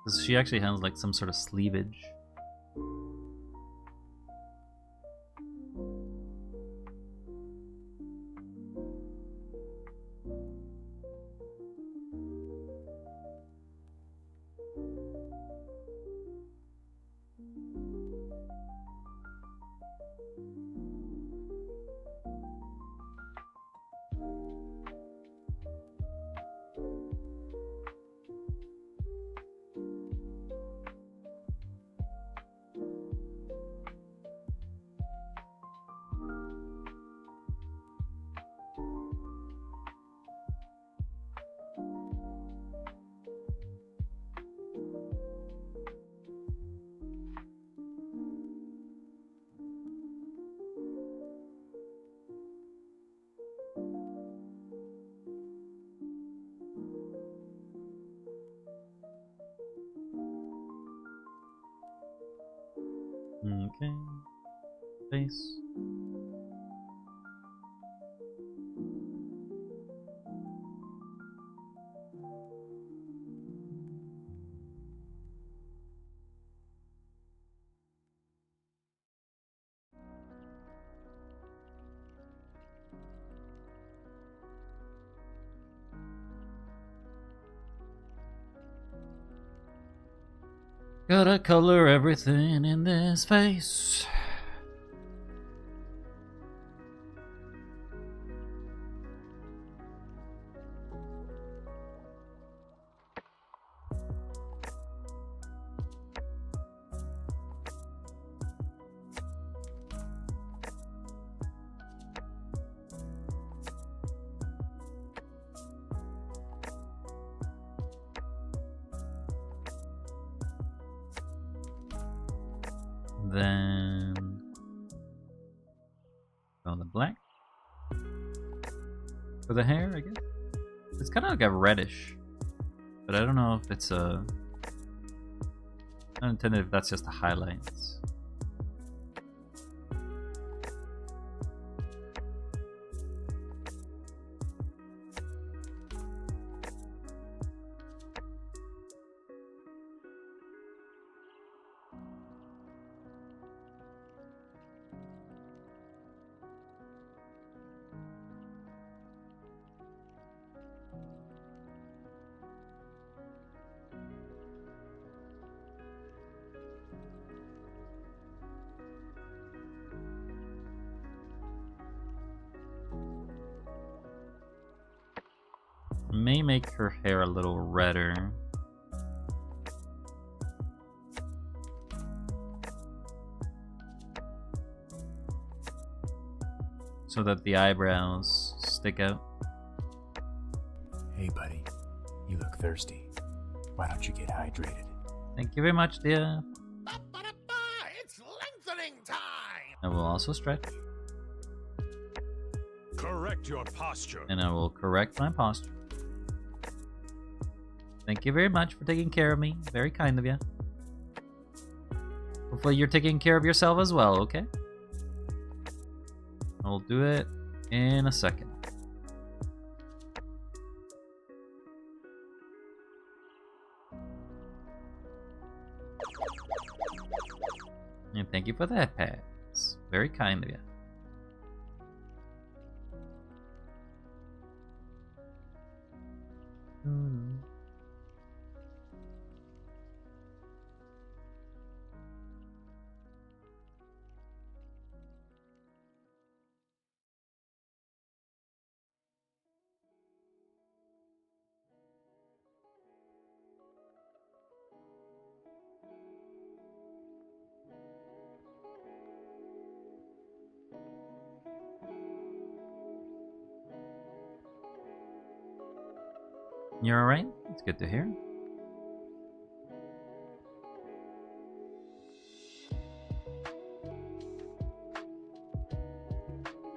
Because she actually has like some sort of sleevage. Okay. Face. Gotta color everything in this face. Then on the black for the hair, I guess. It's kind of like a reddish, but I don't know if it's a. I don't intend if that's just a highlight. May make her hair a little redder. So that the eyebrows stick out. Hey, buddy. You look thirsty. Why don't you get hydrated? Thank you very much, dear. It's lengthening time! I will also stretch. Correct your posture. And I will correct my posture. Thank you very much for taking care of me. Very kind of you. Hopefully you're taking care of yourself as well, okay? I'll do it in a second. And thank you for that, Pat. It's very kind of you. You're alright? It's good to hear.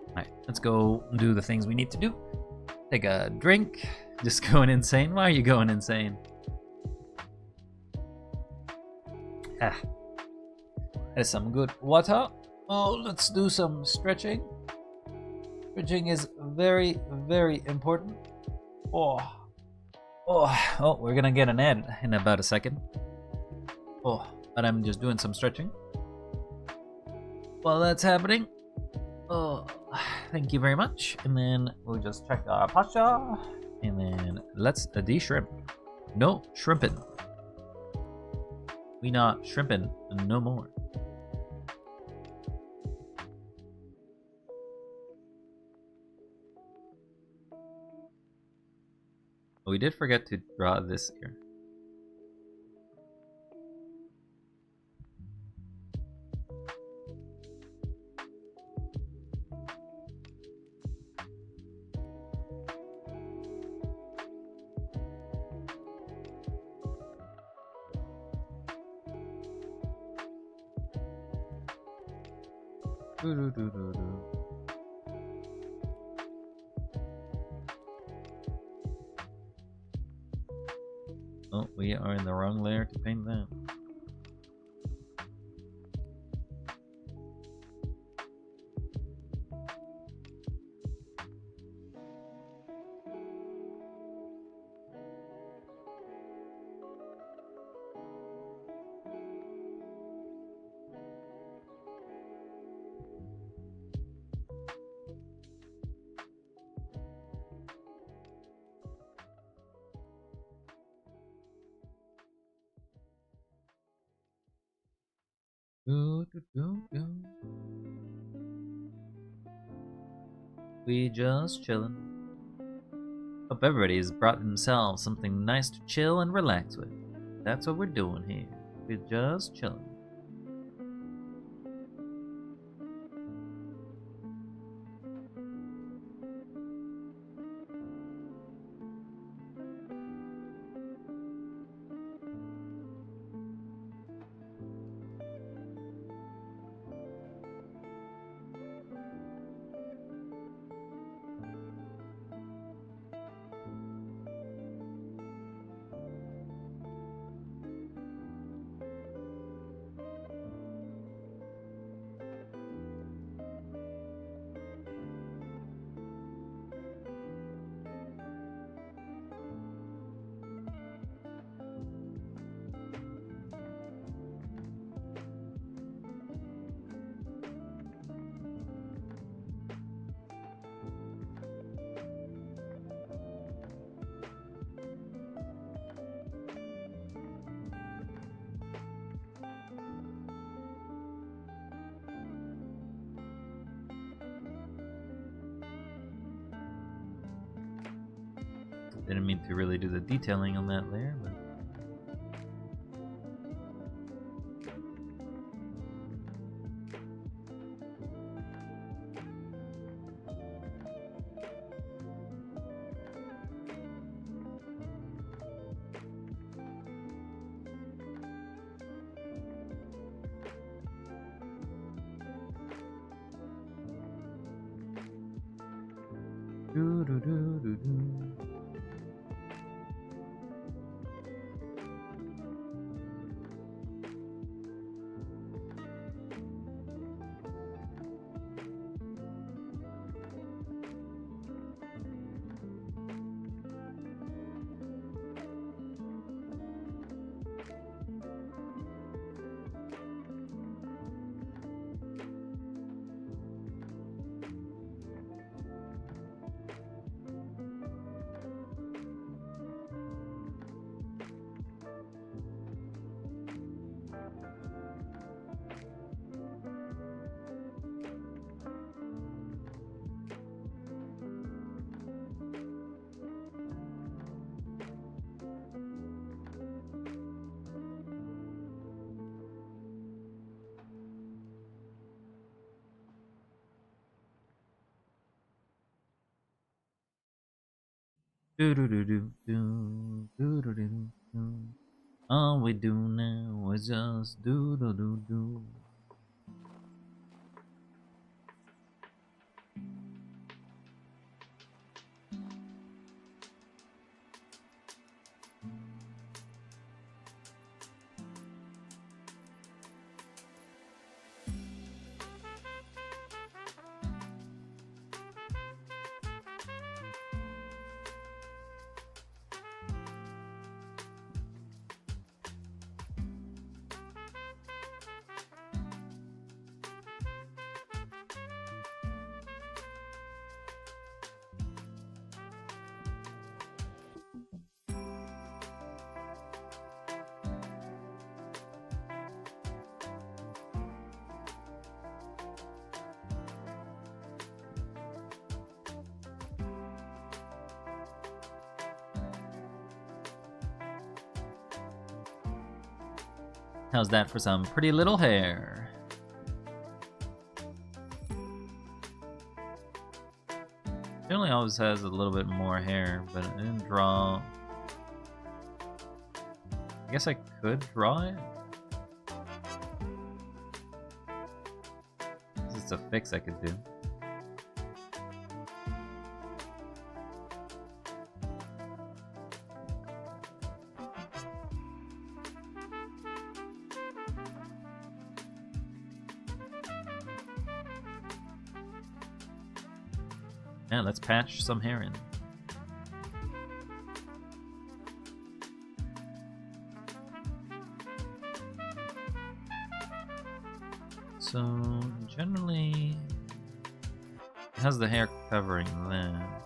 Alright, let's go do the things we need to do. Take a drink. Just going insane. Why are you going insane? Ah. There's some good water. Oh, let's do some stretching. Stretching is very, very important. Oh, we're gonna get an ad in about a second. Oh, but I'm just doing some stretching. While that's happening, oh, thank you very much. And then we'll just check our posture. And then let's de-shrimp. No shrimping. We not shrimping no more. We did forget to draw this here. Oh, we are in the wrong layer to paint that. We just chillin'. Hope everybody's brought themselves something nice to chill and relax with. That's what we're doing here. We're just chillin'. Didn't mean to really do the detailing on that layer, but... All we do now is just do. How's that for some pretty little hair? Generally always has a little bit more hair, but I didn't draw. I guess I could draw it. This is a fix I could do. Yeah, let's patch some hair in. So, generally, it has the hair covering that.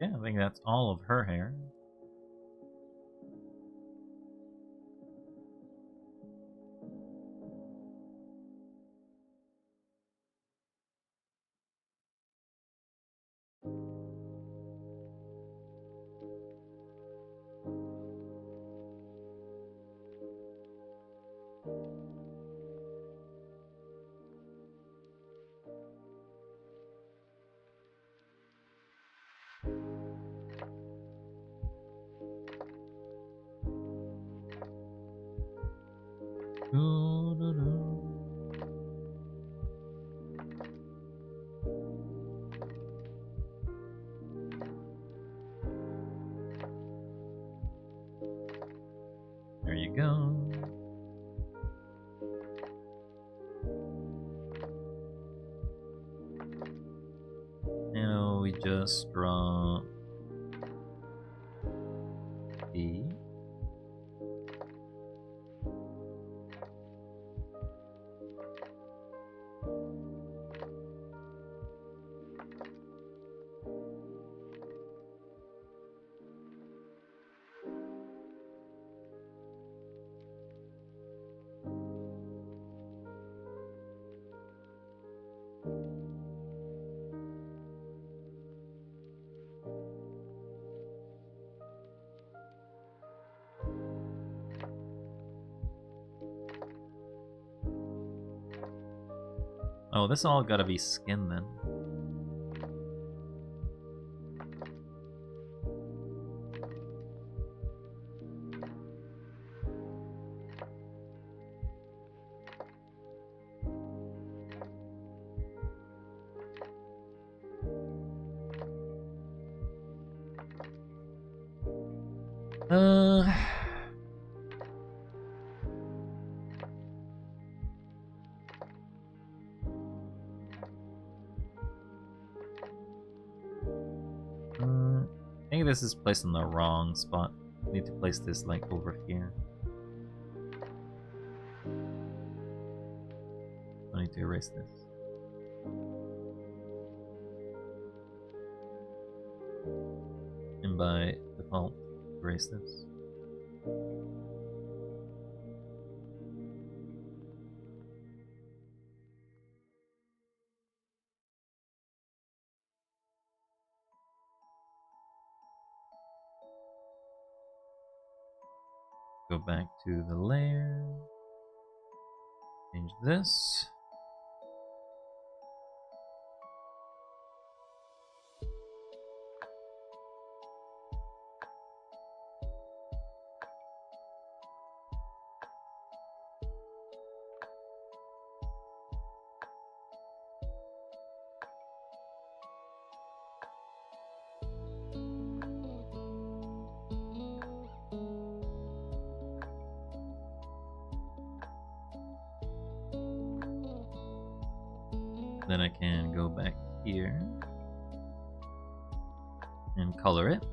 Yeah, I think that's all of her hair. There you go. Now we just draw E. Oh, this all gotta be skin then. Uh... I think this is placed in the wrong spot. I need to place this like over here. I need to erase this. And by default, erase this. Go back to the layer. Change this. Then I can go back here and color it.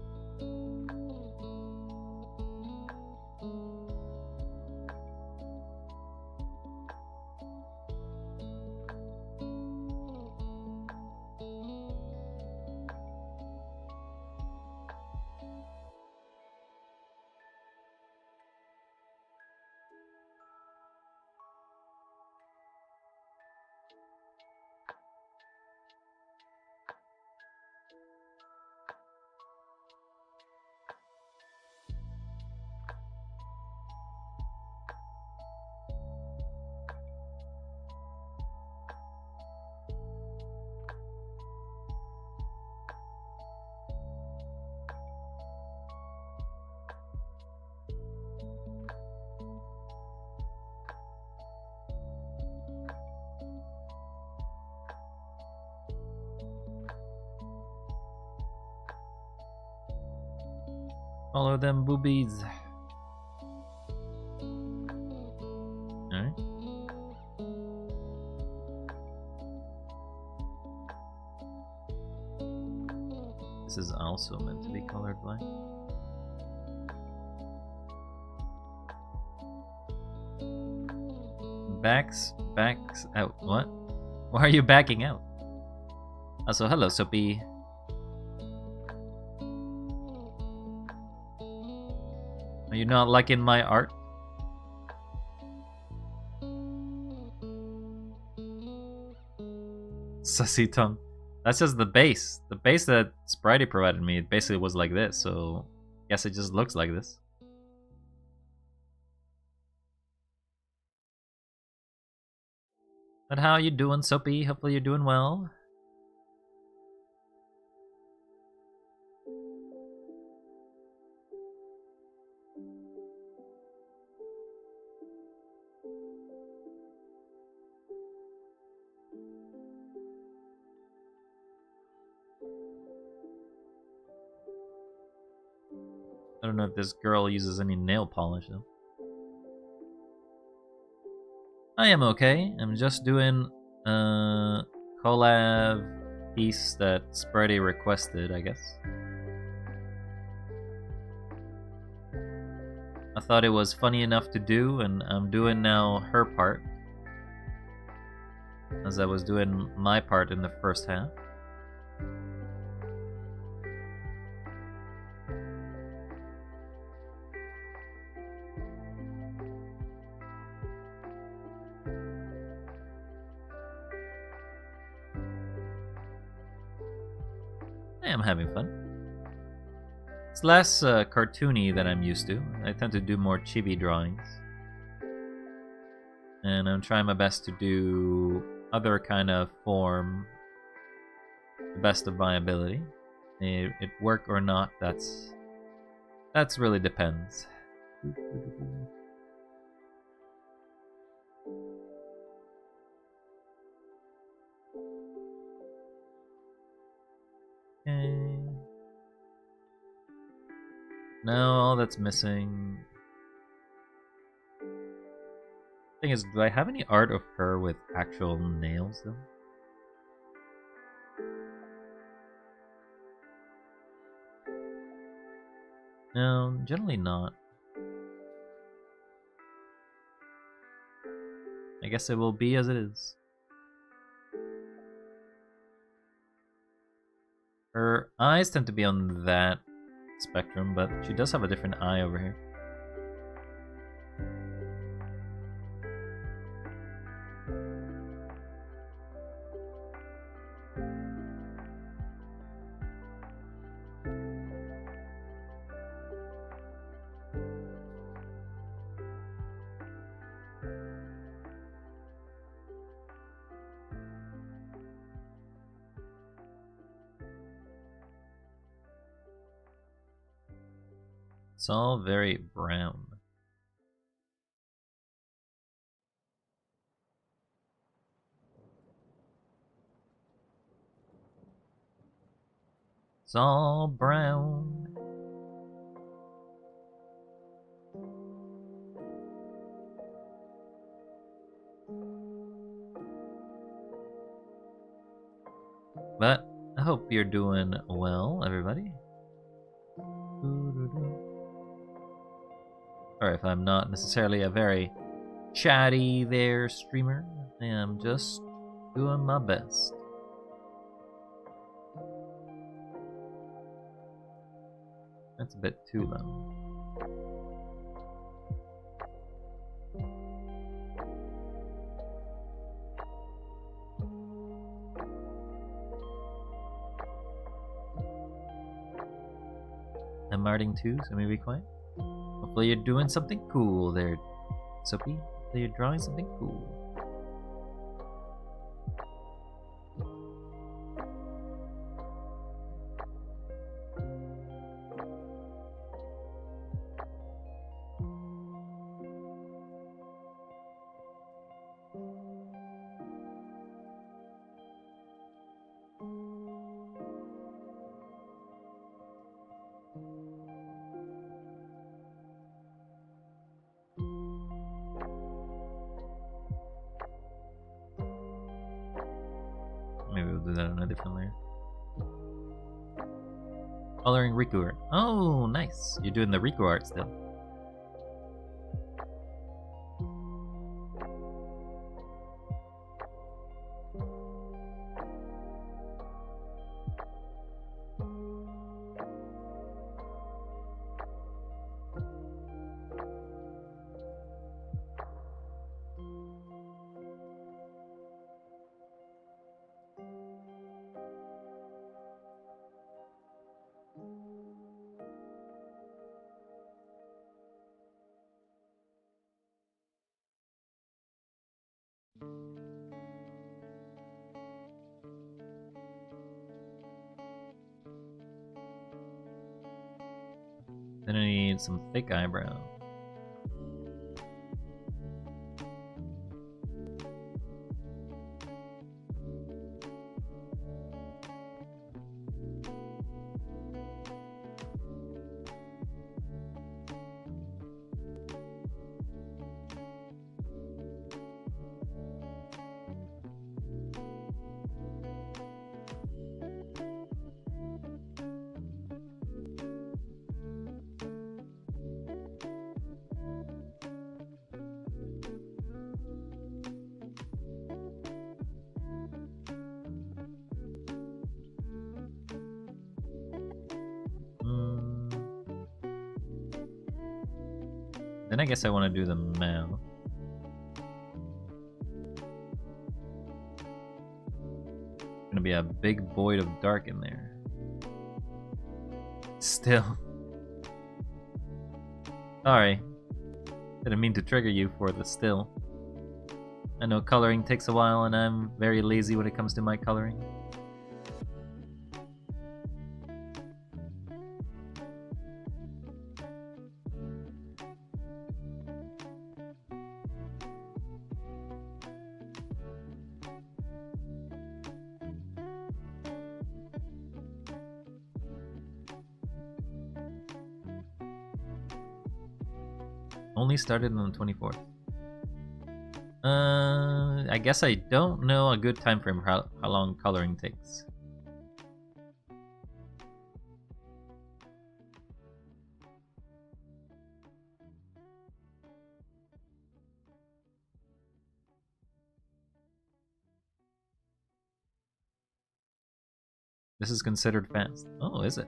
Follow them boobies. Alright. This is also meant to be colored black. Backs out. What? Why are you backing out? Also, hello, Soapy. Are you not liking my art? Sussy tongue. That's just the base. The base that Spritey provided me, it basically was like this, so I guess it just looks like this. But how you doing, Soapy? Hopefully you're doing well. I don't know if this girl uses any nail polish though. I am okay. I'm just doing collab piece that Spready requested, I guess. I thought it was funny enough to do, and I'm doing now her part, as I was doing my part in the first half. I'm having fun. It's less cartoony than I'm used to. I tend to do more chibi drawings. And I'm trying my best to do other kind of form the best of my ability. It work or not, that's really depends. Okay. Now all that's missing. Thing is, do I have any art of her with actual nails though? No, generally not. I guess it will be as it is. Her eyes tend to be on that spectrum, but she does have a different eye over here. It's all very brown. It's all brown. But I hope you're doing well, everybody. Sorry if I'm not necessarily a very chatty there streamer. I am just doing my best. That's a bit too low. I'm Marting too, so maybe quiet. Hopefully you're doing something cool there, Soapy. Hopefully you're drawing something cool. Maybe we'll do that on a different layer. Coloring Riku art. Oh, nice. You're doing the Riku art still. Then I need some thick eyebrow. Then I guess I want to do the mouth. Gonna be a big void of dark in there. Still. Sorry. Didn't mean to trigger you for the still. I know coloring takes a while and I'm very lazy when it comes to my coloring. Only started on the 24th. I guess I don't know a good time frame for how long coloring takes. This is considered fast. Oh, is it?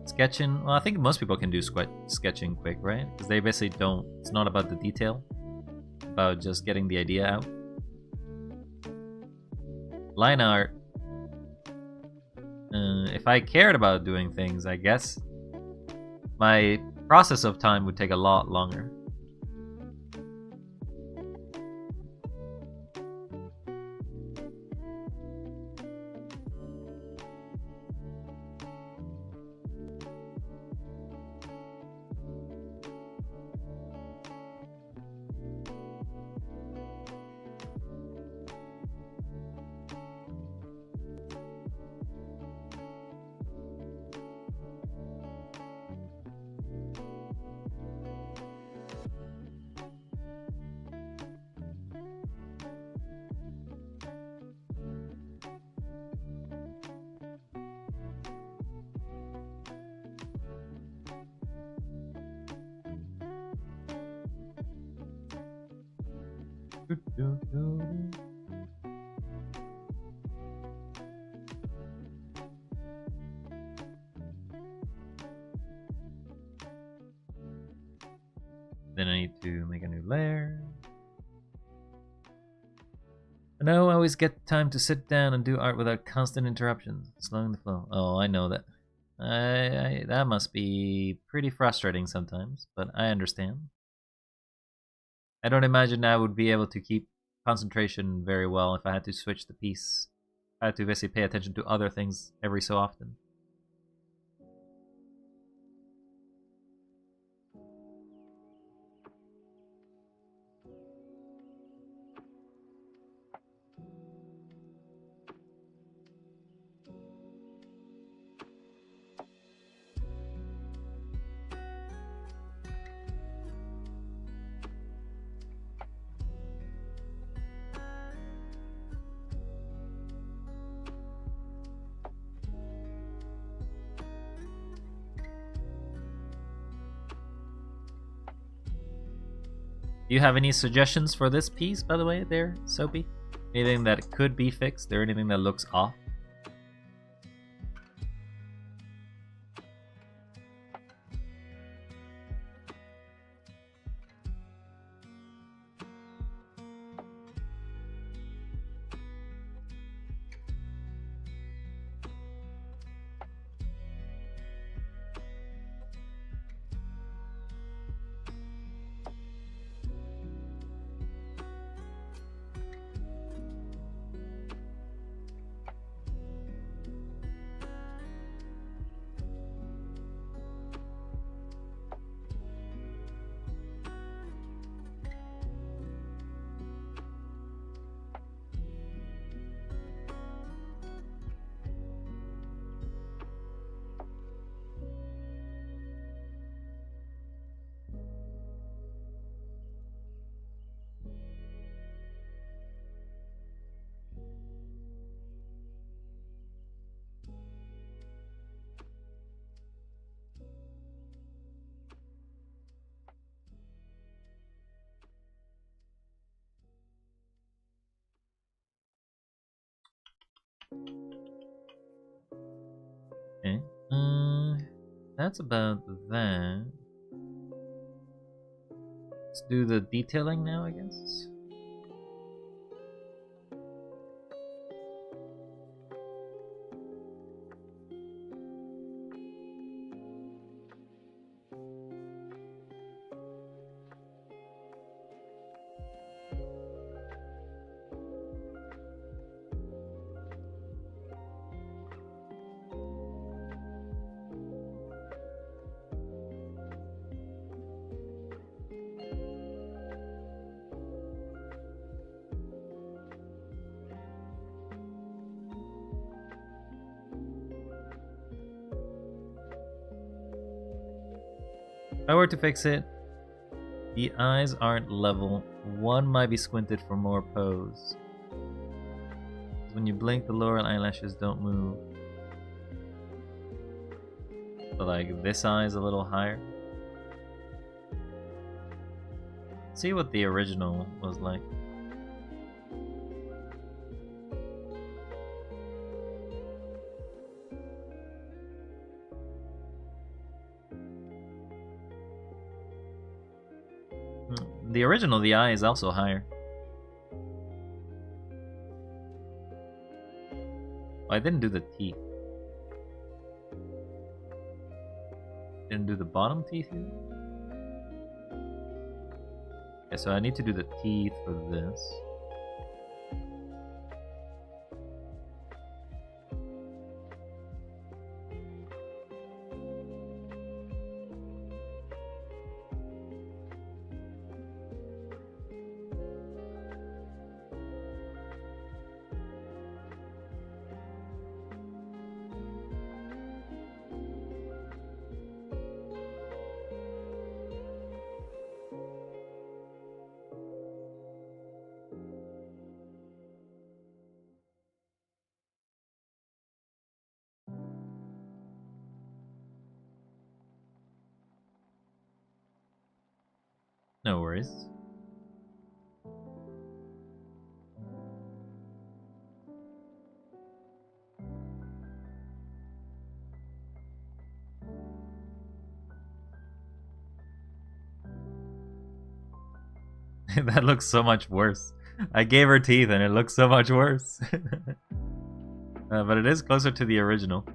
Sketching, well, I think most people can do sketching quick, right? Because they basically don't, it's not about the detail, it's about just getting the idea out. Line art, if I cared about doing things, I guess my process of time would take a lot longer. Then I need to make a new layer. I know I always get time to sit down and do art without constant interruptions, slowing the flow. Oh, I know that. That must be pretty frustrating sometimes, but I understand. I don't imagine I would be able to keep concentration very well if I had to switch the piece. I had to basically pay attention to other things every so often. Do you have any suggestions for this piece, by the way, there, Soapy? Anything that could be fixed or anything that looks off? Okay. That's about that. Let's do the detailing now, I guess. If I were to fix it, the eyes aren't level. One might be squinted for more pose. When you blink, the lower eyelashes don't move. So like this eye is a little higher. See what the original was like. The original, the eye is also higher. Oh, I didn't do the teeth. Didn't do the bottom teeth either. Okay, so I need to do the teeth for this. No worries. That looks so much worse. I gave her teeth and it looks so much worse. But it is closer to the original.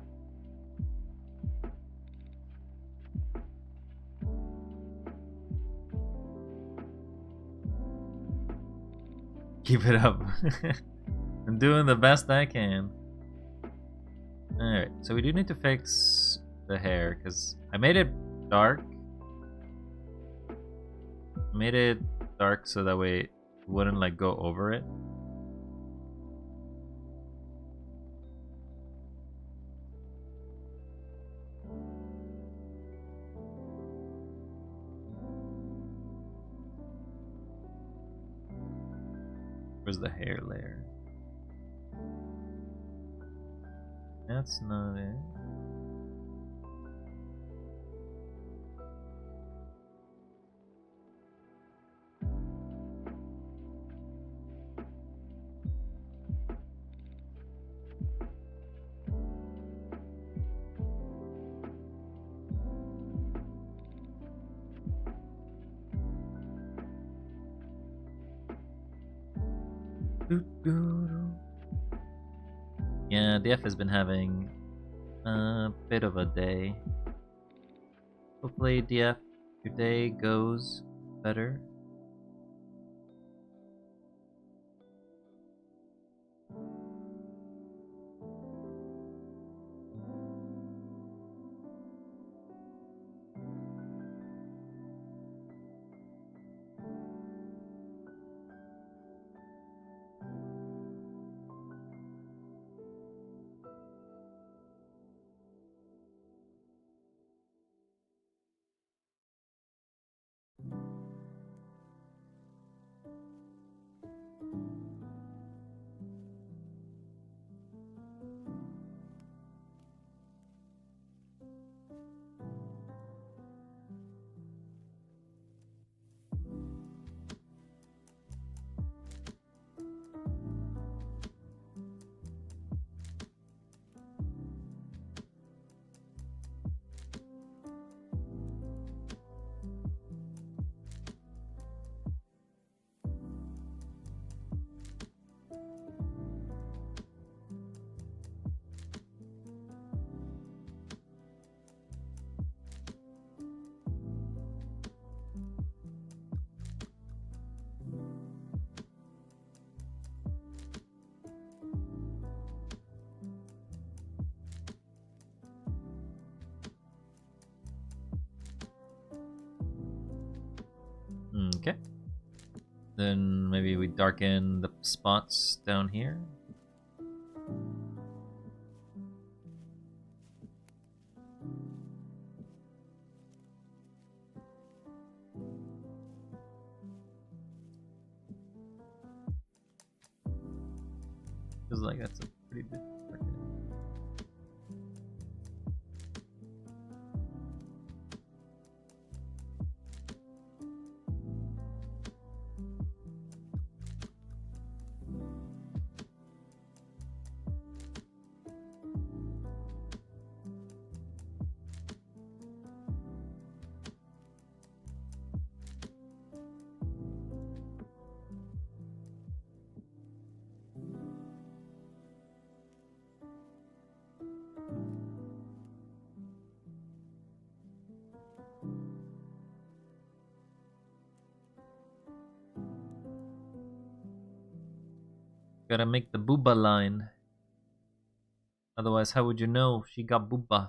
Keep it up. I'm doing the best I can. Alright, so we do need to fix the hair, because I made it dark. Made it dark so that way it wouldn't like go over it. Where's the hair layer? That's not it. Yeah, DF has been having a bit of a day. Hopefully, DF, your day goes better. Okay. Then maybe we darken the spots down here. Feels like that's a pretty big darkening. Gotta make the booba line. Otherwise, how would you know she got booba?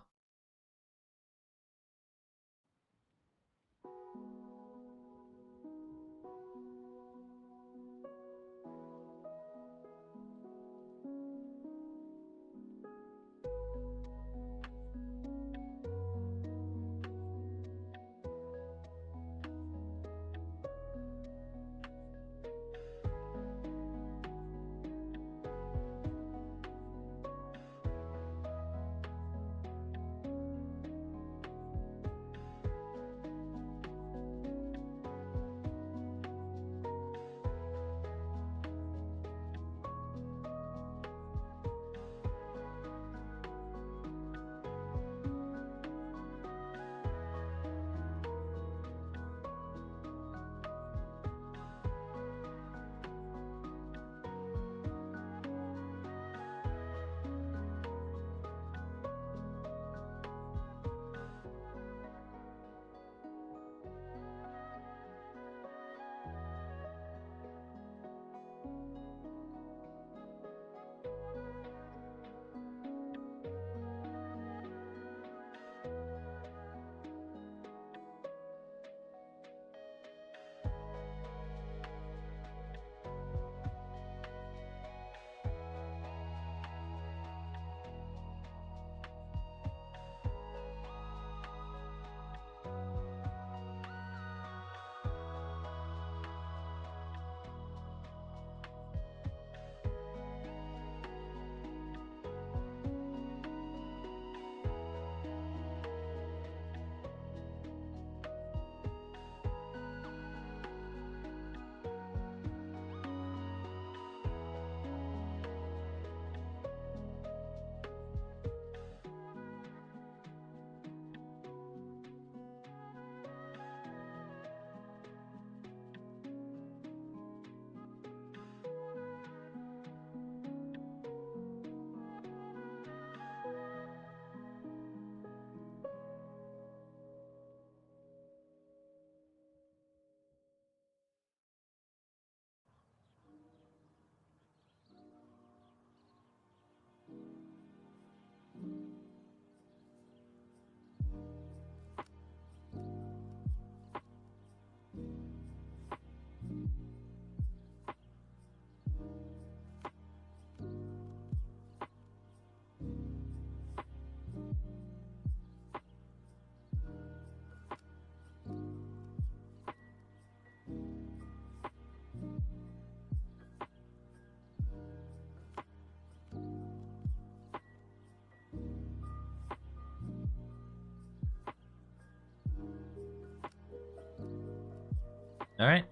Alright.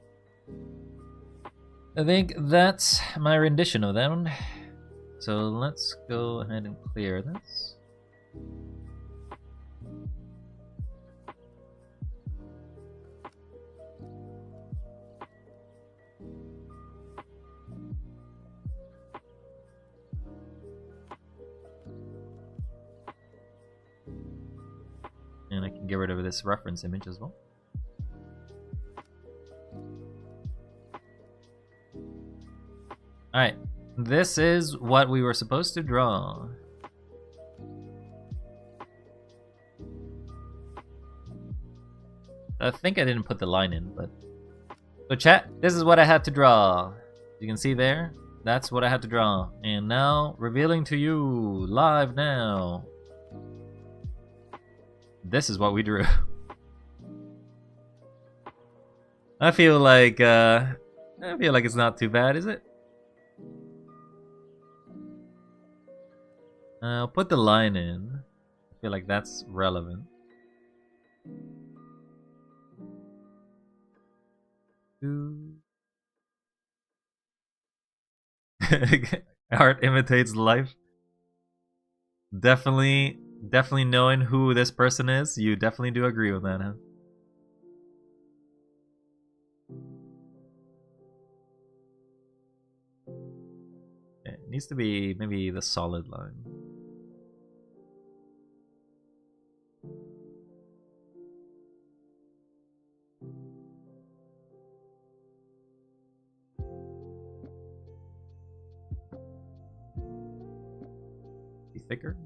I think that's my rendition of that one. So let's go ahead and clear this. And I can get rid of this reference image as well. Alright, this is what we were supposed to draw. I think I didn't put the line in, but So chat, this is what I had to draw. You can see there, that's what I had to draw. And now, revealing to you, live now. This is what we drew. I feel like it's not too bad, is it? I'll put the line in. I feel like that's relevant. Art imitates life. Definitely knowing who this person is, you definitely do agree with that, huh? It needs to be maybe the solid line. Be thicker.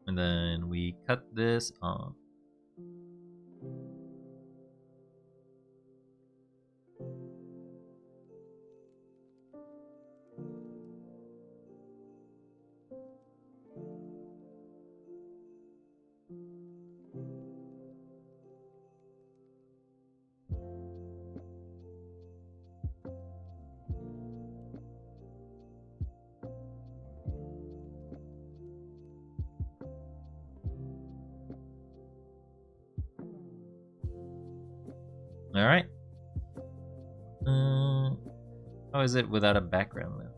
And then we cut this off. All right. How is it without a background though?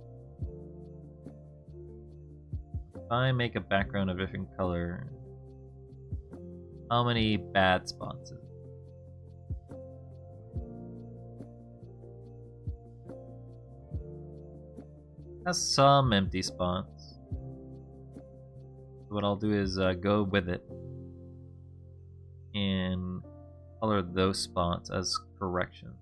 If I make a background of a different color, how many bad spots is it? Has some empty spots. What I'll do is go with it and color those spots as correction.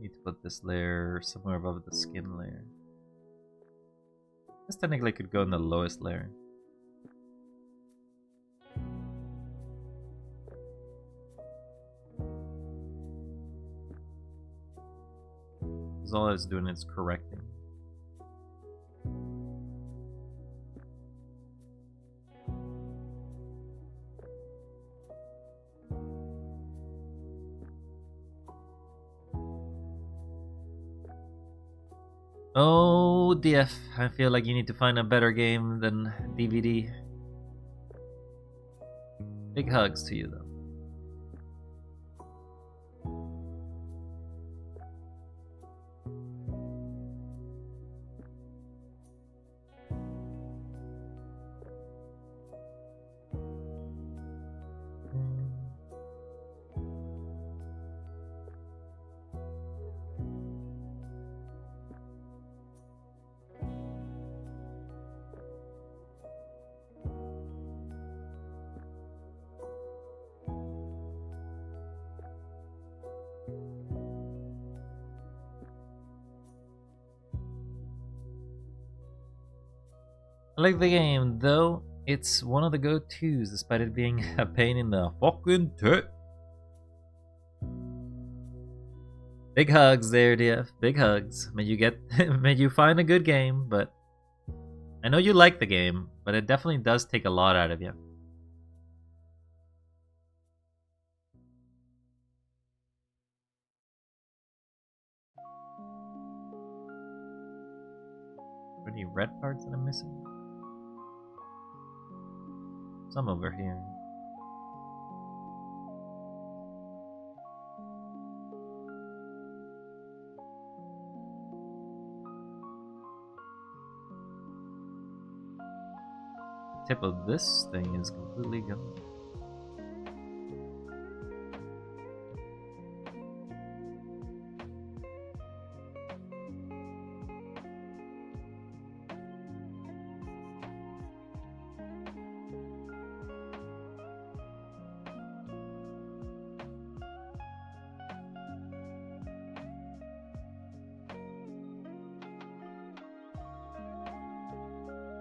Need to put this layer somewhere above the skin layer. This technically could go in the lowest layer. Because all it's doing is correcting. Oh, DF, I feel like you need to find a better game than DVD. Big hugs to you, though. I like the game, though it's one of the go-tos, despite it being a pain in the fucking tit. Big hugs there, DF. Big hugs. May you find a good game, but I know you like the game, but it definitely does take a lot out of you. there any red parts that I'm missing? Some over here. The tip of this thing is completely gone.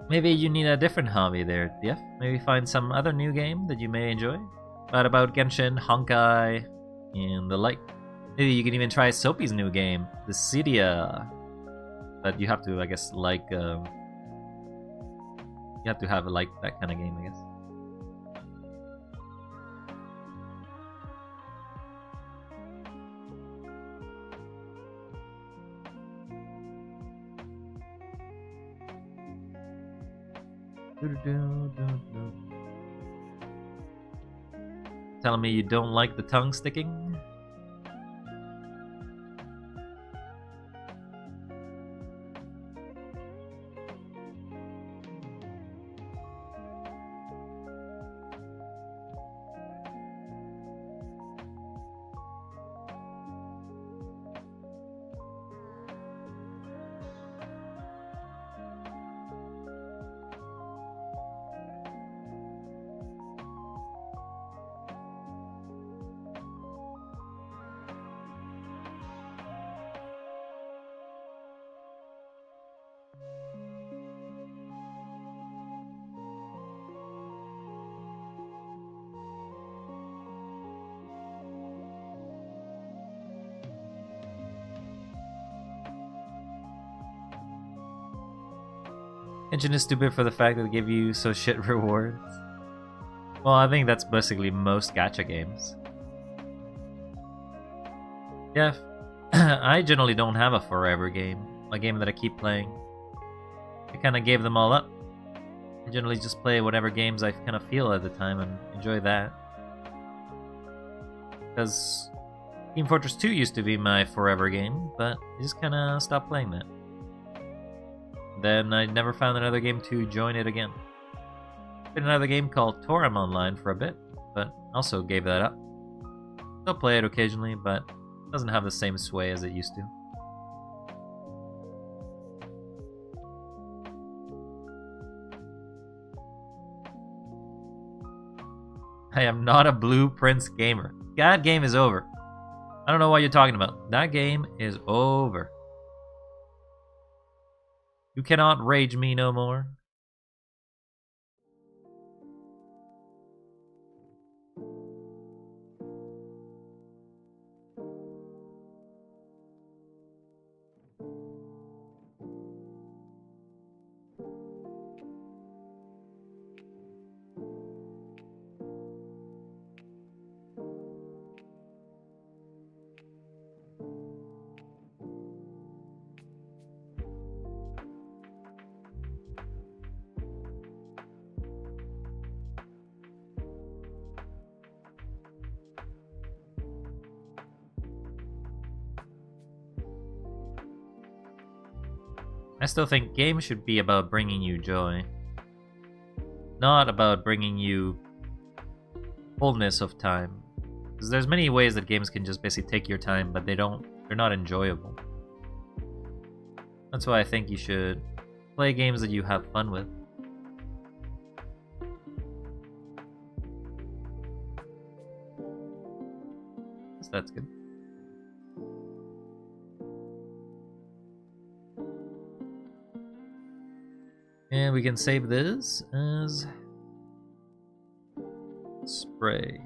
Maybe you need a different hobby there, Jeff. Maybe find some other new game that you may enjoy. What about Genshin, Honkai, and the like? Maybe you can even try Soapy's new game, The Cydia. But you have to, I guess, like... you have to have like that kind of game, I guess. Telling me you don't like the tongue sticking? Genshin is stupid for the fact that they give you so shit rewards. Well, I think that's basically most gacha games. Yeah, I generally don't have a forever game. A game that I keep playing. I kind of gave them all up. I generally just play whatever games I kind of feel at the time and enjoy that. Because Team Fortress 2 used to be my forever game, but I just kind of stopped playing that. Then I never found another game to join it again. Been another game called Torim Online for a bit, but also gave that up. Still play it occasionally, but it doesn't have the same sway as it used to. I am not a Blue Prince gamer. That game is over. I don't know what you're talking about. That game is over. You cannot rage me no more. I still think games should be about bringing you joy. Not about bringing you fullness of time. Because there's many ways that games can just basically take your time, but they're not enjoyable. That's why I think you should play games that you have fun with. So that's good. And we can save this as spray.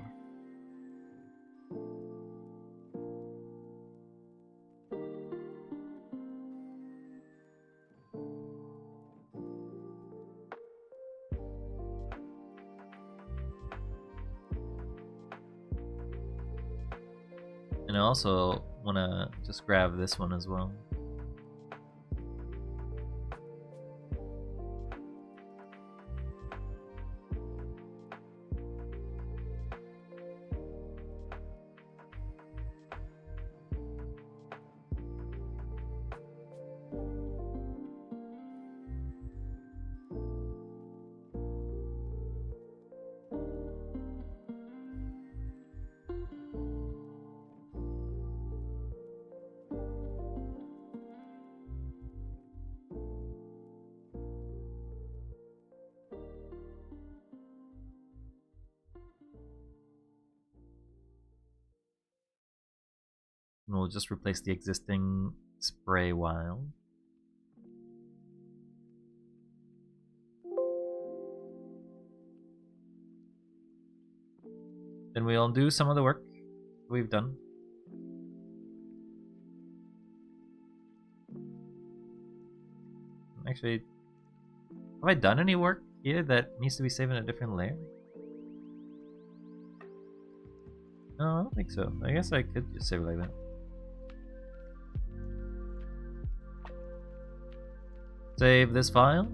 And I also want to just grab this one as well. And we'll just replace the existing spray wild. Then we'll do some of the work we've done. Actually, have I done any work here that needs to be saved in a different layer? No, I don't think so. I guess I could just save it like that. Save this file.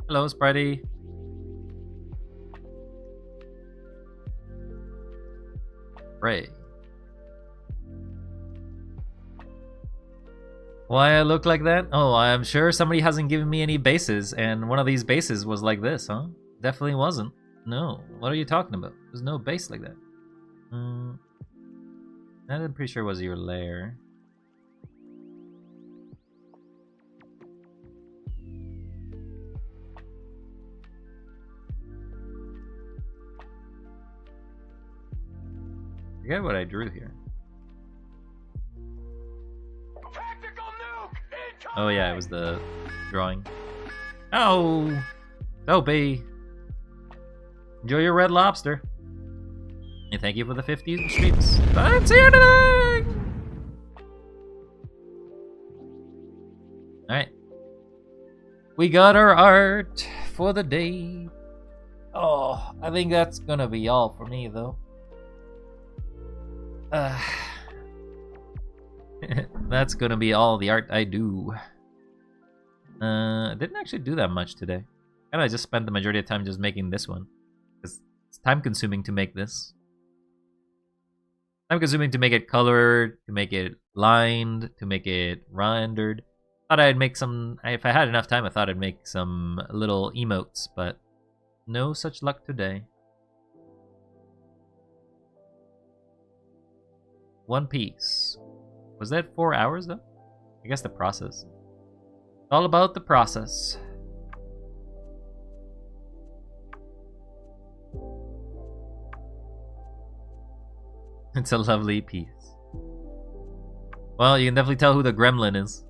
Hello, Spritey. Ray. Why I look like that? Oh, I'm sure somebody hasn't given me any bases, and one of these bases was like this, huh? Definitely wasn't. No. What are you talking about? There's no base like that. I'm pretty sure it was your lair. Forget what I drew here. Tactical nuke incoming! Oh yeah, it was the drawing. Oh! Soapy! Enjoy your red lobster. And thank you for the 50 streams. I didn't see anything! Alright. We got our art for the day. Oh, I think that's gonna be all for me though. That's gonna be all the art I do. I didn't actually do that much today. I just spent the majority of time just making this one. It's time consuming to make this. Time consuming to make it colored, to make it lined, to make it rendered. Thought I'd make some, if I had enough time, I thought I'd make some little emotes, but no such luck today. One Piece. Was that 4 hours though? I guess the process. It's all about the process. It's a lovely piece. Well, you can definitely tell who the gremlin is.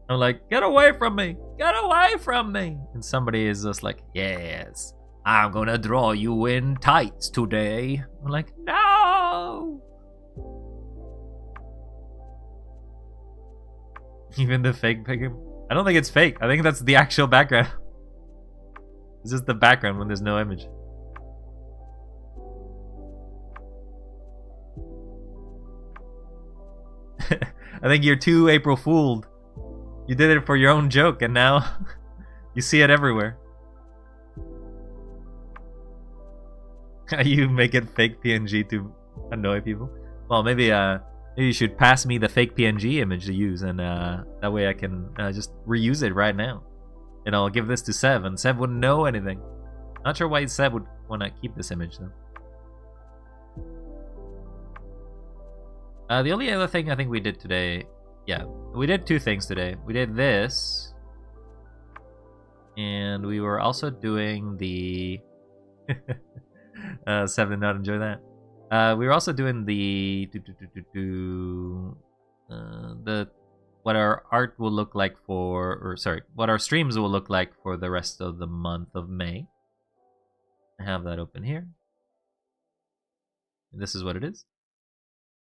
I'm like, get away from me! Get away from me! And somebody is just like, yes, I'm gonna draw you in tights today. I'm like, no! Even the fake picture? I don't think it's fake. I think that's the actual background. It's just the background when there's no image. I think you're too April Fooled. You did it for your own joke and now you see it everywhere. You make it fake PNG to annoy people. Well, maybe maybe you should pass me the fake PNG image to use, and that way I can just reuse it right now. And I'll give this to Sev, and Sev wouldn't know anything. Not sure why Sev would want to keep this image though. The only other thing I think we did today, yeah, we did two things today. We did this, and we were also doing the. Sev did not enjoy that. We were also doing the what our art will look like for, or sorry, what our streams will look like for the rest of the month of May. I have that open here. This is what it is.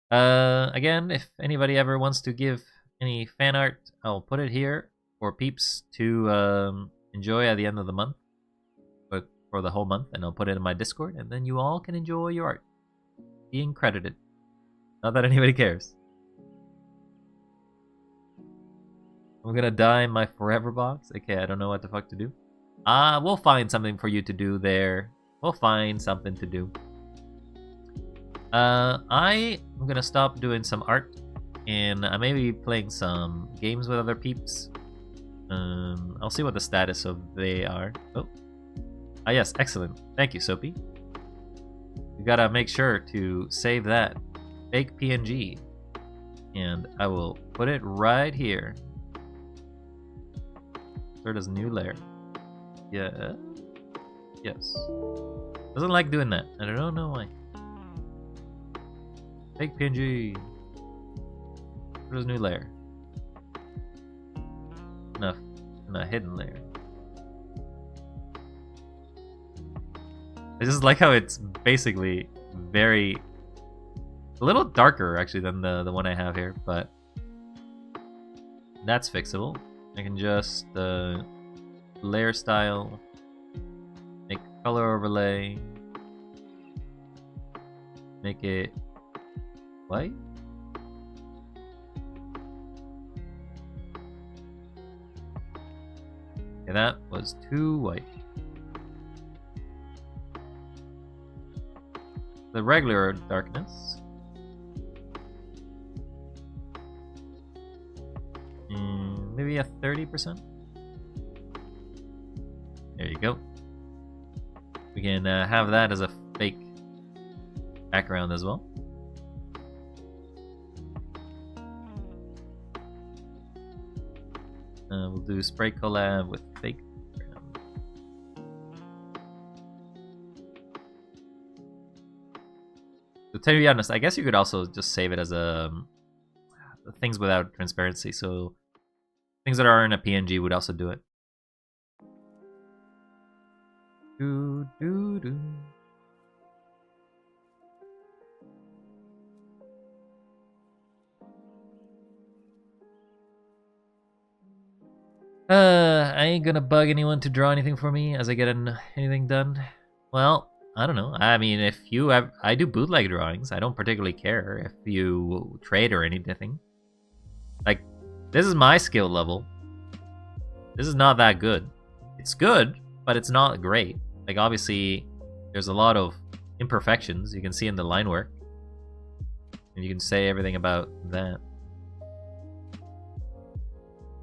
Again, if anybody ever wants to give any fan art, I'll put it here for peeps to enjoy at the end of the month, but for the whole month, and I'll put it in my Discord, and then you all can enjoy your art being credited. Not that anybody cares. I'm gonna die in my forever box. Okay, I don't know what the fuck to do. We'll find something for you to do there. We'll find something to do. I am gonna stop doing some art, and I may be playing some games with other peeps. I'll see what the status of they are. Oh, yes, excellent. Thank you, Soapy. We gotta make sure to save that fake PNG, and I will put it right here. Where does new layer? Yeah. Yes. Doesn't like doing that. I don't know why. Fake PNG. There's a new layer. Enough. And a hidden layer. I just like how it's basically very... a little darker, actually, than the one I have here, but... that's fixable. I can just... layer style... make color overlay... make it... white? Okay, that was too white. The regular darkness. Maybe a 30%. There you go. We can have that as a fake background as well. We'll do spray collab with fake background. So to be honest, I guess you could also just save it as a things without transparency. So things that are in a PNG would also do it. Do do do. I ain't gonna bug anyone to draw anything for me as I get anything done. Well, I don't know. I mean, if you have, I do bootleg drawings. I don't particularly care if you trade or anything. Like, this is my skill level. This is not that good. It's good, but it's not great. Like, obviously, there's a lot of imperfections you can see in the line work. And you can say everything about that.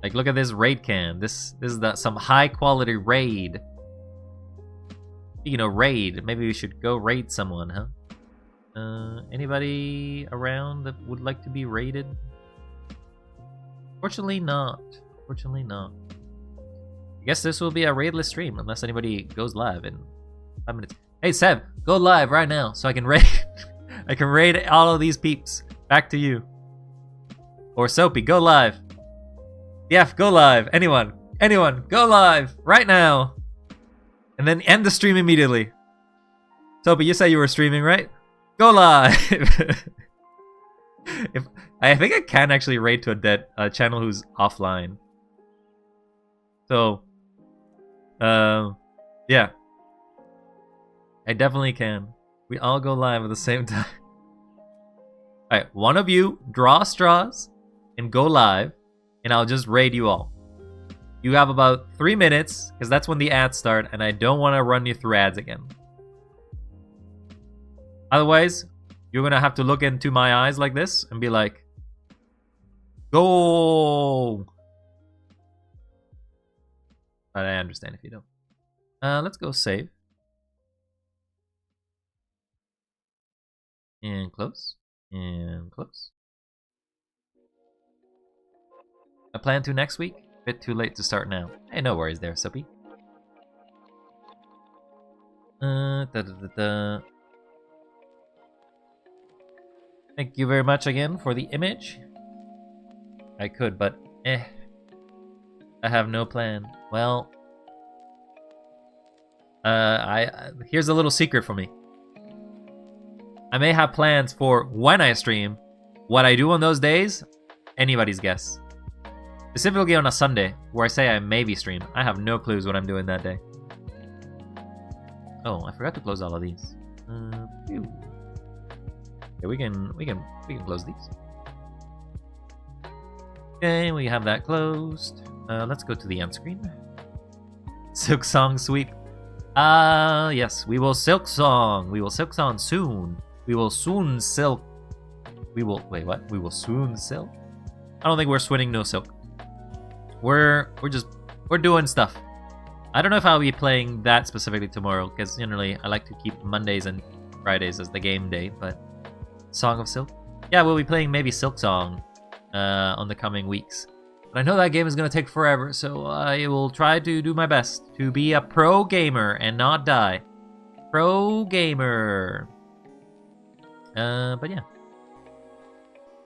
Like, look at this raid can. This is some high quality raid. Speaking of raid, maybe we should go raid someone, huh? Anybody around that would like to be raided? Fortunately not. Fortunately not. I guess this will be a raidless stream unless anybody goes live in 5 minutes. Hey Seb, go live right now so I can raid. I can raid all of these peeps. Back to you. Or Soapy, go live. Yef, go live. Anyone, go live right now. And then end the stream immediately. Soapy, you said you were streaming, right? Go live. I think I can actually raid to a dead channel who's offline. So, yeah. I definitely can. We all go live at the same time. Alright, one of you draw straws and go live, and I'll just raid you all. You have about 3 minutes, because that's when the ads start, and I don't want to run you through ads again. Otherwise, you're going to have to look into my eyes like this and be like, go! But I understand if you don't. Let's go save. And close. And close. I plan to next week. Bit too late to start now. Hey, no worries there, Soapy. Thank you very much again for the image. I could, but I have no plan. Well, here's a little secret for me. I may have plans for when I stream. What I do on those days, anybody's guess. Specifically on a Sunday, where I say I maybe stream. I have no clues what I'm doing that day. Oh, I forgot to close all of these. Okay, we can close these. Okay, we have that closed. Let's go to the end screen. Silk Song sweep. Yes, we will Silk Song. We will Silk Song soon. We will soon silk. We will wait. What? We will soon silk. I don't think we're swinning no silk. We're doing stuff. I don't know if I'll be playing that specifically tomorrow, because generally I like to keep Mondays and Fridays as the game day, but Song of Silk? Yeah, we'll be playing maybe Silk Song on the coming weeks. But I know that game is going to take forever, so I will try to do my best to be a pro gamer and not die. Pro gamer. But yeah.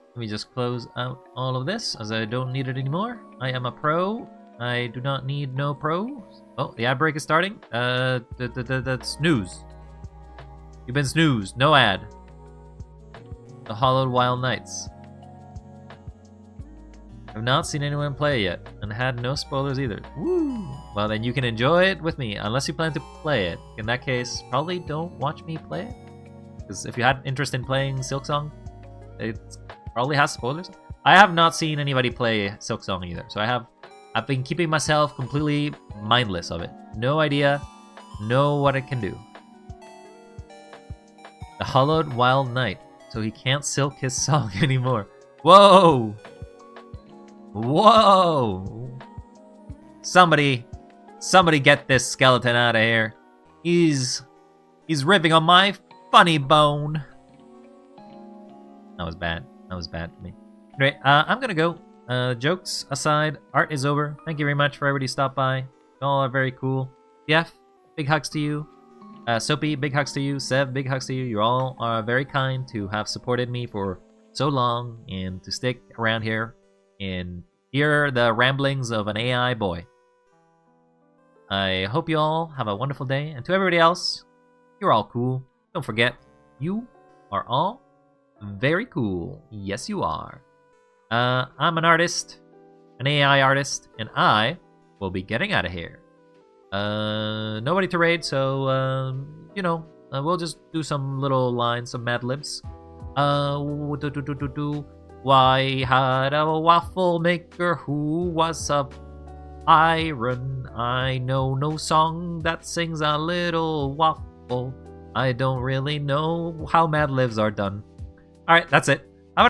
Let me just close out all of this as I don't need it anymore. I am a pro. I do not need no pros. Oh, the ad break is starting. That's snooze. You've been snoozed. No ad. The Hollowed Wild Nights. I've not seen anyone play it yet, and had no spoilers either. Woo! Well, then you can enjoy it with me, unless you plan to play it. In that case, probably don't watch me play it. Because if you had interest in playing Silksong, it probably has spoilers. I have not seen anybody play Silksong either, so I've been keeping myself completely mindless of it. No idea, know what it can do. The Hollowed Wild Night, so he can't silk his song anymore. Whoa! Whoa! Somebody get this skeleton out of here. He's ripping on my funny bone. That was bad. That was bad for me. Anyway, I'm gonna go. Jokes aside, art is over. Thank you very much for everybody who stopped by. You all are very cool. Jeff, big hugs to you. Soapy, big hugs to you. Sev, big hugs to you. You all are very kind to have supported me for so long and to stick around here and hear the ramblings of an AI boy. I hope you all have a wonderful day, and to everybody else, you're all cool. Don't forget, you are all very cool. Yes, you are. I'm an artist, an AI artist, and I will be getting out of here. Nobody to raid, so, we'll just do some little lines, some Mad Libs. Why had a waffle maker who was of iron? I know no song that sings a little waffle. I don't really know how Mad Libs are done. Alright, that's it.